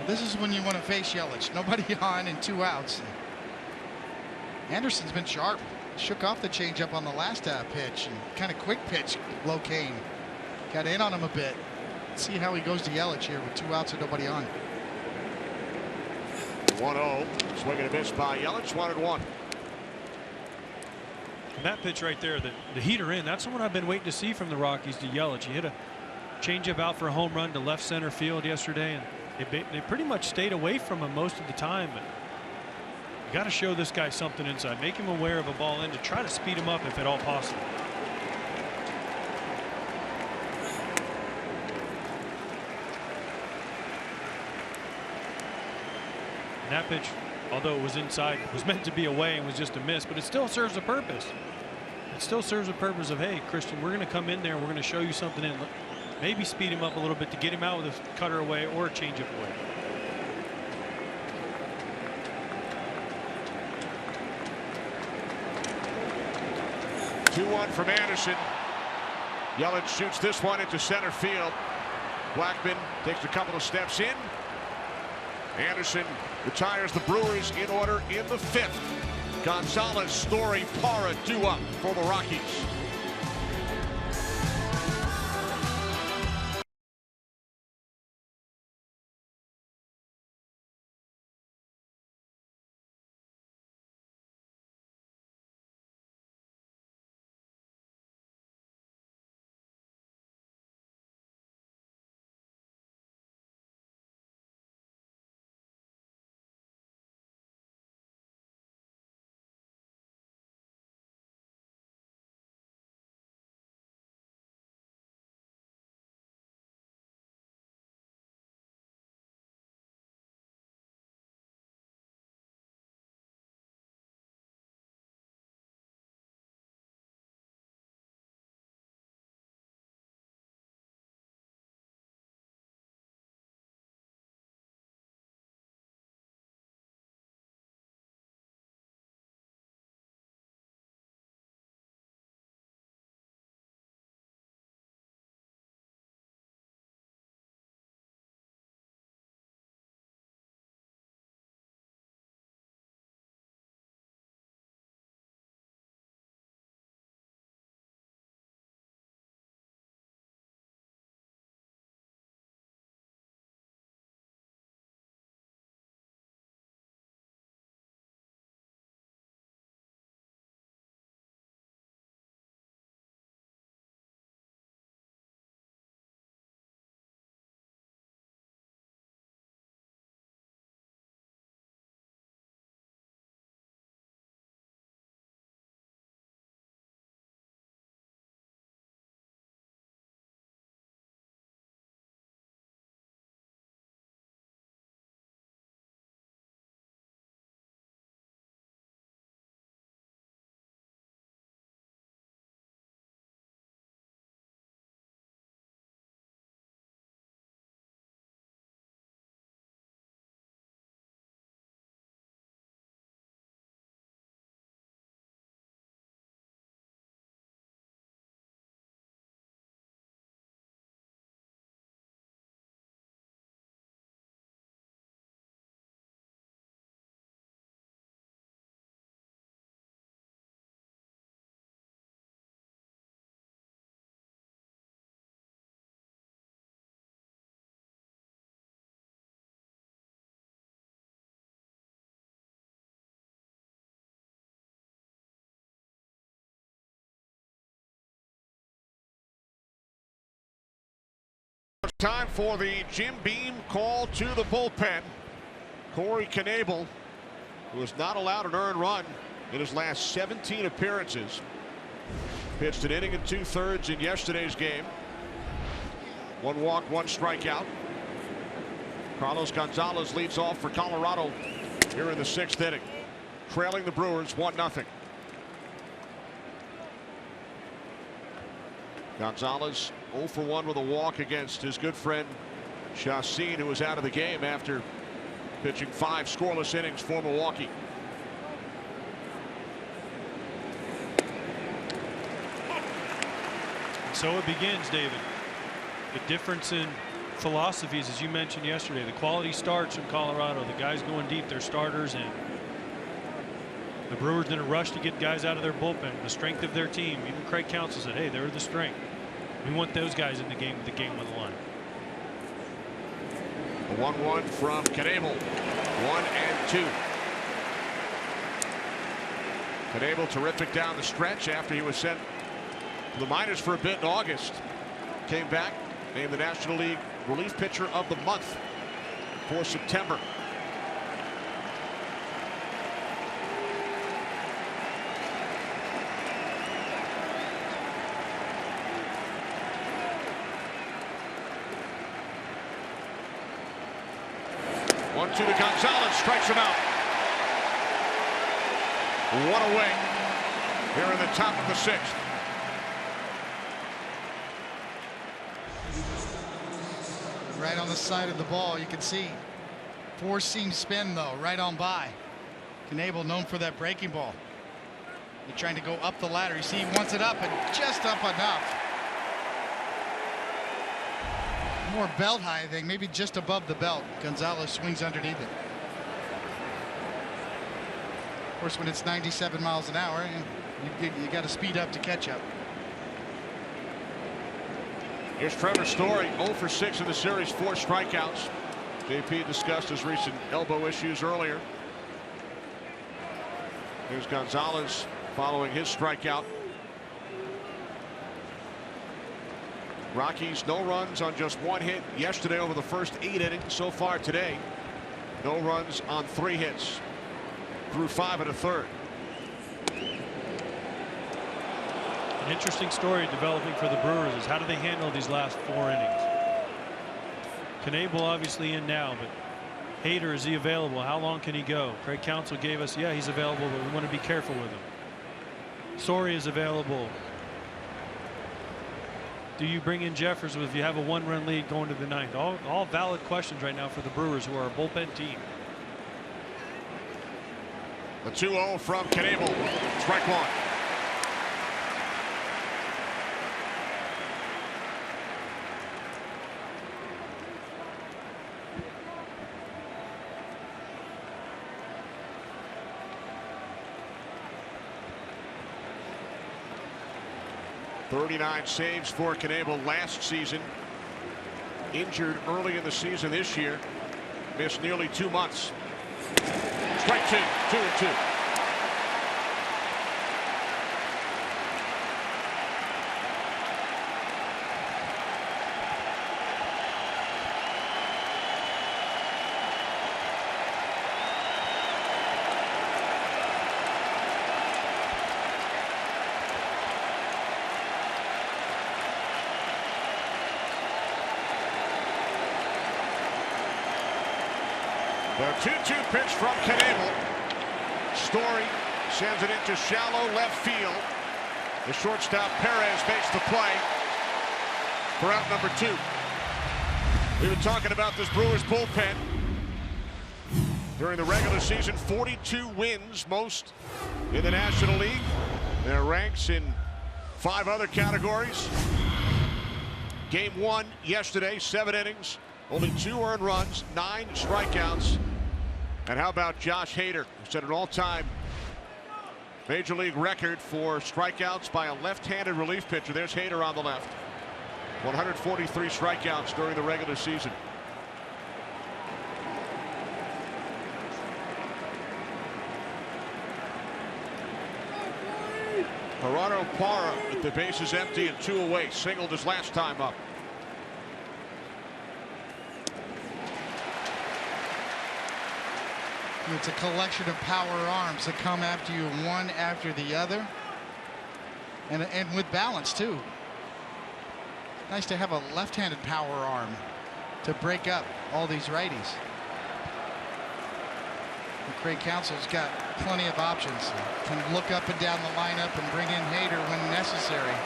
Speaker 3: This is when you want to face Yelich. Nobody on and 2 outs. Anderson's been sharp. Shook off the changeup on the last pitch, and kind of quick pitch. Low Cain got in on him a bit. Let's see how he goes to Yelich here with 2 outs and nobody on.
Speaker 1: 1-0, swing and a miss by Yelich. 1-1.
Speaker 2: And that pitch right there, the heater in, that's the one I've been waiting to see from the Rockies to Yelich. He hit a changeup out for a home run to left center field yesterday, and they pretty much stayed away from him most of the time. But you got to show this guy something inside, make him aware of a ball in to try to speed him up if at all possible. And that pitch, although it was inside, was meant to be away and was just a miss, but it still serves a purpose. It still serves a purpose of, hey, Christian, we're going to come in there, we're going to show you something in, maybe speed him up a little bit to get him out with a cutter away or a changeup away.
Speaker 1: Two-one from Anderson. Yelich shoots this one into center field. Blackman takes a couple of steps in Anderson retires the Brewers in order in the 5th. Gonzalez, Story, Parra due up for the Rockies. Time for the Jim Beam call to the bullpen. Corey Knebel, who has not allowed an earned run in his last 17 appearances, pitched an inning and 2/3 in yesterday's game. 1 walk, 1 strikeout. Carlos Gonzalez leads off for Colorado here in the 6th inning, trailing the Brewers 1-0. Gonzalez 0 for 1 with a walk against his good friend Chacin, who was out of the game after pitching 5 scoreless innings for Milwaukee.
Speaker 2: So it begins, David. The difference in philosophies, as you mentioned yesterday, the quality starts in Colorado. The guys going deep, they're starters, and the Brewers in a rush to get guys out of their bullpen. The strength of their team. Even Craig Counsell said, hey, they're the strength. We want those guys in the game with the game on the line.
Speaker 1: The 1-1 from Knebel. 1-2. Knebel terrific down the stretch after he was sent to the minors for a bit in August. Came back, named the National League Relief Pitcher of the Month for September. To the Gonzalez, strikes him out. 1 away here in the top of the 6th.
Speaker 3: Right on the side of the ball, you can see 4-seam spin though, right on by. Knebel known for that breaking ball. You're trying to go up the ladder. You see he wants it up and just up enough. More belt high, I think, maybe just above the belt. Gonzalez swings underneath it. Of course, when it's 97 miles an hour, you got to speed up to catch up.
Speaker 1: Here's Trevor Story, 0 for 6 in the series, 4 strikeouts. JP discussed his recent elbow issues earlier. Here's Gonzalez following his strikeout. Rockies no runs on just 1 hit yesterday over the first 8 innings. So far today, no runs on 3 hits through 5 1/3.
Speaker 2: An interesting story developing for the Brewers is how do they handle these last 4 innings. Knebel obviously in now, but Hader, is he available? How long can he go? Craig Counsell gave us, yeah, he's available, but we want to be careful with him. Story is available. Do you bring in Jeffers if you have a 1-run lead going to the 9th? All valid questions right now for the Brewers, who are a bullpen team.
Speaker 1: The 2-0 from Knebel. Strike 1. .39 saves for Knebel last season. Injured early in the season this year. Missed nearly 2 months. Strike 2, 2-2. The 2-2 pitch from Knebel. Story sends it into shallow left field. The shortstop Perez makes the play for out number 2. We've been talking about this Brewers bullpen during the regular season. 42 wins, most in the National League. Their ranks in 5 other categories. Game 1 yesterday, 7 innings. Only 2 earned runs, 9 strikeouts. And how about Josh Hader, who set an all-time major league record for strikeouts by a left-handed relief pitcher. There's Hader on the left. 143 strikeouts during the regular season. Gerardo Parra with the bases empty and 2 away. Singled his last time up.
Speaker 3: It's a collection of power arms that come after you, one after the other, and with balance too. Nice to have a left-handed power arm to break up all these righties. And Craig Counsell's got plenty of options. Can look up and down the lineup and bring in Hader when necessary.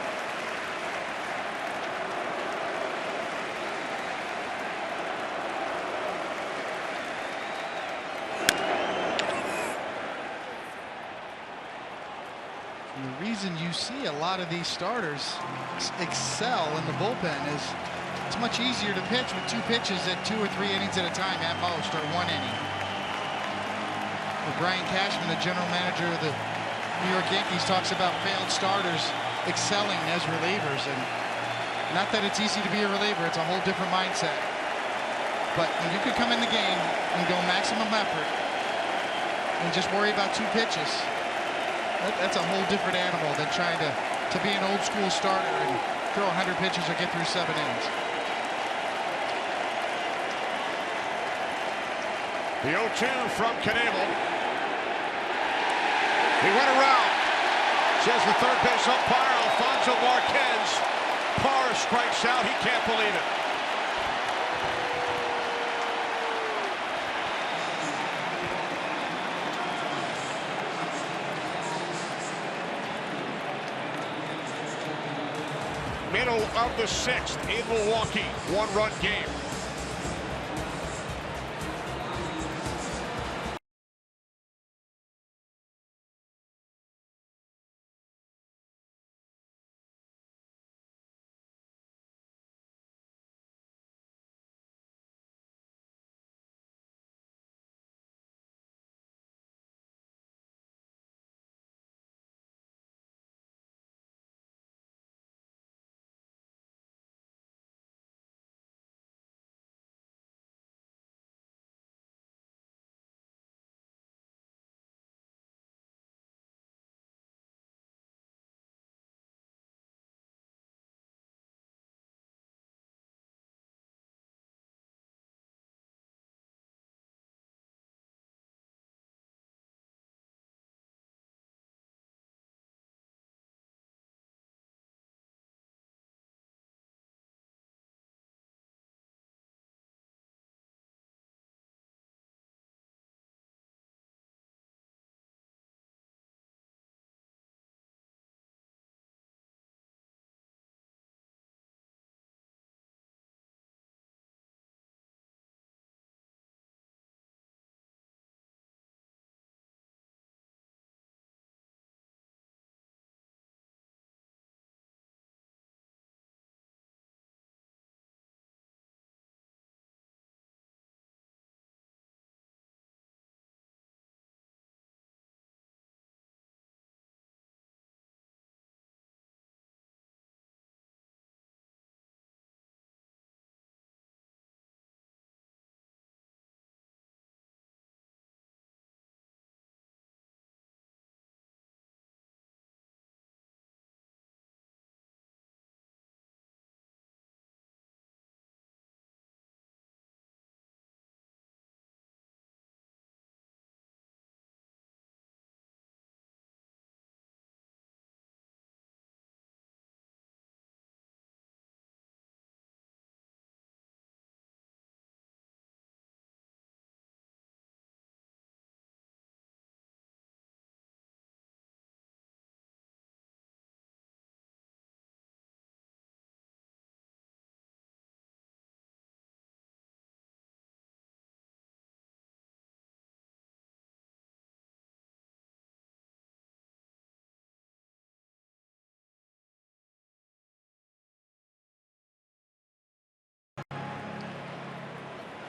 Speaker 3: The reason you see a lot of these starters excel in the bullpen is it's much easier to pitch with 2 pitches at 2 or 3 innings at a time at most, or 1 inning. Brian Cashman, the general manager of the New York Yankees, talks about failed starters excelling as relievers, and not that it's easy to be a reliever, it's a whole different mindset. But when you can come in the game and go maximum effort and just worry about 2 pitches, that's a whole different animal than trying to be an old school starter and throw 100 pitches or get through 7 innings.
Speaker 1: The 0-2 from Knebel. He went around, says the third base umpire, Alfonso Marquez. Parra strikes out. He can't believe it. Middle of the 6th in Milwaukee. 1-run game.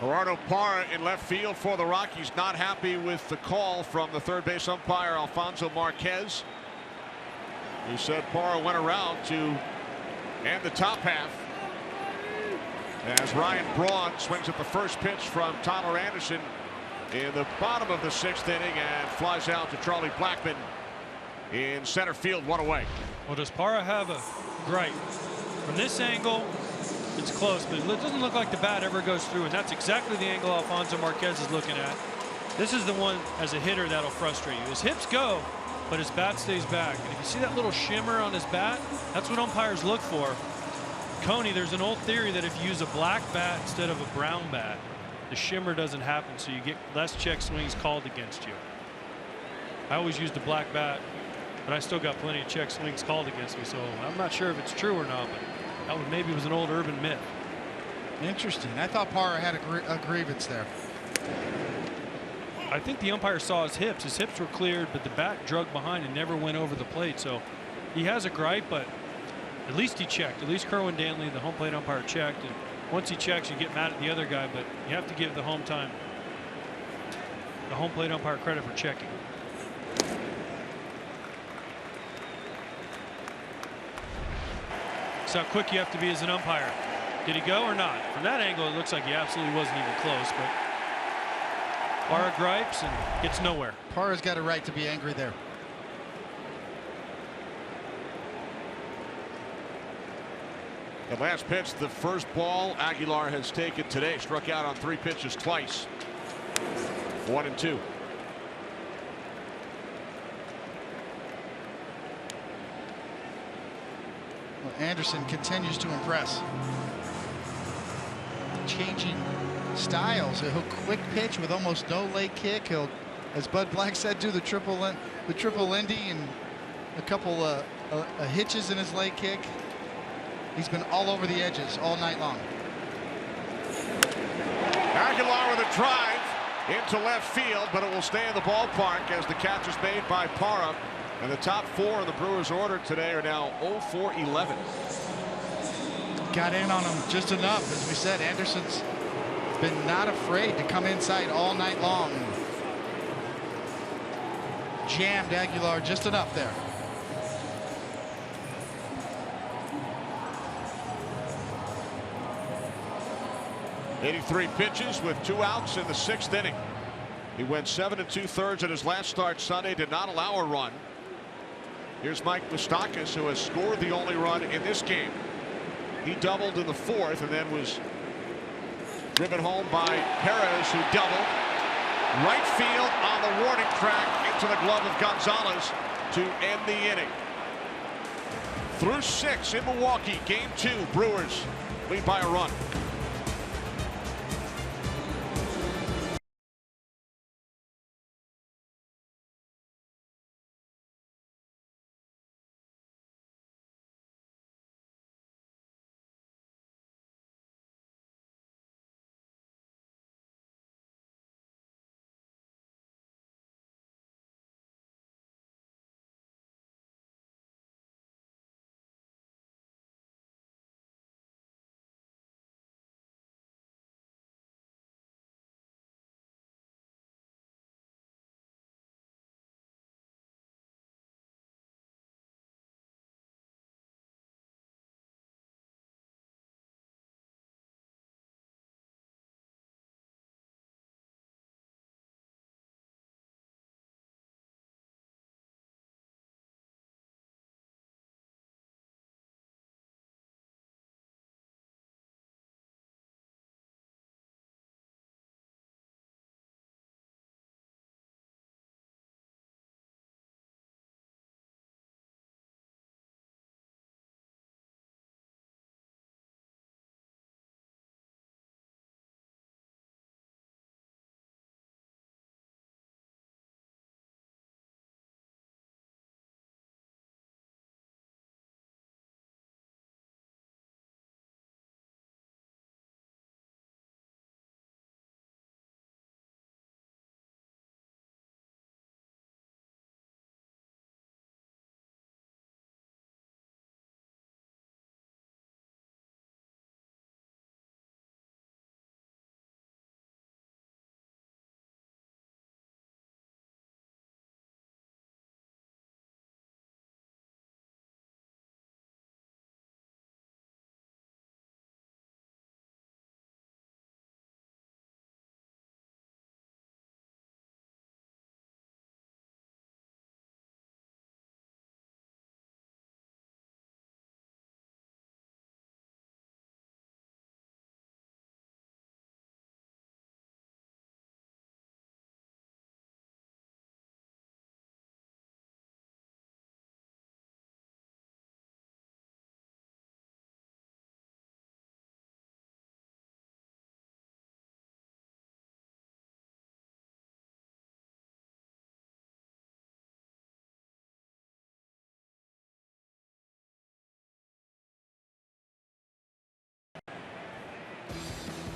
Speaker 1: Gerardo Parra in left field for the Rockies, not happy with the call from the third base umpire Alfonso Marquez. He said Parra went around to end the top half as Ryan Braun swings at the first pitch from Tyler Anderson in the bottom of the 6th inning and flies out to Charlie Blackmon in center field, 1 away.
Speaker 2: Well, does Parra have a gripe? From this angle, it's close, but it doesn't look like the bat ever goes through, and that's exactly the angle Alfonso Marquez is looking at. This is the one, as a hitter, that'll frustrate you. His hips go, but his bat stays back. And if you see that little shimmer on his bat, that's what umpires look for. Coney, there's an old theory that if you use a black bat instead of a brown bat, the shimmer doesn't happen, so you get less check swings called against you. I always used a black bat, but I still got plenty of check swings called against me, so I'm not sure if it's true or not, but that one maybe was an old urban myth.
Speaker 3: Interesting. I thought Parra had a grievance there.
Speaker 2: I think the umpire saw his hips. His hips were cleared, but the bat drug behind and never went over the plate, so he has a gripe, but at least he checked. At least Kerwin Danley, the home plate umpire, checked. And once he checks, you get mad at the other guy, but you have to give the home plate umpire credit for checking. That's how quick you have to be as an umpire. Did he go or not? From that angle, it looks like he absolutely wasn't even close, but Parra gripes and gets nowhere.
Speaker 3: Parra's got a right to be angry there.
Speaker 1: The last pitch, the first ball Aguilar has taken today, struck out on 3 pitches twice. 1-2.
Speaker 3: Well, Anderson continues to impress. Changing styles. He'll quick pitch with almost no leg kick. He'll, as Bud Black said, do the triple Lindy and a couple hitches in his leg kick. He's been all over the edges all night long.
Speaker 1: Aguilar with a drive into left field, but it will stay in the ballpark as the catch is made by Parra. And the top 4 of the Brewers' order today are now 0 for 11.
Speaker 3: Got in on him just enough. As we said, Anderson's been not afraid to come inside all night long. Jammed Aguilar just enough there.
Speaker 1: '83 pitches with 2 outs in the 6th inning. He went 7 2/3 at his last start Sunday, did not allow a run. Here's Mike Moustakas, who has scored the only run in this game. He doubled in the 4th and then was driven home by Perez, who doubled. Right field on the warning track into the glove of Gonzalez to end the inning. Through 6 in Milwaukee, game 2, Brewers lead by a run.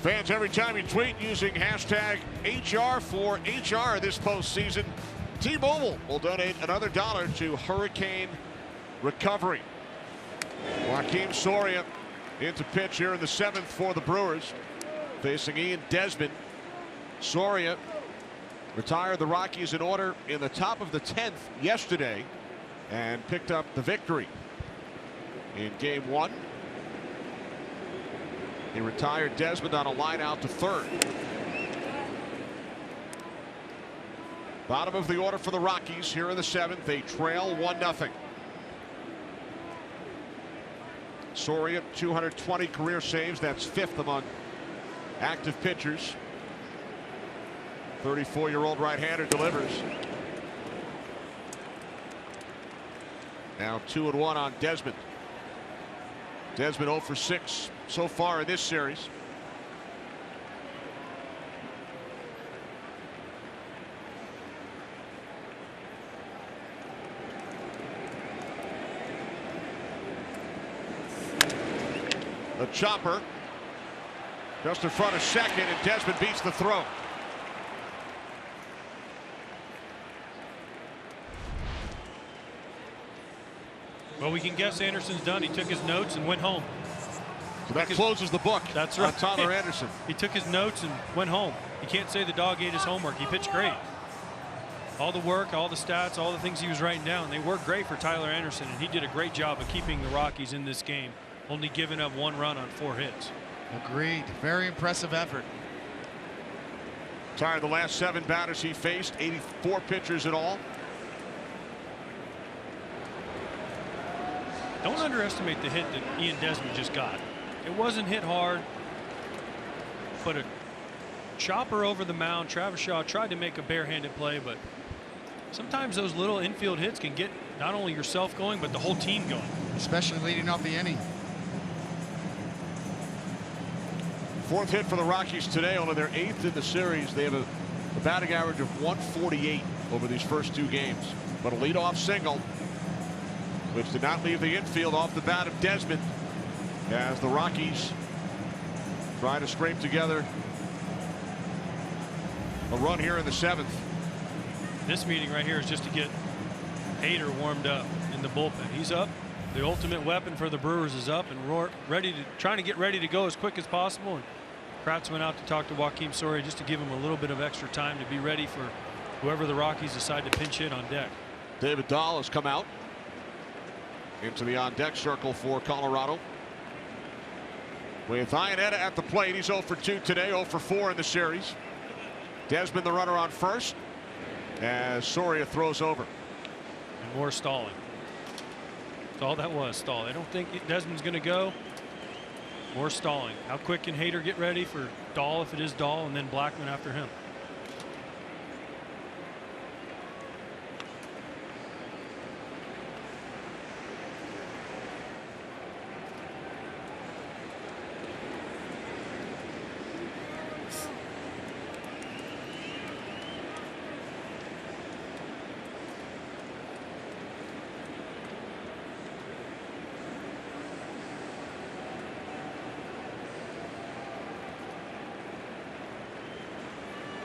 Speaker 1: Fans, every time you tweet using hashtag HR4HR this postseason, T-Mobile will donate another $1 to hurricane recovery. Joakim Soria into pitch here in the 7th for the Brewers, facing Ian Desmond. Soria retired the Rockies in order in the top of the 10th yesterday and picked up the victory in game 1. He retired Desmond on a line out to third. Bottom of the order for the Rockies here in the 7th. They trail 1-0. Soria, 220 career saves. That's 5th among active pitchers. 34-year-old right-hander delivers. Now 2-1 on Desmond. Desmond 0 for 6 so far in this series. The chopper just in front of second, and Desmond beats the throw.
Speaker 2: Well, we can guess Anderson's done. He took his notes and went home.
Speaker 1: So that closes the book.
Speaker 2: That's right.
Speaker 1: On Tyler Anderson.
Speaker 2: He took his notes and went home. You can't say the dog ate his homework. He pitched great. All the work, all the stats, all the things he was writing down, they worked great for Tyler Anderson, and he did a great job of keeping the Rockies in this game, only giving up 1 run on 4 hits.
Speaker 3: Agreed. Very impressive effort.
Speaker 1: Tired the last 7 batters he faced, 84 pitchers in all.
Speaker 2: Don't underestimate the hit that Ian Desmond just got. It wasn't hit hard, but a chopper over the mound. Travis Shaw tried to make a barehanded play, but sometimes those little infield hits can get not only yourself going, but the whole team going.
Speaker 3: Especially leading off the inning.
Speaker 1: 4th hit for the Rockies today, only their 8th in the series. They have a batting average of 148 over these first 2 games. But a leadoff single, which did not leave the infield, off the bat of Desmond, as the Rockies try to scrape together a run here in the 7th.
Speaker 2: This meeting right here is just to get Hader warmed up in the bullpen. He's up. The ultimate weapon for the Brewers is up and trying to get ready to go as quick as possible. And Kratz went out to talk to Joakim Soria just to give him a little bit of extra time to be ready for whoever the Rockies decide to pinch hit on deck.
Speaker 1: David Dahl has come out into the on-deck circle for Colorado. With Iannetta at the plate, he's 0 for 2 today, 0 for 4 in the series. Desmond the runner on first as Soria throws over.
Speaker 2: And more stalling. That's all that was, stall. I don't think Desmond's going to go. More stalling. How quick can Hader get ready for Dahl, if it is Dahl, and then Blackman after him?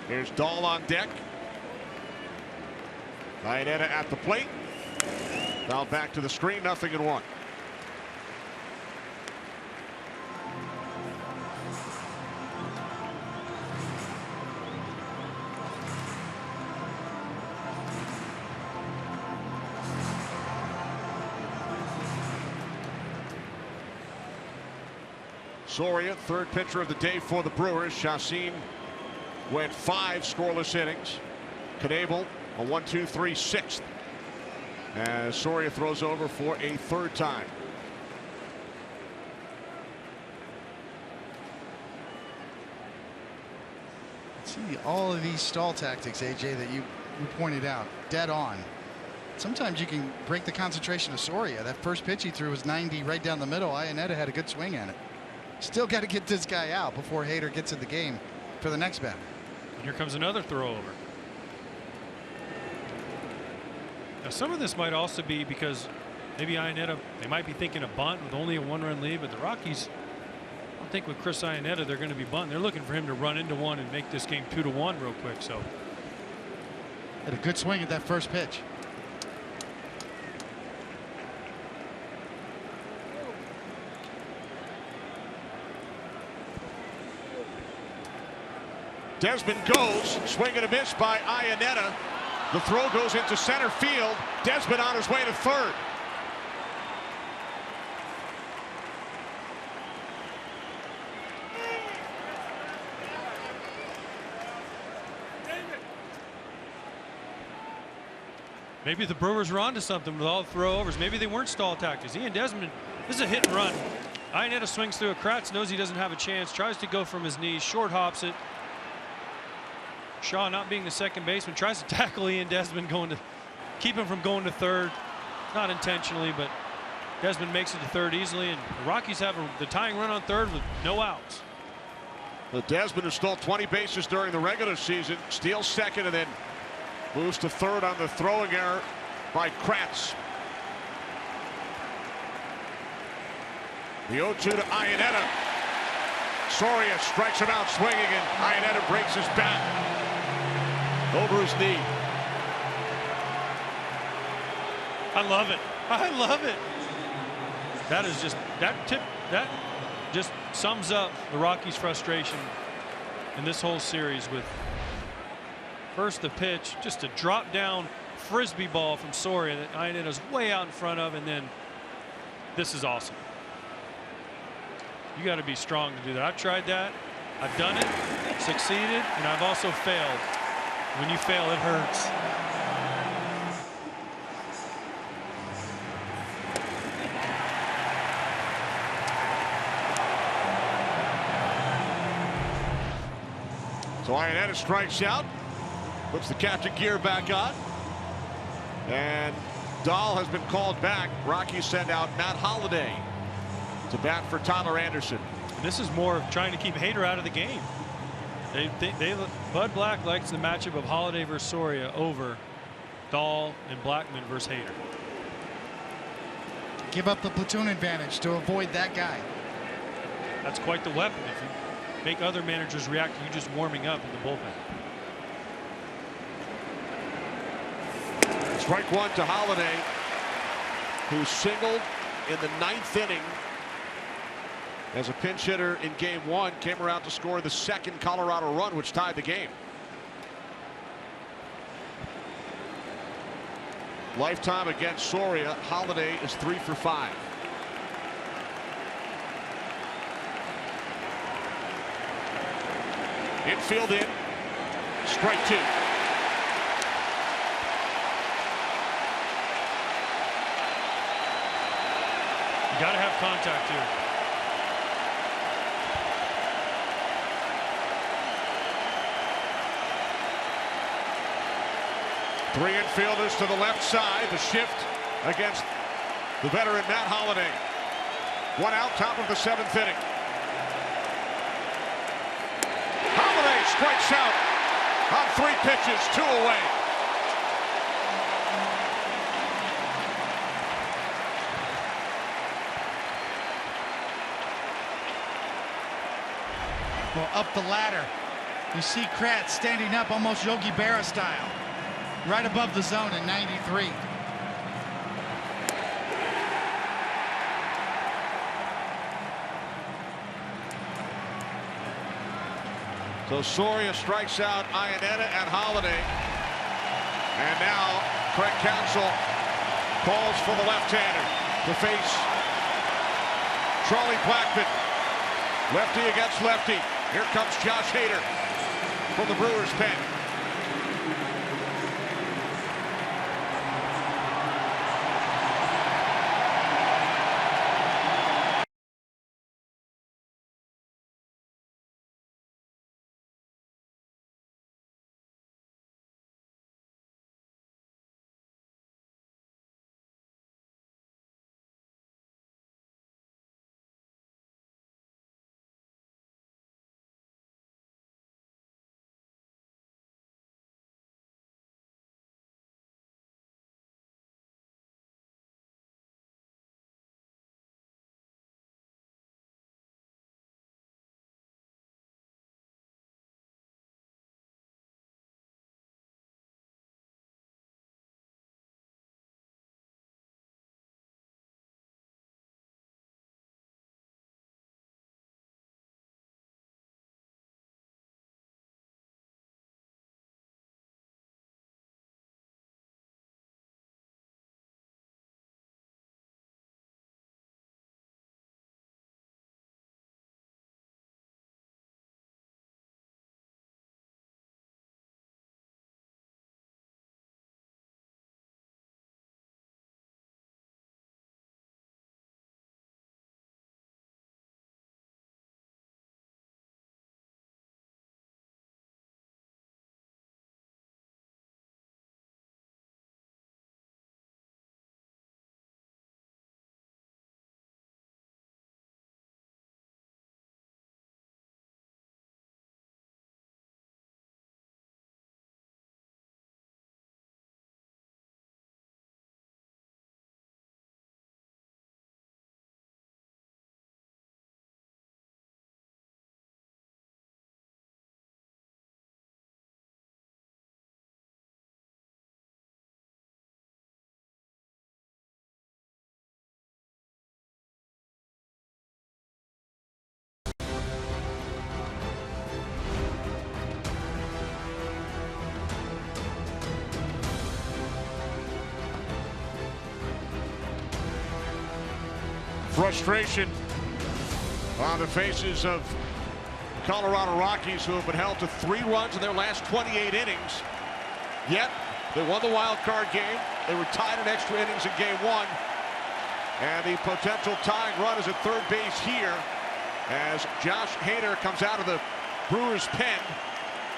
Speaker 1: Here's Dahl on deck. Iannetta at the plate. Now back to the screen, 0-1. Soria, 3rd pitcher of the day for the Brewers. Chacin went 5 scoreless innings. Knebel a 1-2-3 6th as Soria throws over for a 3rd time.
Speaker 3: See all of these stall tactics, AJ, that you pointed out, dead on. Sometimes you can break the concentration of Soria. That first pitch he threw was 90 right down the middle. Iannetta had a good swing at it. Still got to get this guy out before Hader gets in the game for the next batter.
Speaker 2: Here comes another throw over. Now some of this might also be because maybe Iannetta, they might be thinking a bunt with only a 1-run lead, but the Rockies I think with Chris Iannetta, they're going to be bunting. They're looking for him to run into one and make this game 2-1 real quick. So
Speaker 3: had a good swing at that first pitch.
Speaker 1: Desmond goes, swing and a miss by Iannetta. The throw goes into center field. Desmond on his way to third.
Speaker 2: maybe the Brewers were onto something with all the throwovers. Maybe they weren't stall tactics. Ian Desmond, this is a hit and run. Iannetta swings through a Kratz, knows he doesn't have a chance, tries to go from his knees, short hops it. Shaw, not being the second baseman, tries to tackle Ian Desmond, going to keep him from going to third. Not intentionally, but Desmond makes it to third easily, and the Rockies have the tying run on third with no outs.
Speaker 1: The Desmond, who stole 20 bases during the regular season, steals second and then moves to third on the throwing error by Kratz. The 0-2 to Iannetta. Soria strikes him out swinging, and Iannetta breaks his bat over his knee.
Speaker 2: I love it. I love it. That is just, that just sums up the Rockies' frustration in this whole series, with first the pitch, just a drop down frisbee ball from Soria that Iannetta's way out in front of, and then this is awesome. You got to be strong to do that. I've tried that. I've done it, succeeded, and I've also failed. When you fail, it hurts.
Speaker 1: So Iannetta strikes out, puts the captain gear back on, and Dahl has been called back. Rockies send out Matt Holliday to bat for Tyler Anderson.
Speaker 2: This is more of trying to keep Hader out of the game. Bud Black likes the matchup of Holliday versus Soria over Dahl and Blackman versus Hader.
Speaker 3: Give up the platoon advantage to avoid that guy.
Speaker 2: That's quite the weapon if you make other managers react to you just warming up in the bullpen.
Speaker 1: Strike one to Holliday, who singled in the 9th inning as a pinch hitter in game 1, came around to score the second Colorado run, which tied the game. Lifetime against Soria, Holliday is 3 for 5. Infield in, strike 2.
Speaker 2: You got to have contact here.
Speaker 1: Three infielders to the left side. The shift against the veteran Matt Holliday. One out, top of the 7th inning. Holliday strikes out on 3 pitches, 2 away.
Speaker 3: Well, up the ladder, you see Kratz standing up almost Yogi Berra style, right above the zone in 93.
Speaker 1: So Soria strikes out Iannetta and Holliday. And now Craig Counsell calls for the left-hander to face Charlie Blackmon. Lefty against lefty. Here comes Josh Hader from the Brewers pen. Frustration on the faces of Colorado Rockies, who have been held to 3 runs in their last 28 innings. Yet they won the wild card game. They were tied in extra innings in game 1. And the potential tying run is at third base here as Josh Hader comes out of the Brewers' pen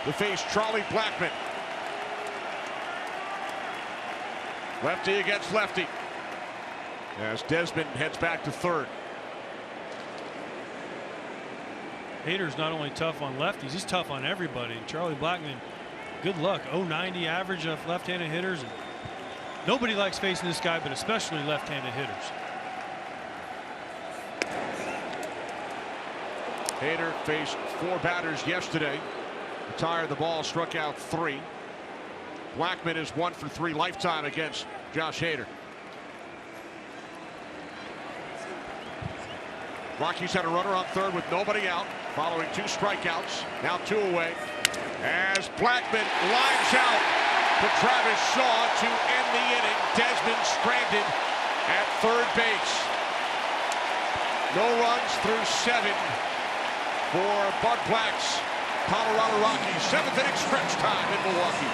Speaker 1: to face Charlie Blackmon. Lefty against lefty as Desmond heads back to third.
Speaker 2: Hader's not only tough on lefties, he's tough on everybody. Charlie Blackmon, good luck. 090 average of left-handed hitters. And nobody likes facing this guy, but especially left-handed hitters.
Speaker 1: Hader faced 4 batters yesterday. Retired the ball, struck out 3. Blackmon is 1 for 3 lifetime against Josh Hader. Rockies had a runner on third with nobody out, following 2 strikeouts. Now 2 away as Blackmon lines out to Travis Shaw to end the inning. Desmond stranded at third base. No runs through 7 for Bud Black's Colorado Rockies. 7th inning stretch time in Milwaukee.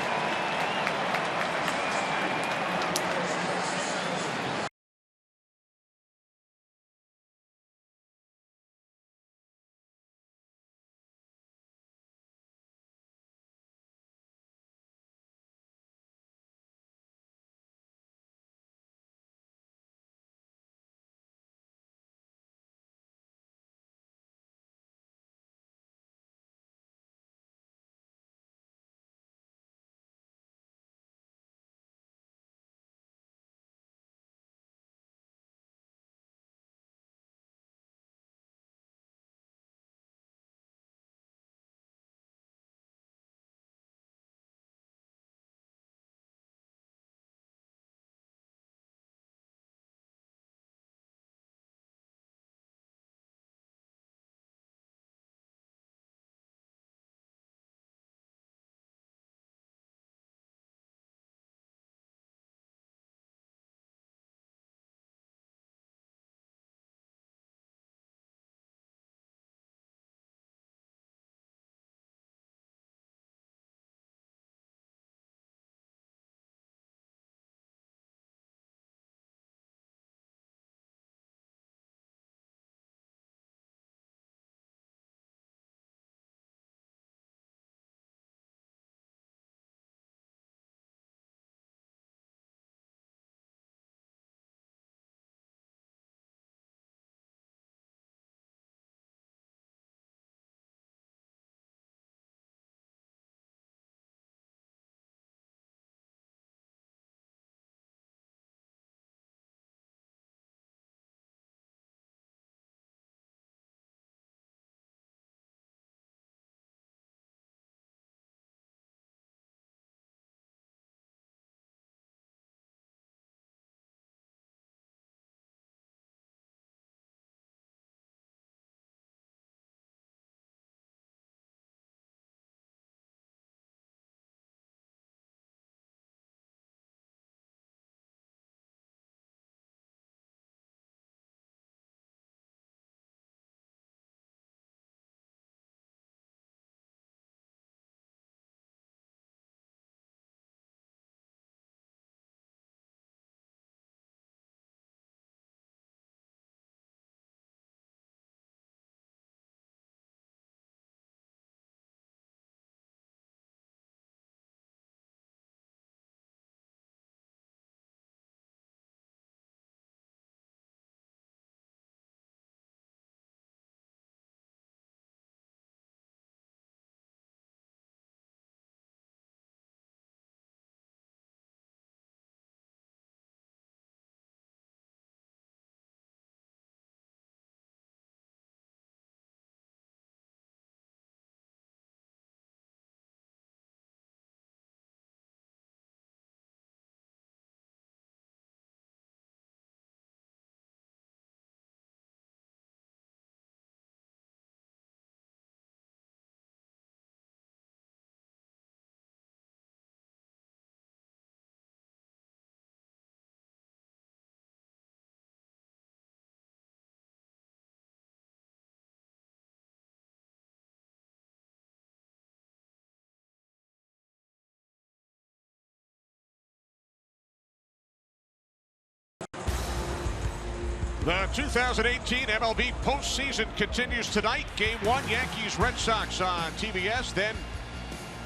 Speaker 1: The 2018 MLB postseason continues tonight. Game 1, Yankees-Red Sox on TBS. Then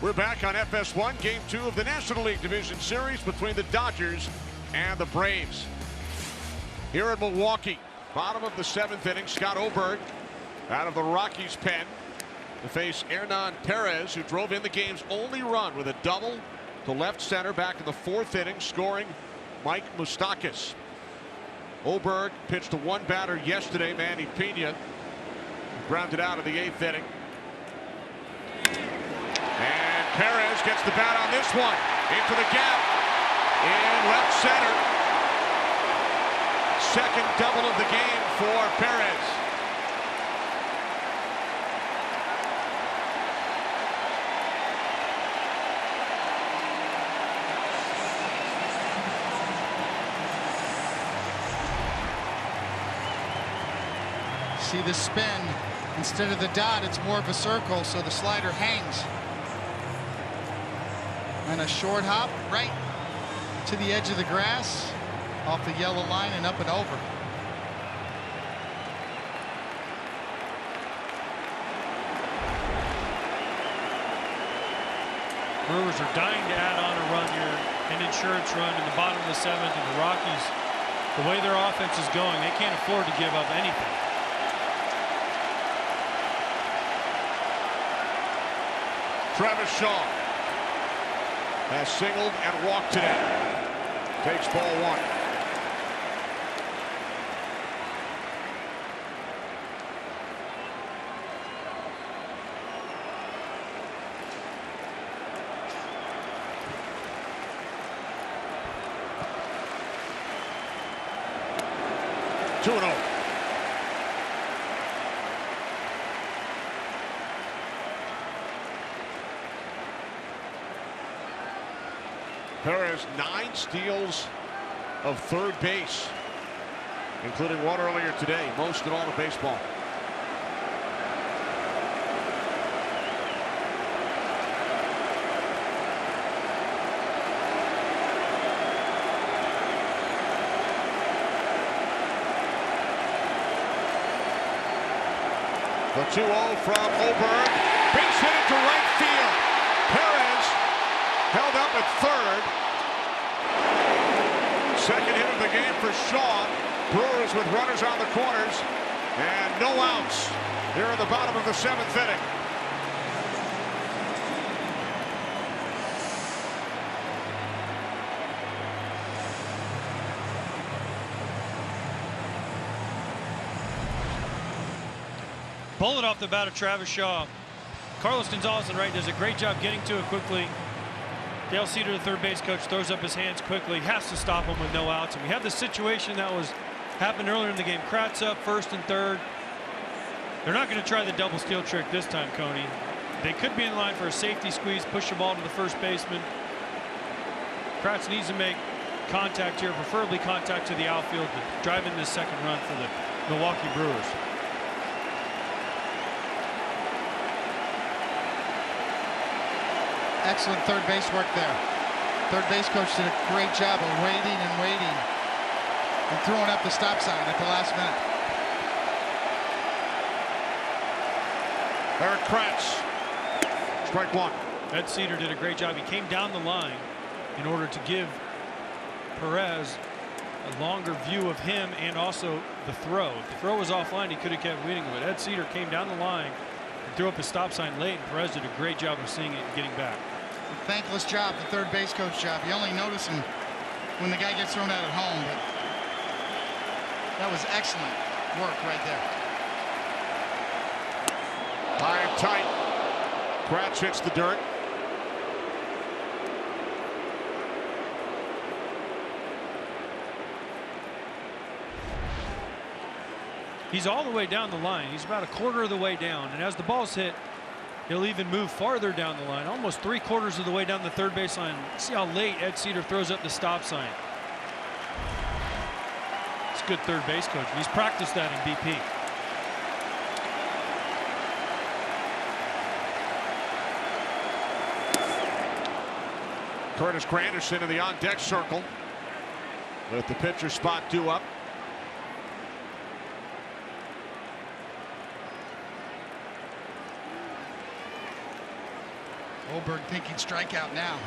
Speaker 1: we're back on FS1. Game 2 of the National League Division Series between the Dodgers and the Braves. Here in Milwaukee, bottom of the 7th inning, Scott Oberg out of the Rockies' pen to face Hernan Perez, who drove in the game's only run with a double to left center back in the 4th inning, scoring Mike Moustakas. Oberg pitched to one batter yesterday, Manny Pena, grounded out in the 8th inning. And Perez gets the bat on this one, into the gap, in left center. Second double of the game for Perez.
Speaker 3: See the spin, instead of the dot, it's more of a circle, so the slider hangs. And a short hop right to the edge of the grass, off the yellow line and up and over.
Speaker 2: Brewers are dying to add on a run here, an insurance run in the bottom of the 7th, and the Rockies, the way their offense is going, they can't afford to give up anything.
Speaker 1: Travis Shaw has singled and walked today. Takes ball 1. Two and 0. Perez 9 steals of third base, including one earlier today, most in all of baseball. The 2-0 from Oberg, base hit into right field. Perez held up at third. Second hit of the game for Shaw. Brewers with runners on the corners and no outs here in the bottom of the 7th inning.
Speaker 2: Bullet off the bat of Travis Shaw. Carlos Gonzalez on the right does a great job getting to it quickly. Dale Cedar, the third base coach, throws up his hands quickly, has to stop him with no outs. And we have the situation that was happened earlier in the game. Kratz up first and third. They're not going to try the double steal trick this time, Coney. They could be in line for a safety squeeze, push the ball to the first baseman. Kratz needs to make contact here, preferably contact to the outfield to drive in this second run for the Milwaukee Brewers.
Speaker 3: Excellent third base work there. Third base coach did a great job of waiting and waiting and throwing up the stop sign at the last minute.
Speaker 1: Eric Kratz, strike 1.
Speaker 2: Ed Cedar did a great job. He came down the line in order to give Perez a longer view of him and also the throw. If the throw was offline, he could have kept winning, but Ed Cedar came down the line and threw up his stop sign late, and Perez did a great job of seeing it and getting back.
Speaker 3: A thankless job, the third base coach job. You only notice him when the guy gets thrown out at home, but that was excellent work right there.
Speaker 1: High and tight. Kratz hits the dirt.
Speaker 2: He's all the way down the line. He's about a quarter of the way down, and as the ball's hit, he'll even move farther down the line, almost 3/4 of the way down the third base line. See how late Ed Cedar throws up the stop sign. It's good third base coaching. He's practiced that in BP.
Speaker 1: Curtis Granderson in the on-deck circle with the pitcher spot due up.
Speaker 3: Oberg thinking strikeout now.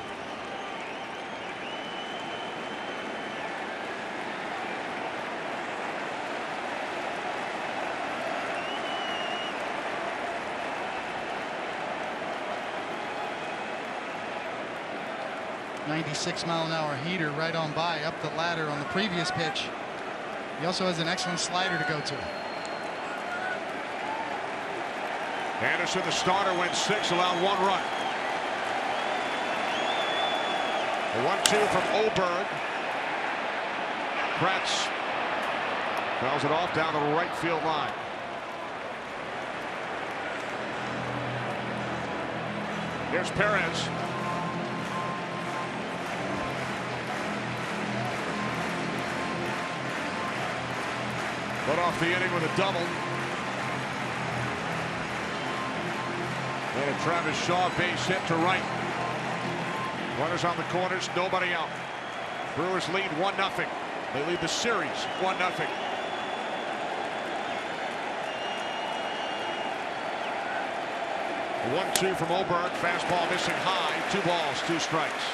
Speaker 3: .96-mile-an-hour heater right on by, up the ladder on the previous pitch. He also has an excellent slider to go to.
Speaker 1: Anderson, the starter, went 6, allowed 1 run. The 1-2 from Oberg. Kratz fouls it off down the right field line. Here's Perez. Put off the inning with a double. And a Travis Shaw base hit to right. Runners on the corners, nobody out. Brewers lead 1-0. They lead the series 1-0. The 1-2 from Oberg, fastball missing high, 2 balls, 2 strikes.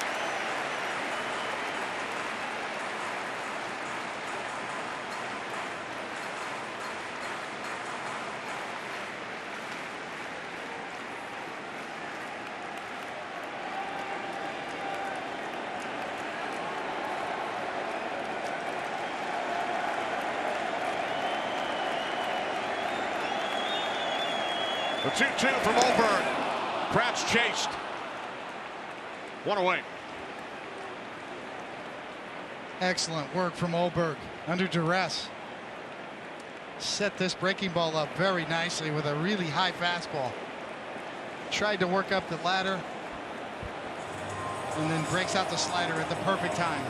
Speaker 1: The 2-2 from Oberg. Kratz chased. 1 away.
Speaker 3: Excellent work from Oberg under duress. Set this breaking ball up very nicely with a really high fastball. Tried to work up the ladder and then breaks out the slider at the perfect time.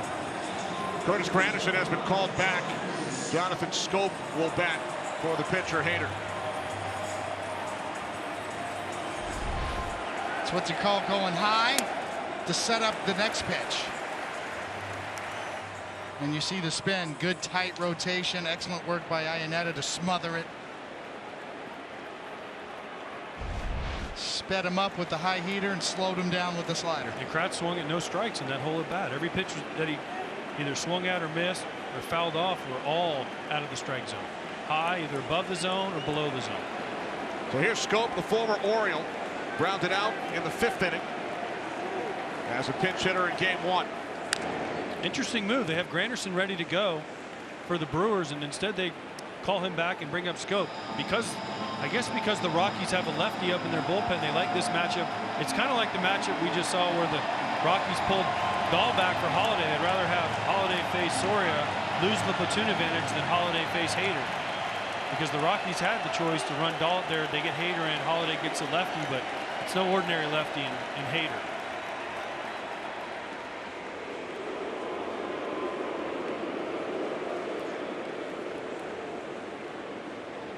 Speaker 1: Curtis Granderson has been called back. Jonathan Schoop will bat for the pitcher, Hader.
Speaker 3: It's what you call going high to set up the next pitch. And you see the spin, good tight rotation, excellent work by Iannetta to smother it. Sped him up with the high heater and slowed him down with the slider.
Speaker 2: And Kratz swung at no strikes in that hole at bat. Every pitch that he either swung at or missed or fouled off were all out of the strike zone. High, either above the zone or below the zone.
Speaker 1: So here's Schoop, the former Oriole, grounded out in the 5th inning as a pinch hitter in game 1.
Speaker 2: Interesting move. They have Granderson ready to go for the Brewers, and instead they call him back and bring up Schoop. I guess because the Rockies have a lefty up in their bullpen, they like this matchup. It's kind of like the matchup we just saw where the Rockies pulled Dahl back for Holiday. They'd rather have Holiday face Soria, lose the platoon advantage, than Holiday face Hader. Because the Rockies had the choice to run Dahl there. They get Hader in, Holiday gets a lefty, but it's no ordinary lefty in Hader.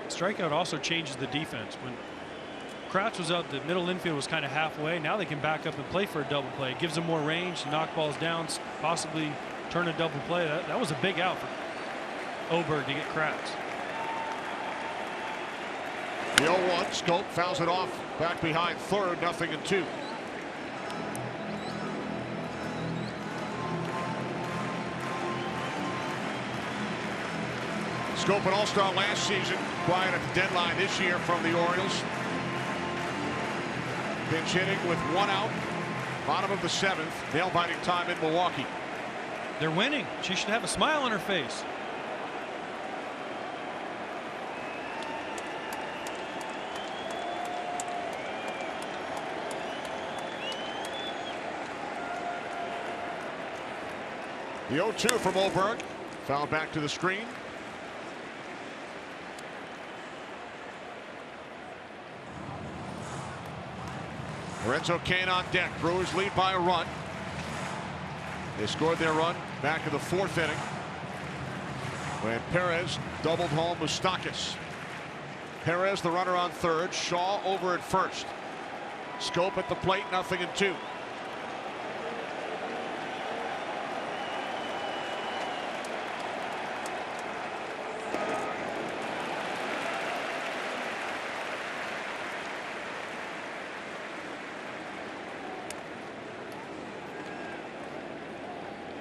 Speaker 2: Strikeout also changes the defense. When Kratz was out, the middle infield was kind of halfway. Now they can back up and play for a double play. It gives them more range, knock balls down, possibly turn a double play. That was a big out for Oberg to get Kratz.
Speaker 1: The 0-1, Schoop fouls it off back behind third, 0-2. Schoop, an all-star last season, quiet at the deadline this year from the Orioles. Pinch hitting with 1 out, bottom of the 7th, nail-biting time in Milwaukee.
Speaker 2: They're winning. She should have a smile on her face.
Speaker 1: The 0-2 from Oberg, fouled back to the screen. Lorenzo Cain on deck. Brewers lead by a run. They scored their run back in the 4th inning when Perez doubled home Moustakas. Perez the runner on third. Shaw over at first. Schoop at the plate, 0-2.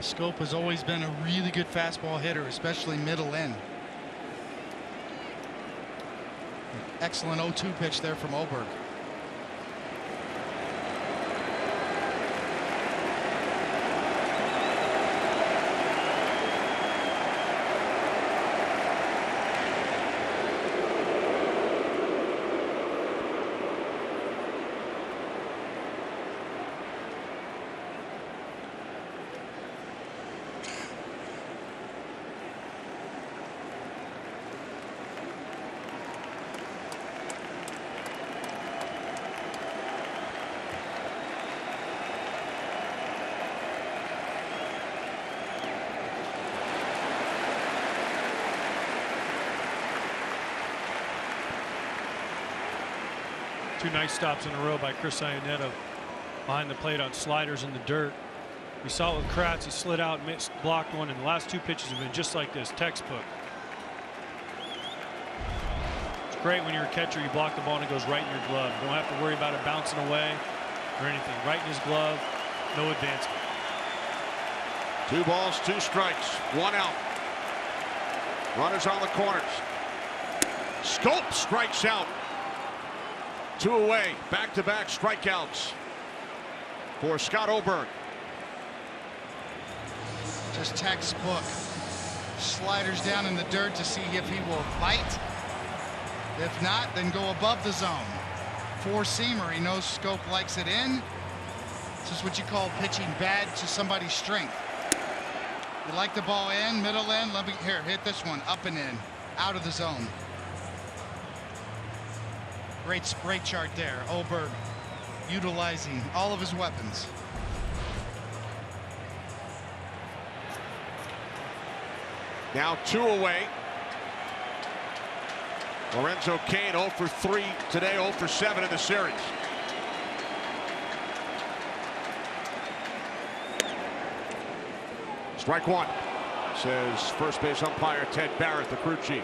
Speaker 3: Scope has always been a really good fastball hitter, especially middle in. Excellent 0-2 pitch there from Oberg.
Speaker 2: Two nice stops in a row by Chris Iannetta behind the plate on sliders in the dirt. We saw it with Kratz. He slid out and missed, blocked one, and the last two pitches have been just like this, textbook. It's great when you're a catcher, you block the ball and it goes right in your glove. You don't have to worry about it bouncing away or anything. Right in his glove, no advancement.
Speaker 1: 2 balls, 2 strikes, 1 out. Runners on the corners. Scope strikes out. 2 away, back-to-back strikeouts for Scott Oberg.
Speaker 3: Just textbook. Sliders down in the dirt to see if he will bite. If not, then go above the zone. 4-seamer, he knows Scope likes it in. This is what you call pitching bad to somebody's strength. You like the ball in, middle in, let me, here, hit this one, up and in, out of the zone. Great chart there. Oberg utilizing all of his weapons.
Speaker 1: Now 2 away. Lorenzo Cain 0 for 3 today, 0 for 7 in the series. Strike 1, says first base umpire Ted Barrett, the crew chief.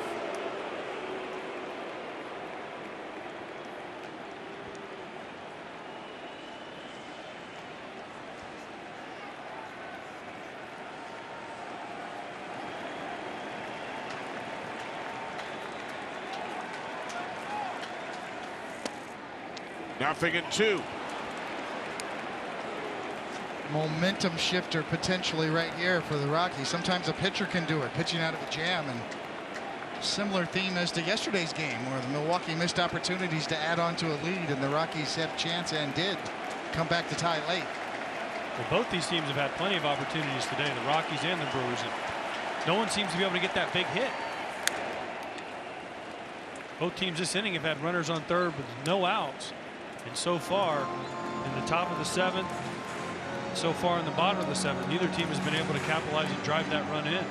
Speaker 1: Nothing in 2.
Speaker 3: Momentum shifter potentially right here for the Rockies. Sometimes a pitcher can do it, pitching out of a jam, and similar theme as to yesterday's game where the Milwaukee missed opportunities to add on to a lead, and the Rockies had a chance and did come back to tie late.
Speaker 2: Well, both these teams have had plenty of opportunities today, the Rockies and the Brewers, and no one seems to be able to get that big hit. Both teams this inning have had runners on third with no outs. And so far, in the top of the 7th, so far in the bottom of the 7th, neither team has been able to capitalize and drive that run in.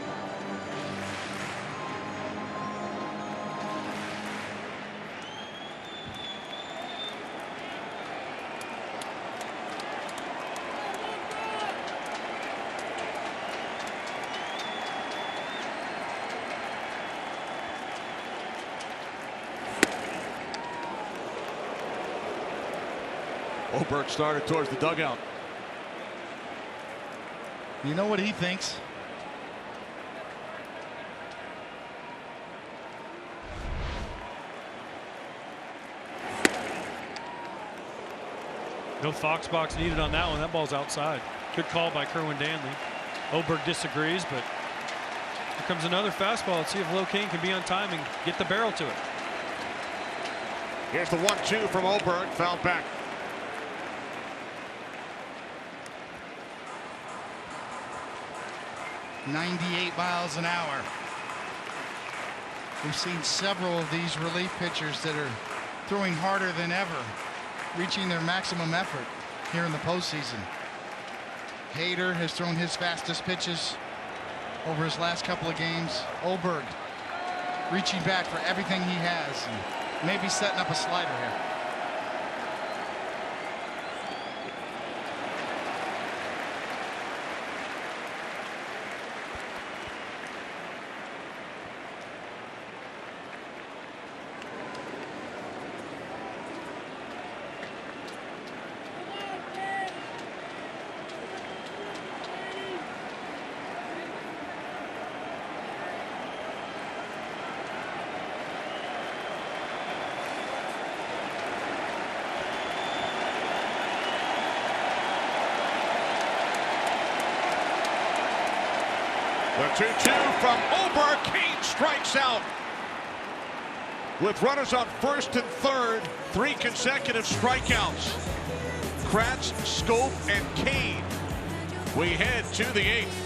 Speaker 1: Oberg started towards the dugout.
Speaker 3: You know what he thinks?
Speaker 2: No Fox box needed on that one. That ball's outside. Good call by Kerwin Danley. Oberg disagrees, but here comes another fastball. Let's see if Locaine can be on time and get the barrel to it.
Speaker 1: Here's the 1-2 from Oberg, fouled back.
Speaker 3: .98 miles an hour. We've seen several of these relief pitchers that are throwing harder than ever, reaching their maximum effort here in the postseason. Hader has thrown his fastest pitches over his last couple of games. Oberg reaching back for everything he has, and maybe setting up a slider here.
Speaker 1: The 2-2 from Ober. Kane strikes out. With runners on first and third, 3 consecutive strikeouts. Kratz, Scope, and Kane. We head to the 8th.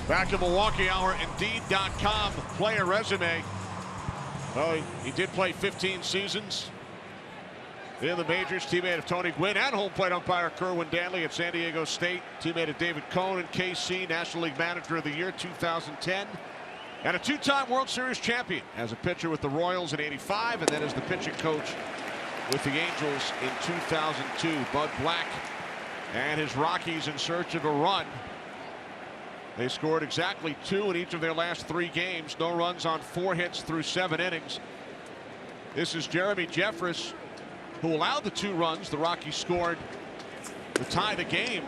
Speaker 1: Back to Milwaukee Hour, Indeed.com player resume. Well, he did play 15 seasons in the majors. Teammate of Tony Gwynn and home plate umpire Kerwin Danley at San Diego State. Teammate of David Cohn and KC, National League Manager of the Year 2010. And a 2-time World Series champion as a pitcher with the Royals in '85 and then as the pitching coach with the Angels in 2002. Bud Black and his Rockies in search of a run. They scored exactly 2 in each of their last 3 games. No runs on 4 hits through 7 innings. This is Jeremy Jeffress, who allowed the 2 runs the Rockies scored to tie the game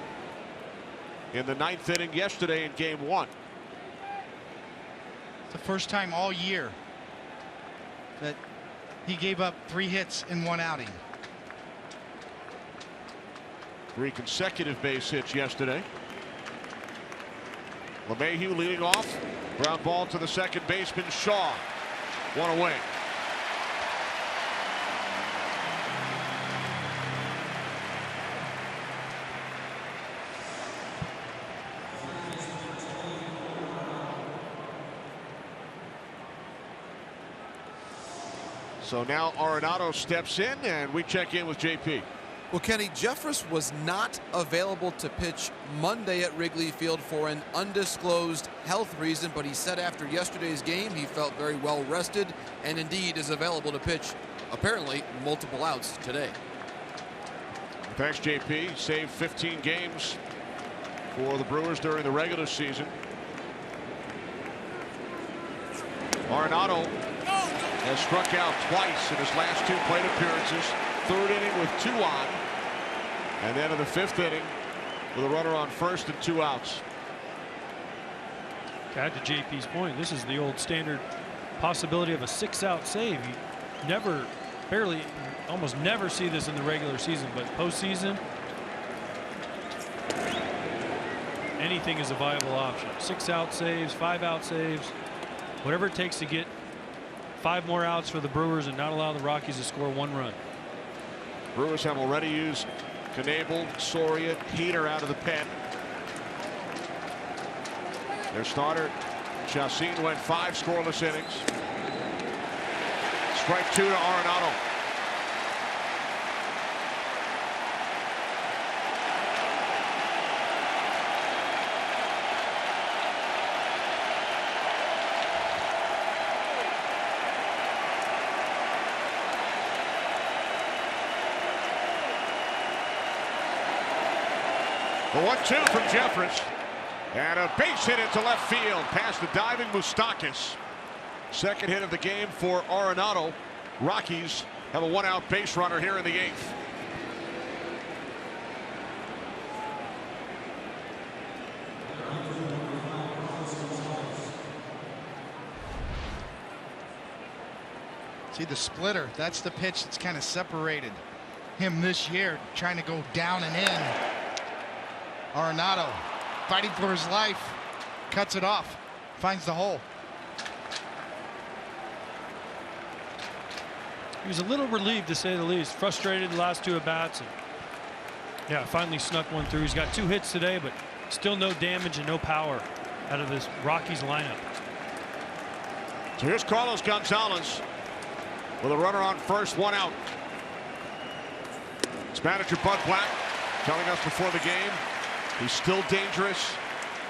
Speaker 1: in the 9th inning yesterday in game 1.
Speaker 3: It's the first time all year that he gave up 3 hits in 1 outing.
Speaker 1: 3 consecutive base hits yesterday. LeMahieu leading off. Ground ball to the second baseman, Shaw. 1 away. So now Arenado steps in and we check in with JP.
Speaker 4: Well, Kenny, Jeffress was not available to pitch Monday at Wrigley Field for an undisclosed health reason, but he said after yesterday's game he felt very well rested and indeed is available to pitch apparently multiple outs today.
Speaker 1: Thanks, JP. Saved 15 games for the Brewers during the regular season. Arenado has struck out twice in his last 2 plate appearances. 3rd inning with 2 on, and then in the 5th inning with a runner on first and 2 outs.
Speaker 2: Add to JP's point, this is the old standard possibility of a 6-out save. You never barely, almost never see this in the regular season, but postseason, anything is a viable option. 6 out saves, 5 out saves, whatever it takes to get 5 more outs for the Brewers and not allow the Rockies to score 1 run.
Speaker 1: Brewers have already used Knebel, Soria, Heater out of the pen. Their starter, Chacin, went 5 scoreless innings. Strike 2 to Arenado. The 1-2 from Jeffress. And a base hit into left field past the diving Moustakas. Second hit of the game for Arenado. Rockies have a 1-out base runner here in the 8th.
Speaker 3: See the splitter, that's the pitch that's kind of separated him this year, trying to go down and in. Arenado fighting for his life, cuts it off, finds the hole.
Speaker 2: He was a little relieved, to say the least. Frustrated the last 2 at-bats. Yeah, finally snuck one through. He's got 2 hits today, but still no damage and no power out of this Rockies lineup.
Speaker 1: So here's Carlos Gonzalez with a runner on first, 1 out. It's manager Bud Black telling us before the game he's still dangerous,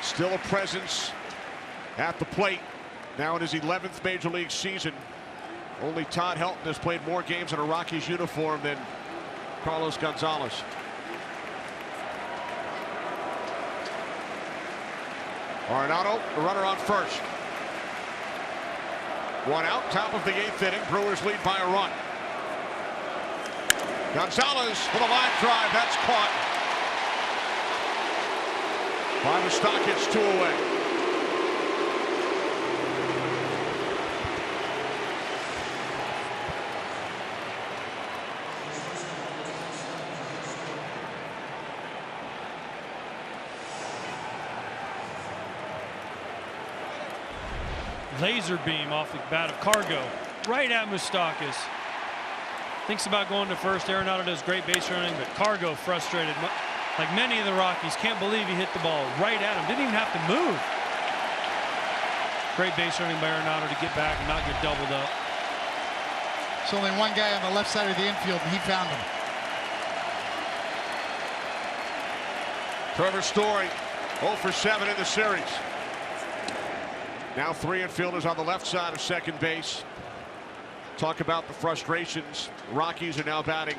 Speaker 1: still a presence at the plate. Now in his 11th major league season. Only Todd Helton has played more games in a Rockies uniform than Carlos Gonzalez. Arenado, the runner on first. 1 out, top of the 8th inning. Brewers lead by a run. Gonzalez with a line drive. That's caught by Moustakas, 2 away.
Speaker 2: Laser beam off the bat of Cargo right at Moustakas. Thinks about going to first. Arenado does great base running, but Cargo frustrated, like many of the Rockies. Can't believe he hit the ball right at him. Didn't even have to move. Great base running by Arenado to get back and not get doubled up.
Speaker 3: There's only one guy on the left side of the infield, and he found him.
Speaker 1: Trevor Story 0 for 7 in the series. Now 3 infielders on the left side of second base. Talk about the frustrations. Rockies are now batting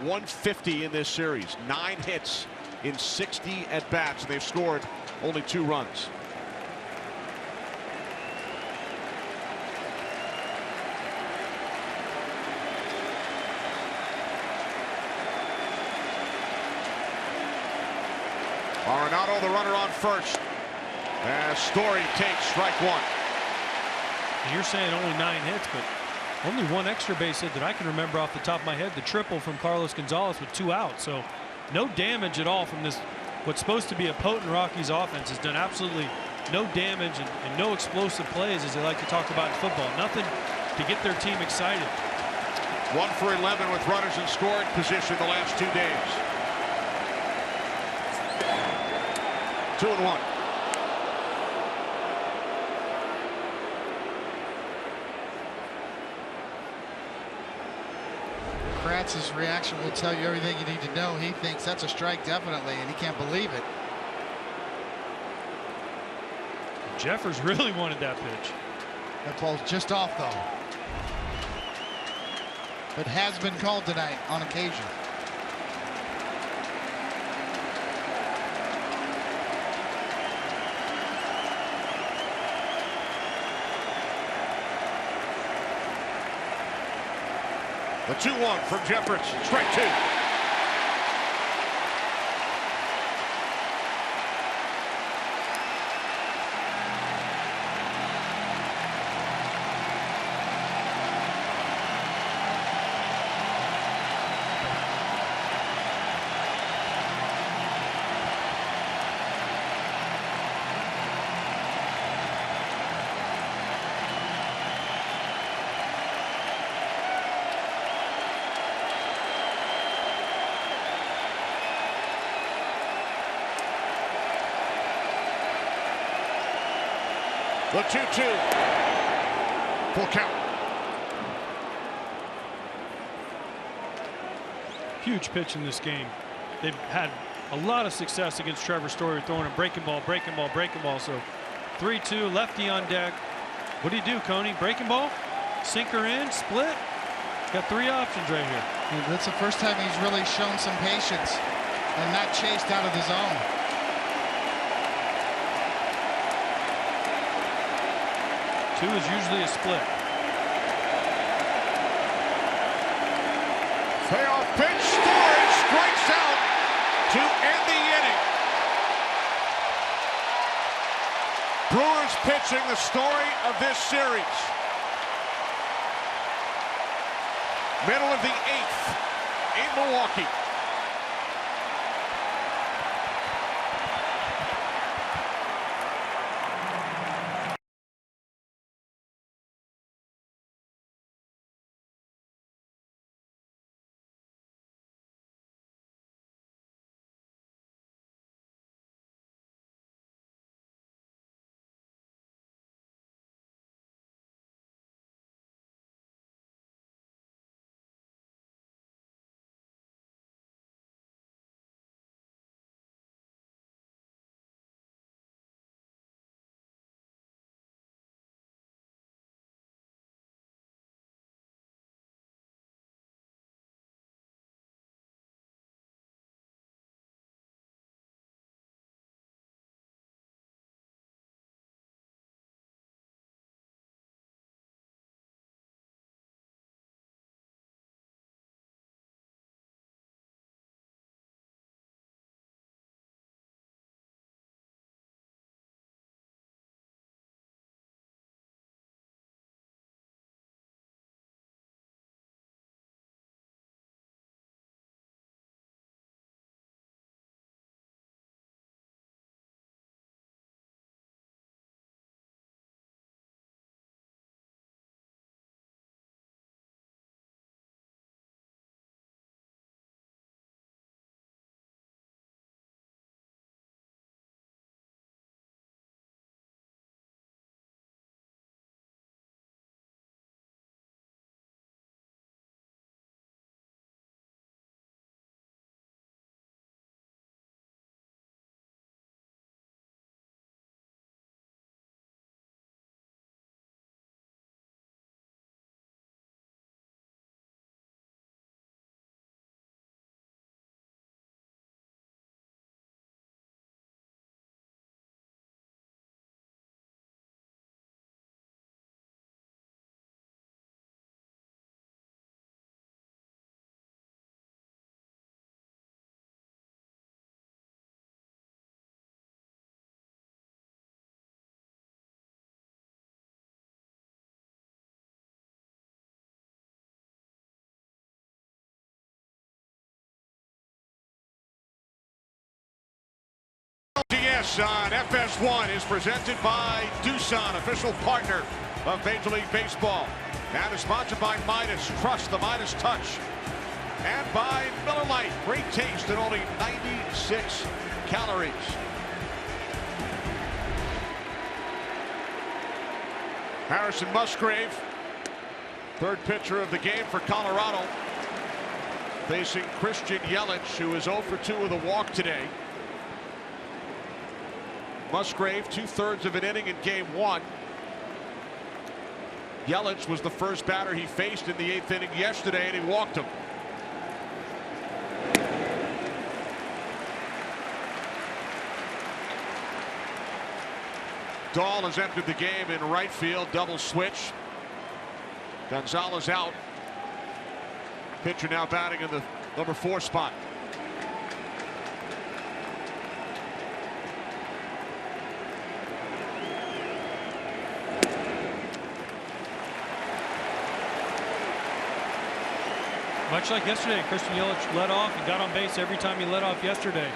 Speaker 1: .150 in this series. 9 hits in 60 at bats. They've scored only 2 runs. Arenado, the runner on first. As Story takes strike 1.
Speaker 2: And you're saying only 9 hits, but only 1 extra base hit that I can remember off the top of my head. The triple from Carlos Gonzalez with 2 outs. So no damage at all from this. What's supposed to be a potent Rockies offense has done absolutely no damage and no explosive plays, as they like to talk about in football. Nothing to get their team excited.
Speaker 1: 1 for 11 with runners in scoring position the last 2 days. 2-1.
Speaker 3: Kratz's reaction will tell you everything you need to know. He thinks that's a strike definitely, and he can't believe it.
Speaker 2: Jeffers really wanted that pitch.
Speaker 3: That ball's just off, though. But has been called tonight on occasion.
Speaker 1: The 2-1 from Jeffress. Strike 2. The 2-2. Full count.
Speaker 2: Huge pitch in this game. They've had a lot of success against Trevor Story throwing a breaking ball. So 3-2, lefty on deck. What do you do, Coney? Breaking ball, sinker in, split. Got three options right here.
Speaker 3: Yeah, that's the first time he's really shown some patience and not chased out of the zone.
Speaker 2: Two is usually a split.
Speaker 1: Payoff pitch. Story strikes out to end the inning. Brewers pitching the story of this series. Middle of the 8th in Milwaukee. LTS on FS1 is presented by Doosan, official partner of Major League Baseball, and is sponsored by Midas. Trust the Midas touch. And by Miller Lite, great taste and only 96 calories. Harrison Musgrave, third pitcher of the game for Colorado, facing Christian Yelich, who is 0 for 2 with a walk today. Musgrave, 2/3 of an inning in game 1. Yelich was the first batter he faced in the 8th inning yesterday, and he walked him. Dahl has entered the game in right field, double switch. Gonzalez out. Pitcher now batting in the number 4 spot.
Speaker 2: Much like yesterday, Christian Yelich led off and got on base every time he led off yesterday.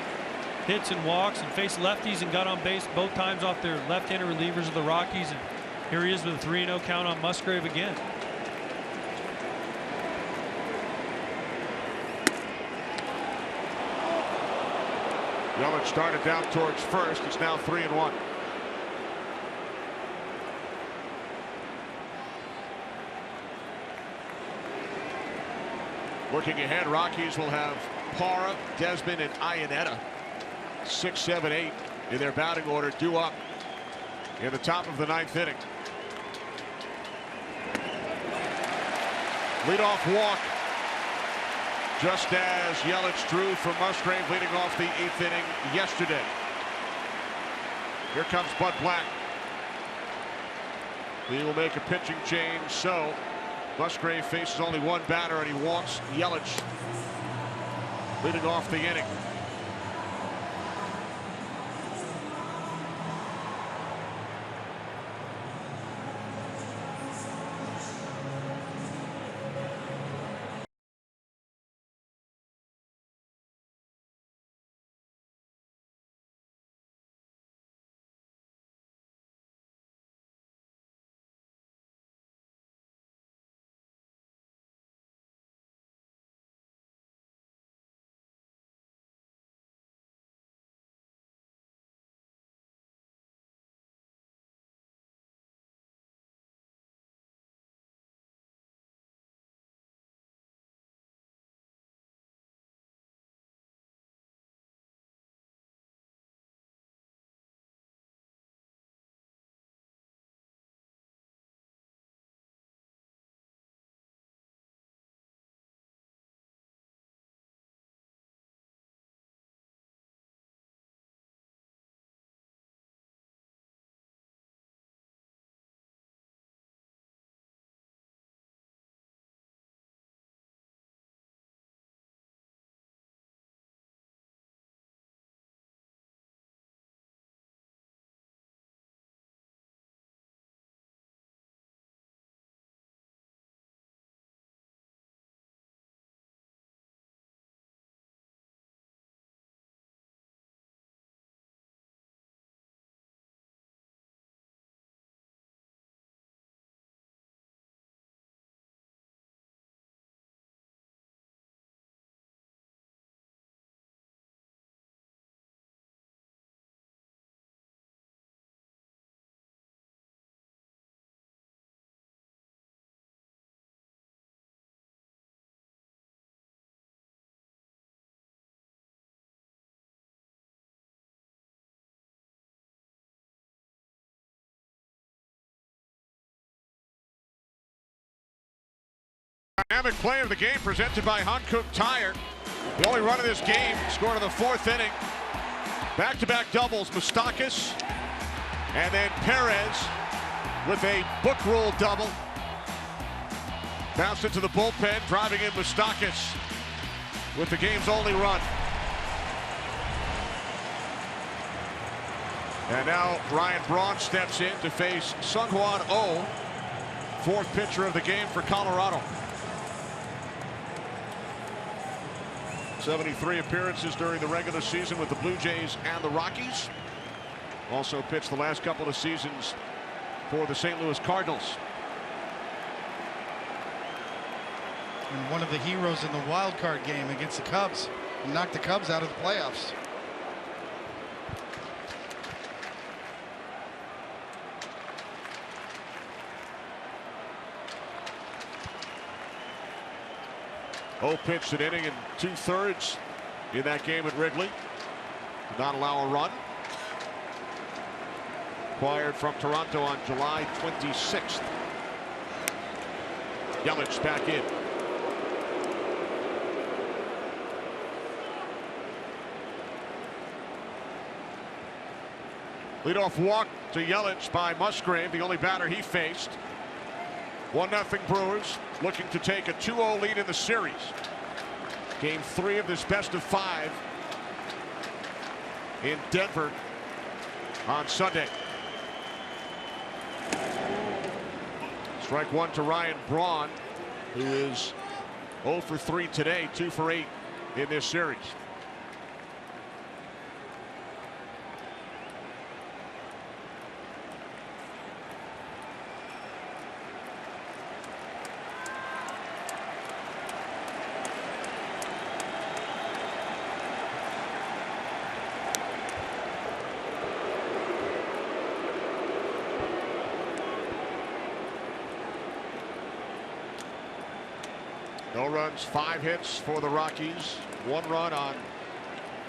Speaker 2: Hits and walks and faced lefties and got on base both times off their left-handed relievers of the Rockies. And here he is with a 3-0 count on Musgrave again.
Speaker 1: Yelich started down towards first. It's now 3-1. Looking ahead, Rockies will have Parra, Desmond, and Iannetta, 6, 7, 8 in their batting order, due up in the top of the 9th inning. Leadoff walk, just as Yelich drew for Musgrave, leading off the 8th inning yesterday. Here comes Bud Black. He will make a pitching change, so Musgrave faces only one batter, and he walks Yelich, leading off the inning. Dynamic play of the game presented by Hankook Tire. The only run of this game scored in the 4th inning. Back-to-back doubles, Moustakas and then Perez with a book rule double. Bounced into the bullpen, driving in Moustakas with the game's only run. And now Ryan Braun steps in to face Sung-Hwan Oh, 4th pitcher of the game for Colorado. 73 appearances during the regular season with the Blue Jays and the Rockies. Also pitched the last couple of seasons for the St. Louis Cardinals.
Speaker 3: And one of the heroes in the wild card game against the Cubs. He knocked the Cubs out of the playoffs.
Speaker 1: O pitched an inning and 2/3 in that game at Wrigley. Did not allow a run. Acquired from Toronto on July 26th. Yelich back in. Leadoff walk to Yelich by Musgrave, the only batter he faced. 1-0 Brewers, looking to take a 2-0 lead in the series. Game 3 of this best-of-5 in Denver on Sunday. Strike 1 to Ryan Braun, who is 0 for 3 today, 2 for 8 in this series. No runs, 5 hits for the Rockies. 1 run on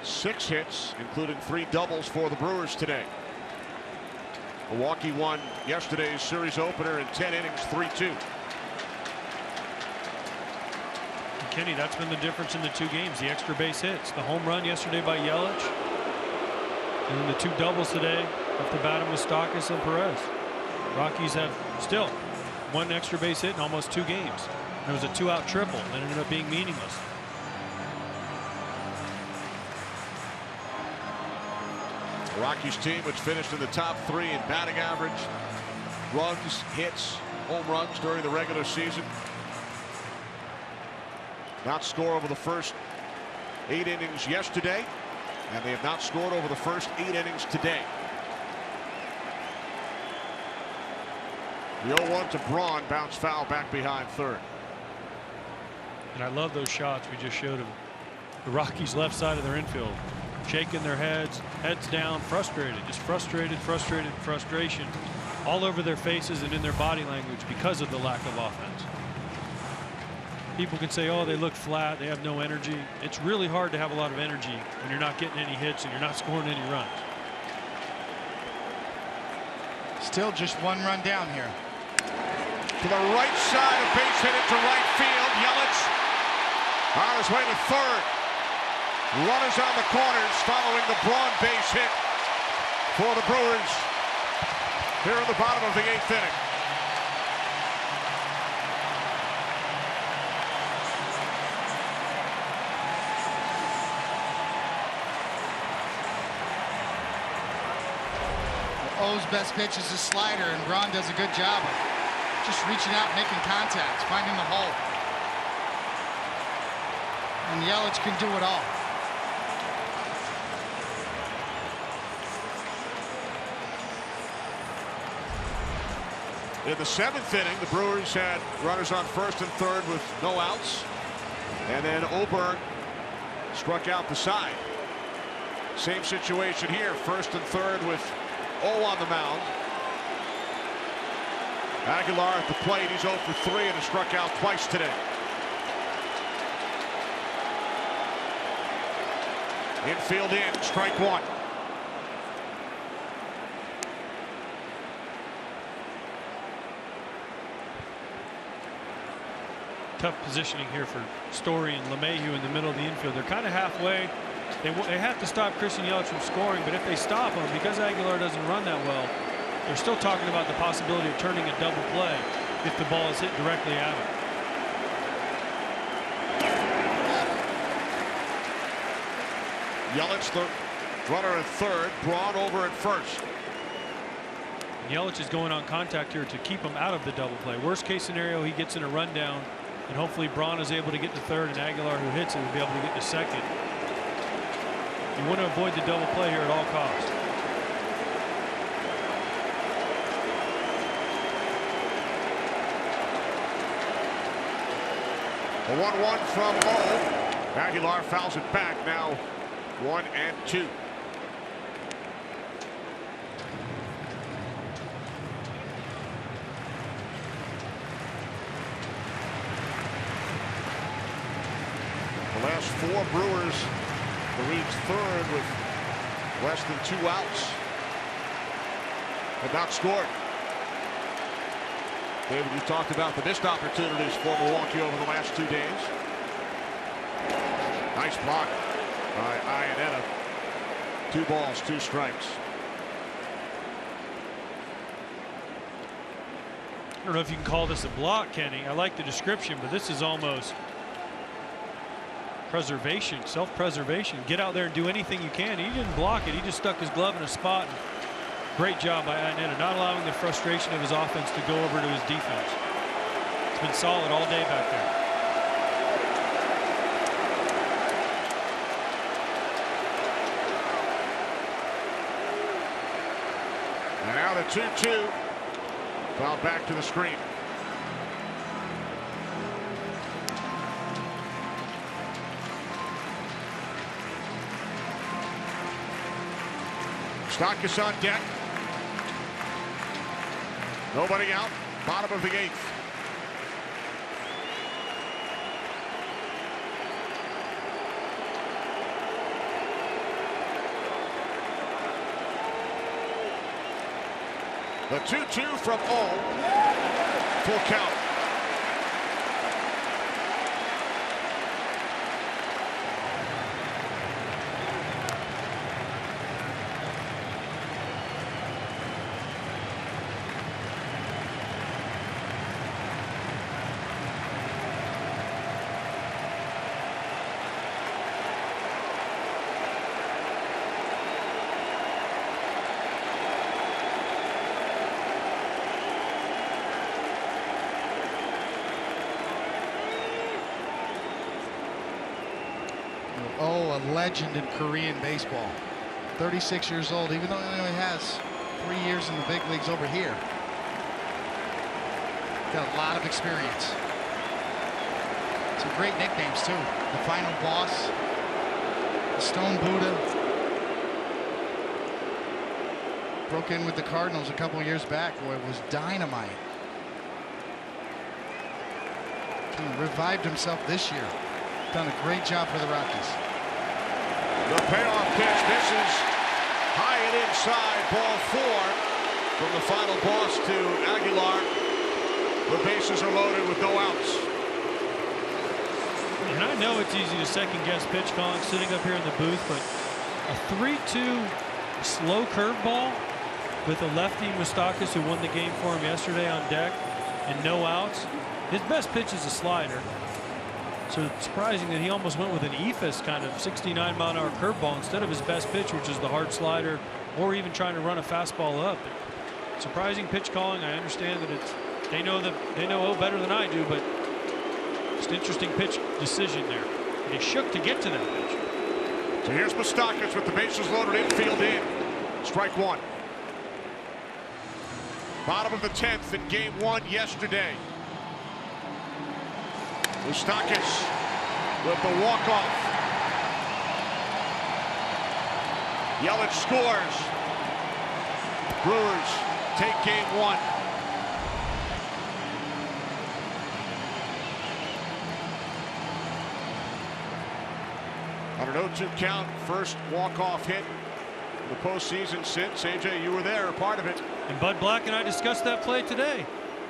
Speaker 1: 6 hits, including 3 doubles for the Brewers today. Milwaukee won yesterday's series opener in 10 innings, 3-2.
Speaker 2: Kenny, that's been the difference in the 2 games. The extra base hits. The home run yesterday by Yelich. And then the 2 doubles today off the bat with Mustakas and Perez. Rockies have still 1 extra base hit in almost 2 games. There was a 2-out triple that ended up being meaningless.
Speaker 1: The Rockies team, which finished in the top 3 in batting average, runs, hits, home runs during the regular season. Not score over the first 8 innings yesterday, and they have not scored over the first 8 innings today. The 0-1 to Braun, bounce foul back behind third.
Speaker 2: And I love those shots we just showed of the Rockies' left side of their infield, shaking their heads down, frustrated, just frustration all over their faces and in their body language because of the lack of offense. People can say, oh, they look flat, they have no energy. It's really hard to have a lot of energy when you're not getting any hits and you're not scoring any runs.
Speaker 3: Still just 1 run down here.
Speaker 1: To the right side, a base hit into right field. Yelich on his way to third. Runners on the corners following the Braun base hit for the Brewers here in the bottom of the 8th inning.
Speaker 3: O's best pitch is a slider, and Braun does a good job of just reaching out, making contact, finding the hole. And Yelich can do it all.
Speaker 1: In the 7th inning, the Brewers had runners on first and third with no outs. And then Oberg struck out the side. Same situation here, first and third with O on the mound. Aguilar at the plate, he's 0 for 3 and has struck out twice today. Infield in, strike 1.
Speaker 2: Tough positioning here for Story and LeMahieu in the middle of the infield. They're kind of halfway. They have to stop Christian Yelich from scoring, but if they stop him, because Aguilar doesn't run that well, they're still talking about the possibility of turning a double play if the ball is hit directly at him.
Speaker 1: Yelich, the runner at third, Braun over at first.
Speaker 2: Yelich is going on contact here to keep him out of the double play. Worst case scenario, he gets in a rundown, and hopefully Braun is able to get to third, and Aguilar, who hits it, will be able to get to second. You want to avoid the double play here at all costs.
Speaker 1: A 1-1 from O. Aguilar fouls it back, now 1-2. The last 4 Brewers to reach third with less than 2 outs have not scored. David, you talked about the missed opportunities for Milwaukee over the last 2 days. Nice block by Iannetta. 2 balls, 2 strikes.
Speaker 2: I don't know if you can call this a block, Kenny. I like the description, but this is almost preservation, self-preservation. Get out there and do anything you can. He didn't block it. He just stuck his glove in a spot. Great job by Iannetta, not allowing the frustration of his offense to go over to his defense. It's been solid all day back there.
Speaker 1: And now the 2-2. Foul back to the screen. Mustakas on deck. Nobody out. Bottom of the 8th. The 2-2 from O. Full count.
Speaker 3: Oh, a legend in Korean baseball. 36 years old, even though he only has 3 years in the big leagues over here. Got a lot of experience. Some great nicknames, too. The Final Boss, the Stone Buddha. Broke in with the Cardinals a couple years back, where it was dynamite. He revived himself this year. Done a great job for the Rockies.
Speaker 1: The payoff pitch misses high and inside, ball 4 from the Final Boss to Aguilar. The bases are loaded with no outs.
Speaker 2: And I know it's easy to second guess pitch calling sitting up here in the booth, but a 3-2 slow curveball with a lefty Moustakas who won the game for him yesterday on deck and no outs. His best pitch is a slider. So it's surprising that he almost went with an eephus kind of 69-mile-an-hour curveball instead of his best pitch, which is the hard slider, or even trying to run a fastball up. Surprising pitch calling. I understand that they know O better than I do, but just an interesting pitch decision there. And he shook to get to that pitch.
Speaker 1: So here's Moustakas with the bases loaded, infield in. Strike 1. Bottom of the 10th in game 1 yesterday. Moustakas with the walk-off. Yelich scores. Brewers take game 1. On an 0-2 count, first walk-off hit in the postseason since. AJ, you were there, a part of it.
Speaker 2: And Bud Black and I discussed that play today.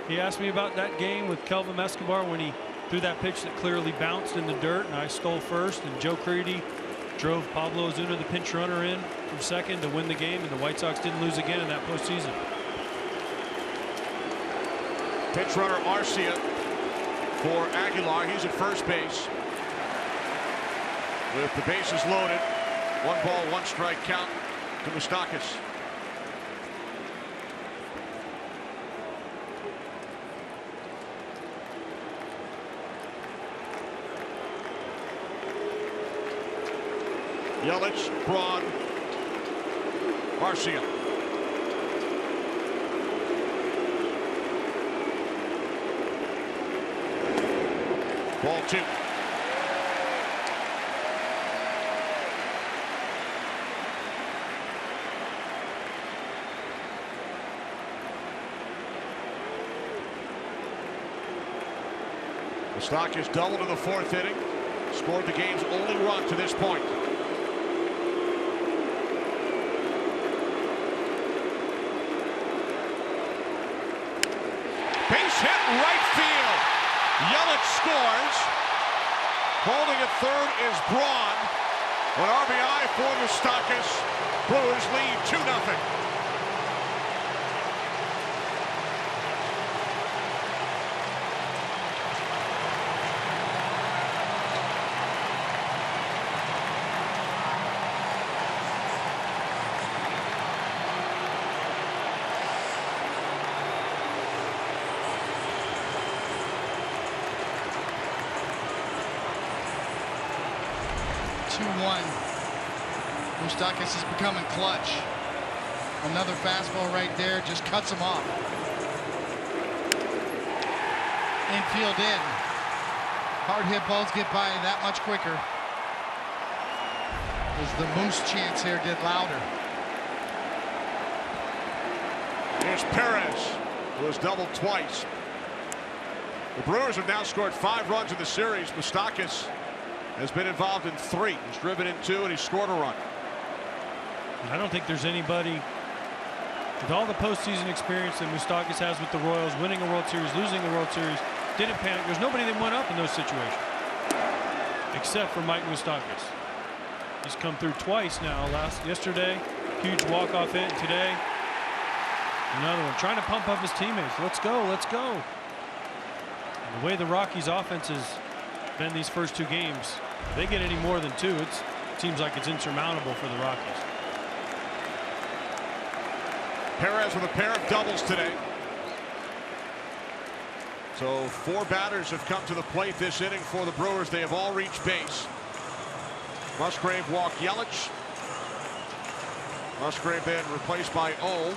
Speaker 2: He asked me about that game with Kelvin Escobar when he threw that pitch that clearly bounced in the dirt, and I stole first, and Joe Creedy drove Pablo Ozuna, the pinch runner, in from second to win the game, and the White Sox didn't lose again in that postseason.
Speaker 1: Pinch runner Arcia for Aguilar. He's at first base with the bases loaded. 1 ball, 1 strike count to Moustakas. Yelich, Braun, Arcia. Ball 2. Moustakas doubled in the 4th inning. Scored the game's only run to this point. Base hit right field. Yelich scores. Holding at third is Braun. An RBI for Moustakas. Brewers lead 2-0.
Speaker 3: Moustakas is becoming clutch. Another fastball right there just cuts him off. Infield in. Hard hit balls get by that much quicker as the Moose chants here get louder.
Speaker 1: Here's Perez, who has doubled twice. The Brewers have now scored 5 runs in the series. Moustakas has been involved in 3. He's driven in 2 and he's scored a run.
Speaker 2: I don't think there's anybody With all the postseason experience that Moustakas has with the Royals, winning a World Series, losing a World Series, didn't panic. There's nobody that went up in those situations, except for Mike Moustakas. He's come through twice now. Yesterday, huge walk-off hit, and today, another one. Trying to pump up his teammates. Let's go, let's go. And the way the Rockies' offense has been these first two games, if they get any more than two, it seems like it's insurmountable for the Rockies.
Speaker 1: Perez with a pair of doubles today. So 4 batters have come to the plate this inning for the Brewers. They have all reached base. Musgrave walked Yelich. Musgrave then replaced by O.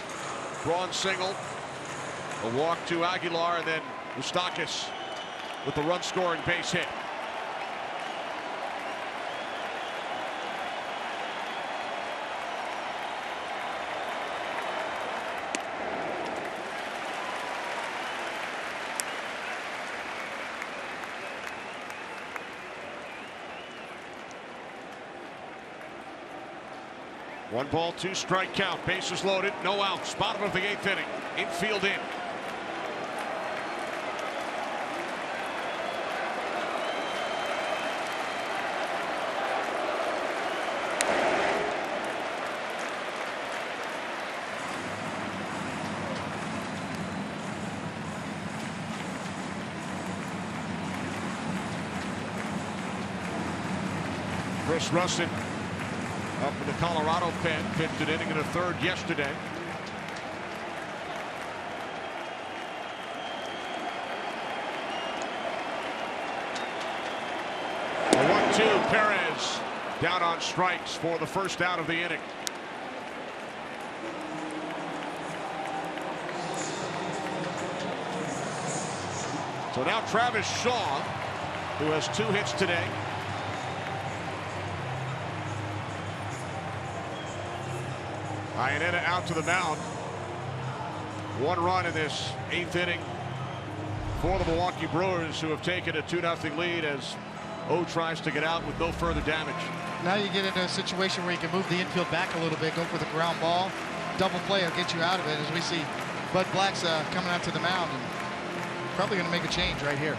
Speaker 1: Braun single. A walk to Aguilar, and then Moustakas with the run-scoring base hit. One ball, 2 strike count. Bases loaded, no outs. Bottom of the 8th inning. Infield in. Chris Russin up in the Colorado pen, pitched an inning and a third yesterday. A 1-2, Perez down on strikes for the first out of the inning. So now Travis Shaw, who has 2 hits today. Iannetta out to the mound. 1 run in this 8th inning for the Milwaukee Brewers, who have taken a 2-0 lead as O tries to get out with no further damage.
Speaker 3: Now you get into a situation where you can move the infield back a little bit, go for the ground ball. Double play will get you out of it, as we see Bud Black's coming out to the mound and probably going to make a change right here.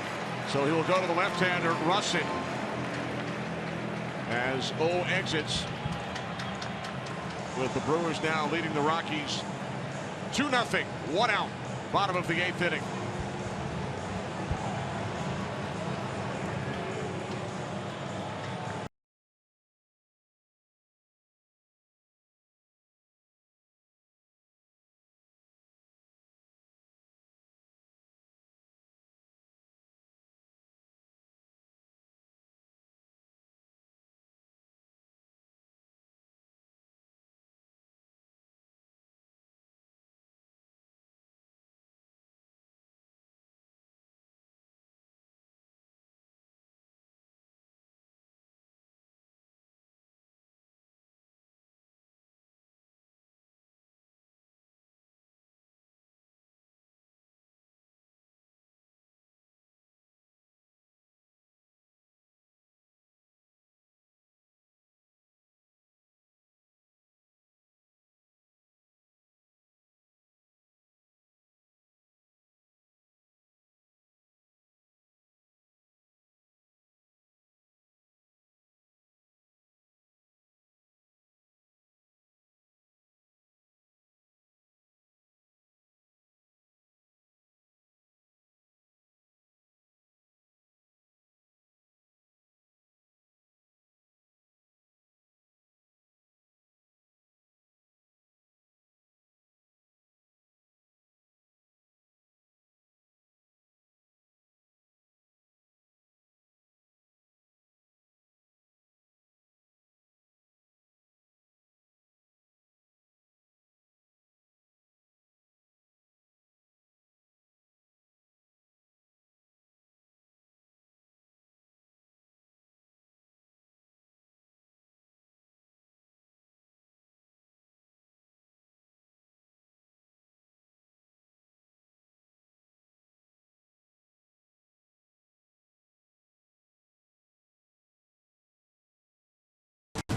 Speaker 1: So he will go to the left-hander, Russin, as O exits, with the Brewers now leading the Rockies 2-0, 1 out, bottom of the 8th inning.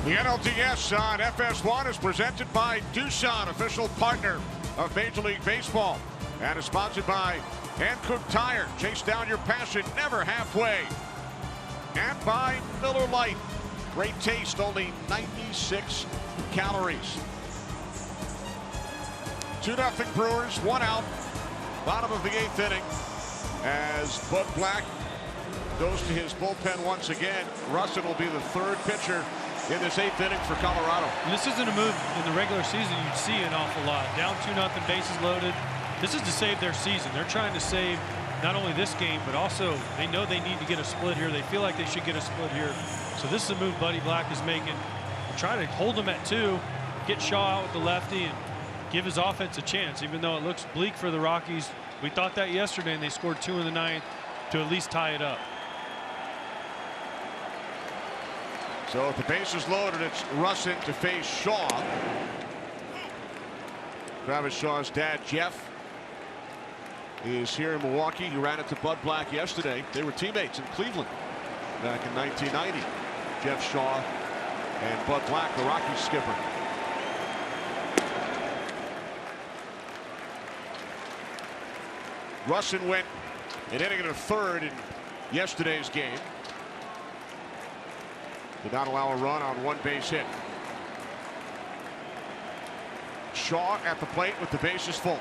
Speaker 1: The NLDS on FS1 is presented by Doosan, official partner of Major League Baseball and is sponsored by Hankook Tire. Chase down your passion, never halfway. And by Miller Lite. Great taste, only 96 calories. 2-0 Brewers, 1 out. Bottom of the 8th inning as Bud Black goes to his bullpen once again. Russin will be the 3rd pitcher in this 8th inning for Colorado.
Speaker 2: And this isn't a move in the regular season you'd see an awful lot. Down 2-0, bases loaded. This is to save their season. They're trying to save not only this game, but also they know they need to get a split here. They feel like they should get a split here. So this is a move Buddy Black is making. Try to hold them at 2, get Shaw out with the lefty, and give his offense a chance, even though it looks bleak for the Rockies. We thought that yesterday, and they scored 2 in the 9th to at least tie it up.
Speaker 1: So with the bases loaded, it's Russin to face Shaw. Travis Shaw's dad, Jeff, is here in Milwaukee. He ran into Bud Black yesterday. They were teammates in Cleveland back in 1990. Jeff Shaw and Bud Black, the Rockies skipper. Russin went an inning and a 3rd in yesterday's game. Did not allow a run on 1 base hit. Shaw at the plate with the bases full.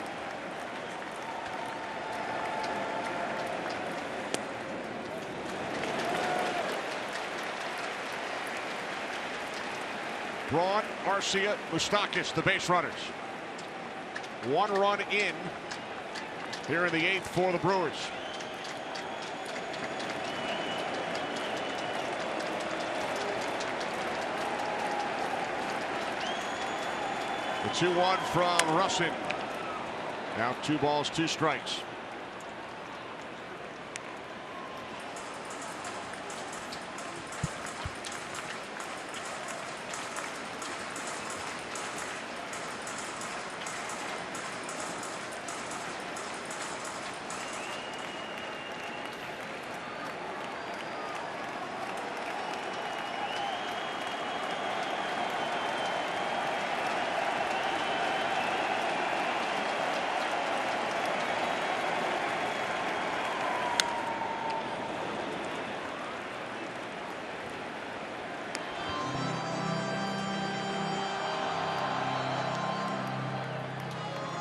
Speaker 1: Braun, Arcia, Moustakas, the base runners. 1 run in here in the 8th for the Brewers. The 2-1 from Russin. Now 2 balls, 2 strikes.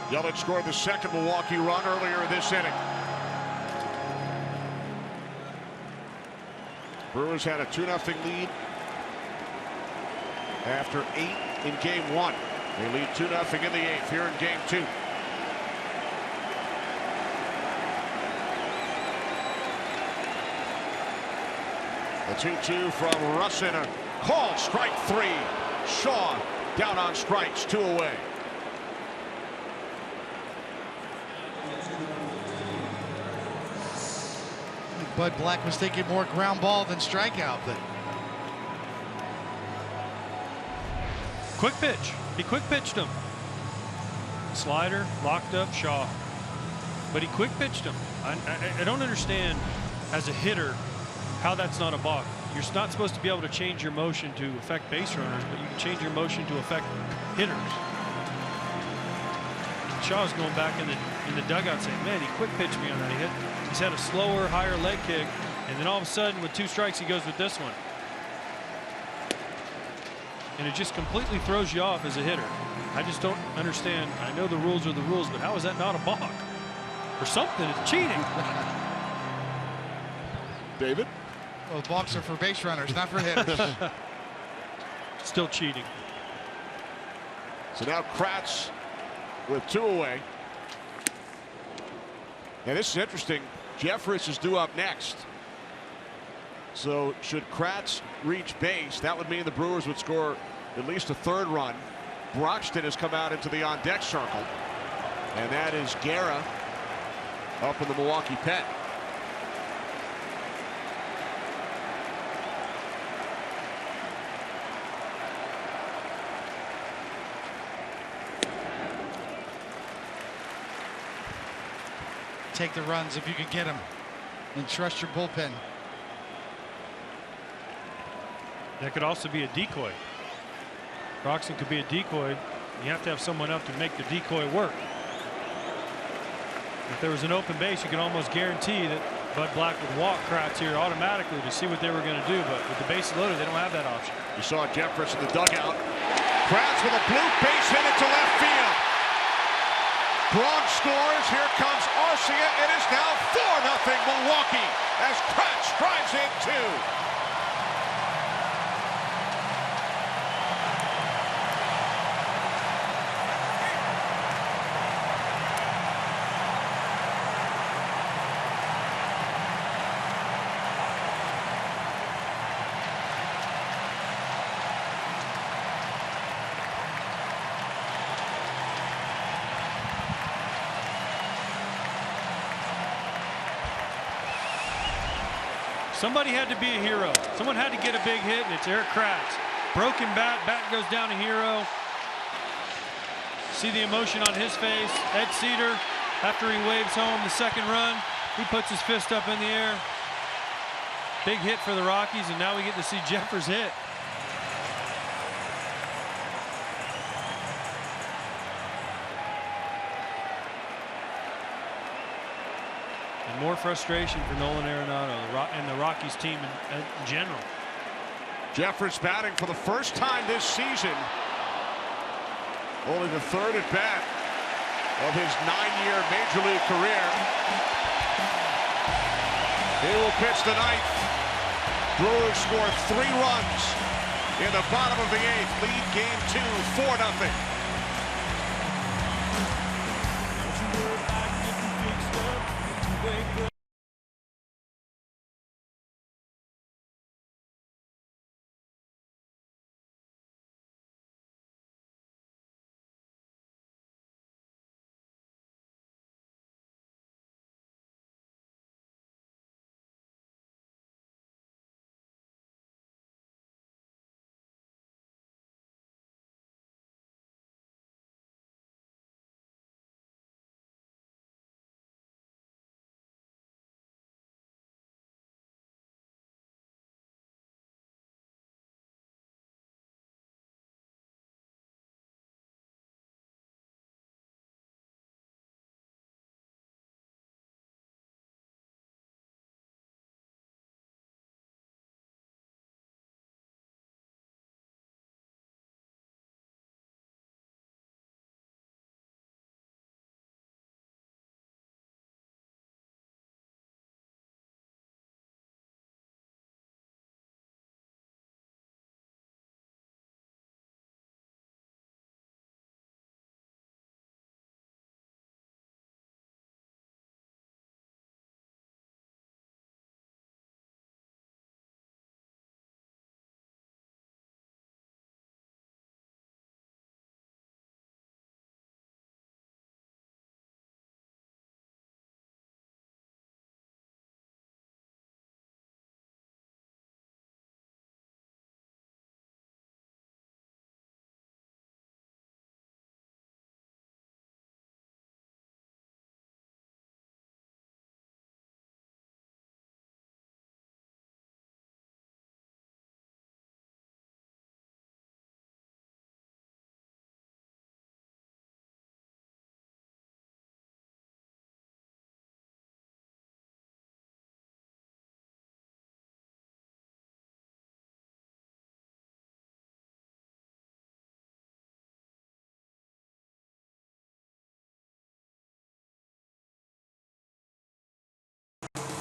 Speaker 1: Yelich scored the 2nd Milwaukee run earlier in this inning. Brewers had a 2-0 lead after 8 in game 1. They lead 2-0 in the 8th here in game 2. The 2-2 from Russin. A call, strike 3. Shaw down on strikes, 2 away.
Speaker 3: Bud Black was taking more ground ball than strikeout, but
Speaker 2: Quick pitch. He quick pitched him. Slider locked up Shaw, but he quick pitched him. I don't understand as a hitter how that's not a balk. You're not supposed to be able to change your motion to affect base runners, but you can change your motion to affect hitters. Shaw's going back in the dugout saying, man, he quick pitched me on that hit. He's had a slower, higher leg kick, and then all of a sudden with 2 strikes he goes with this one. And it just completely throws you off as a hitter. I just don't understand. I know the rules are the rules, but how is that not a balk? Or something, it's cheating.
Speaker 1: David?
Speaker 3: well, balks are for base runners, not for hitters.
Speaker 2: Still cheating.
Speaker 1: So now Kratz with 2 away. And this is interesting. Jeffress is due up next. So should Kratz reach base, that would mean the Brewers would score at least a 3rd run. Broxton has come out into the on-deck circle. And that is Guerra up in the Milwaukee pen.
Speaker 3: Take the runs if you can get them, and trust your bullpen.
Speaker 2: That could also be a decoy. Broxton could be a decoy. You have to have someone up to make the decoy work. If there was an open base, you could almost guarantee that Bud Black would walk Kratz here automatically to see what they were going to do. But with the bases loaded, they don't have that option.
Speaker 1: You saw Jeffress in the dugout. Kratz with a bloop, base hit into left field. Bronx scores. Here comes Arcia. It is now 4-0 Milwaukee as Kratz drives in two.
Speaker 2: Somebody had to be a hero. Someone had to get a big hit, and it's Erik Kratz. Broken bat goes down a hero. See the emotion on his face. Ed Cedar, after he waves home the second run, he puts his fist up in the air. Big hit for the Rockies, and now we get to see Jeffress hit. More frustration for Nolan Arenado and the Rockies team in general.
Speaker 1: Jeffress batting for the first time this season. Only the third at bat of his 9-year Major League career. He will pitch the ninth. Brewers score 3 runs in the bottom of the 8th. Lead game 2, 4-0.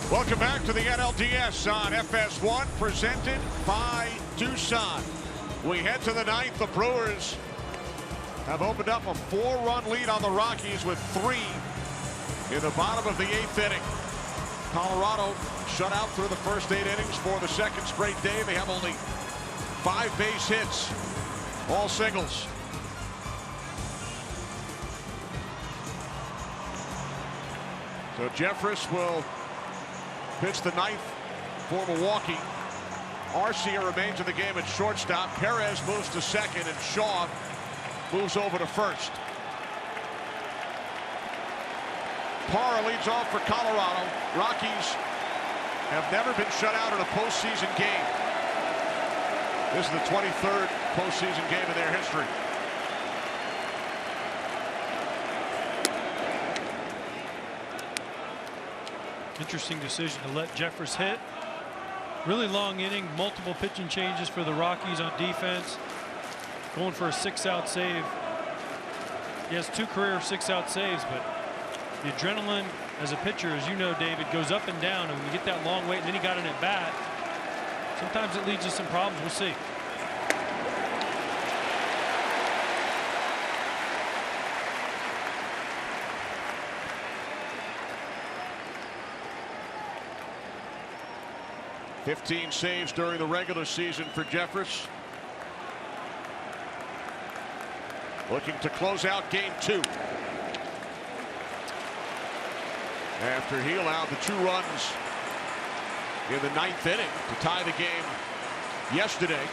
Speaker 1: Welcome back to the NLDS on FS1, presented by Doosan. We head to the 9th. The Brewers have opened up a 4-run lead on the Rockies with 3 in the bottom of the 8th inning. Colorado shut out through the first 8 innings for the second straight day. They have only 5 base hits, all singles. So Jeffress will pitch the 9th for Milwaukee. Arcia remains in the game at shortstop. Perez moves to second, and Shaw moves over to first. Parra leads off for Colorado. Rockies have never been shut out in a postseason game. This is the 23rd postseason game in their history.
Speaker 2: Interesting decision to let Jeffress hit. Really long inning, multiple pitching changes for the Rockies on defense. Going for a 6-out save. He has 2 career 6-out saves, but the adrenaline as a pitcher, as you know, David, goes up and down. And when you get that long wait and then he got an at bat, sometimes it leads to some problems. We'll see.
Speaker 1: "15 saves during the regular season for Jeffress. Looking to close out game 2. After he allowed the 2 runs in the 9th inning to tie the game yesterday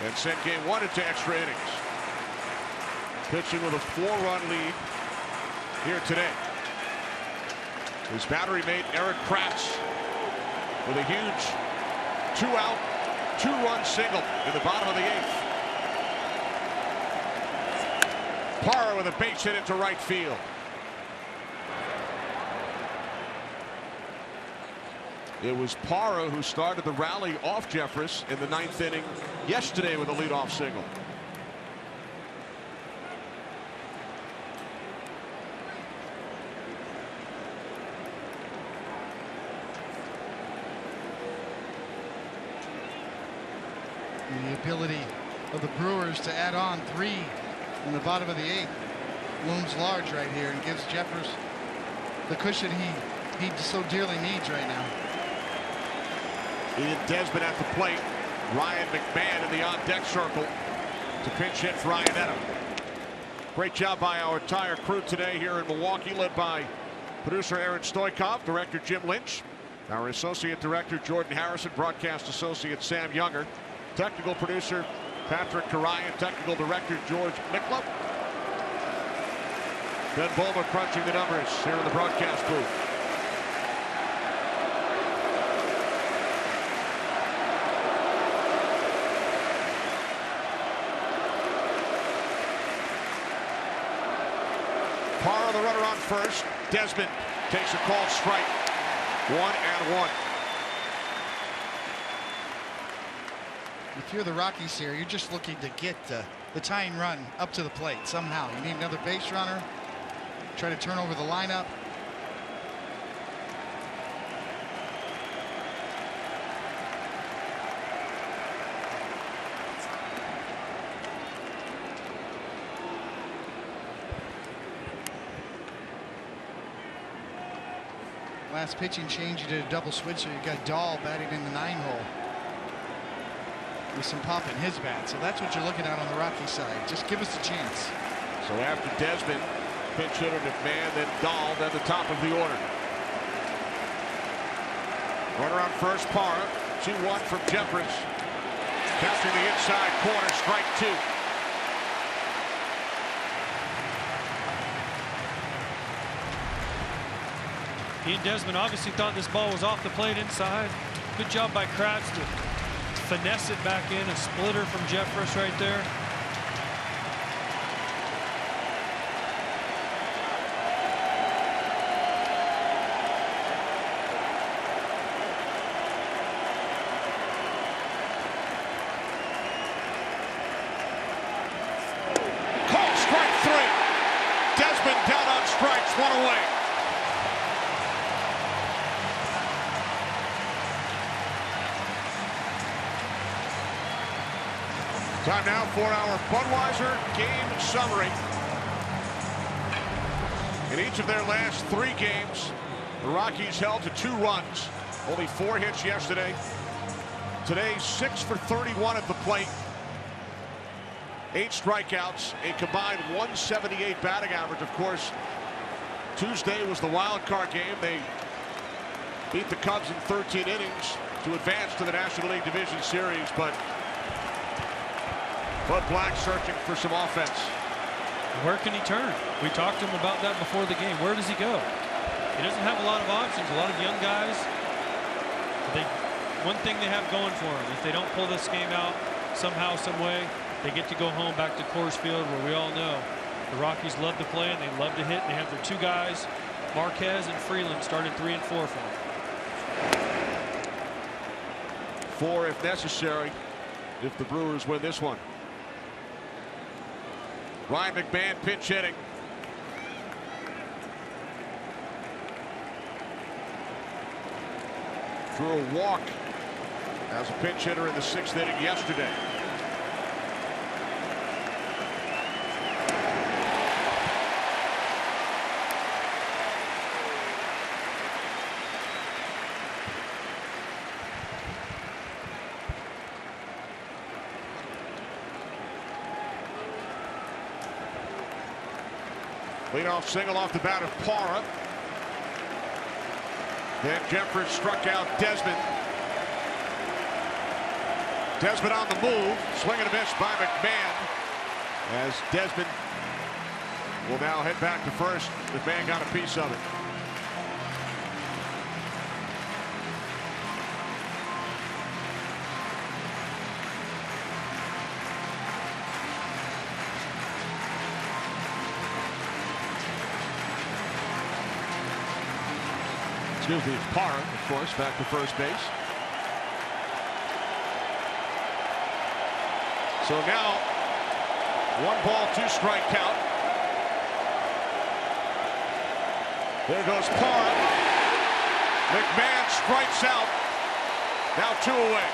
Speaker 1: and sent game 1 into extra innings. Pitching with a 4-run lead here today. His battery mate Eric Kratz with a huge 2-out, 2-run single in the bottom of the 8th. Parra with a base hit into right field. It was Parra who started the rally off Jeffress in the 9th inning yesterday with a leadoff single.
Speaker 3: The ability of the Brewers to add on 3 in the bottom of the 8th looms large right here and gives Jeffress the cushion he so dearly needs right now.
Speaker 1: Ian Desmond at the plate. Ryan McMahon in the on-deck circle to pinch hit for Iannetta. Great job by our entire crew today here in Milwaukee, led by producer Aaron Stoikov, director Jim Lynch, our associate director Jordan Harrison, broadcast associate Sam Younger, technical producer Patrick Karayan, technical director George Mikla. Ben Bulmer crunching the numbers here in the broadcast booth. Parra, the runner on first. Desmond takes a called strike. 1-1.
Speaker 3: If you're the Rockies here, you're just looking to get the tying run up to the plate somehow. You need another base runner. Try to turn over the lineup. Last pitching change, you did a double switch, so you got Dahl batting in the 9-hole with some pop in his bat. So that's what you're looking at on the Rocky side. Just give us a chance.
Speaker 1: So after Desmond, pinch hitter McMahon, then Dahl, then the top of the order. Runner on first, Parra. 2-1 from Jeffress. Capturing the inside corner, strike 2.
Speaker 2: Ian Desmond obviously thought this ball was off the plate inside. Good job by Kratz to finesse it back in. A splitter from Jeffress right there.
Speaker 1: Call strike 3. Desmond down on strikes, 1 away. Time now for our Budweiser game summary. In each of their last 3 games, the Rockies held to 2 runs. Only 4 hits yesterday. Today, 6 for 31 at the plate. 8 strikeouts, a combined 178 batting average. Of course, Tuesday was the wild card game. They beat the Cubs in 13 innings to advance to the National League Division Series, but Bud Black searching for some offense.
Speaker 2: Where can he turn? We talked to him about that before the game. Where does he go? He doesn't have a lot of options. A lot of young guys. One thing they have going for them, if they don't pull this game out somehow, some way, they get to go home back to Coors Field, where we all know the Rockies love to play and they love to hit. They have their 2 guys, Marquez and Freeland, started 3 and 4 for them.
Speaker 1: 4 if necessary if the Brewers win this one. Ryan McMahon pinch hitting. Drew a walk as a pinch hitter in the 6th inning yesterday. Leadoff single off the bat of Parra. Then Jeffers struck out Desmond. Desmond on the move. Swing and a miss by McMahon. As Desmond will now head back to first. McMahon got a piece of it. Excuse me, it's Parra, of course, back to first base. So now, 1 ball, 2 strike count. There goes Parra. McMahon strikes out. Now 2 away.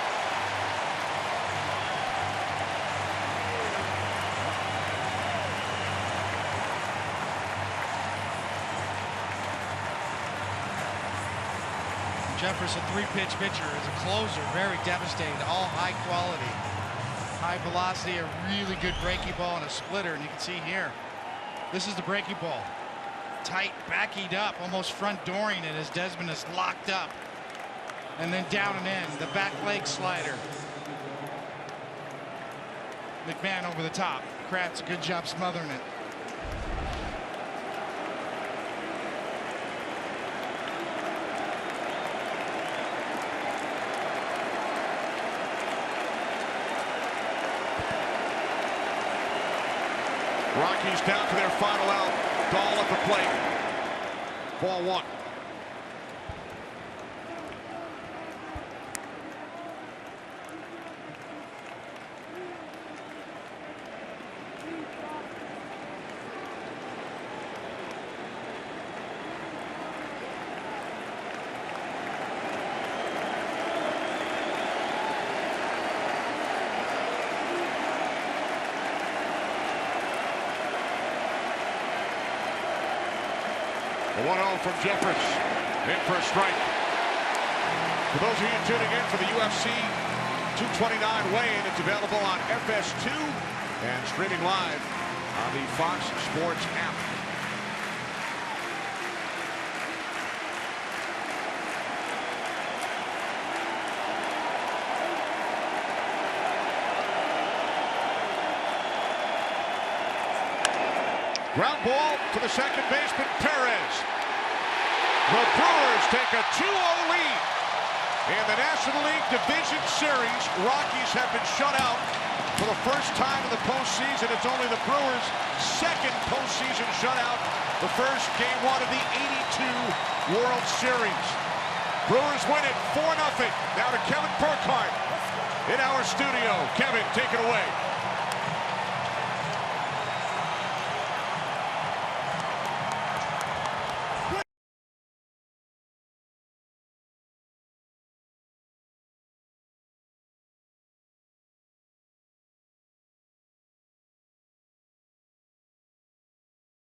Speaker 3: Jeffers, a 3-pitch pitcher, is a closer, very devastating, all high quality, high velocity, a really good breaking ball and a splitter. And you can see here, this is the breaking ball. Tight, backied up, almost front dooring it as Desmond is locked up. And then down and in, the back leg slider. McMahon over the top. Kratz, a good job smothering it.
Speaker 1: Rockies down to their final out. Dahl at the plate. Ball 1. The 1-0 from Jeffers. In for a strike. For those of you tuning in for the UFC 229 weigh-in, it's available on FS2 and streaming live on the Fox Sports app. Ground ball to the second baseman, Perez. The Brewers take a 2-0 lead. In the National League Division Series, Rockies have been shut out for the first time in the postseason. It's only the Brewers' second postseason shutout. The first Game 1 of the '82 World Series. Brewers win it 4-0. Now to Kevin Burkhardt in our studio. Kevin, take it away.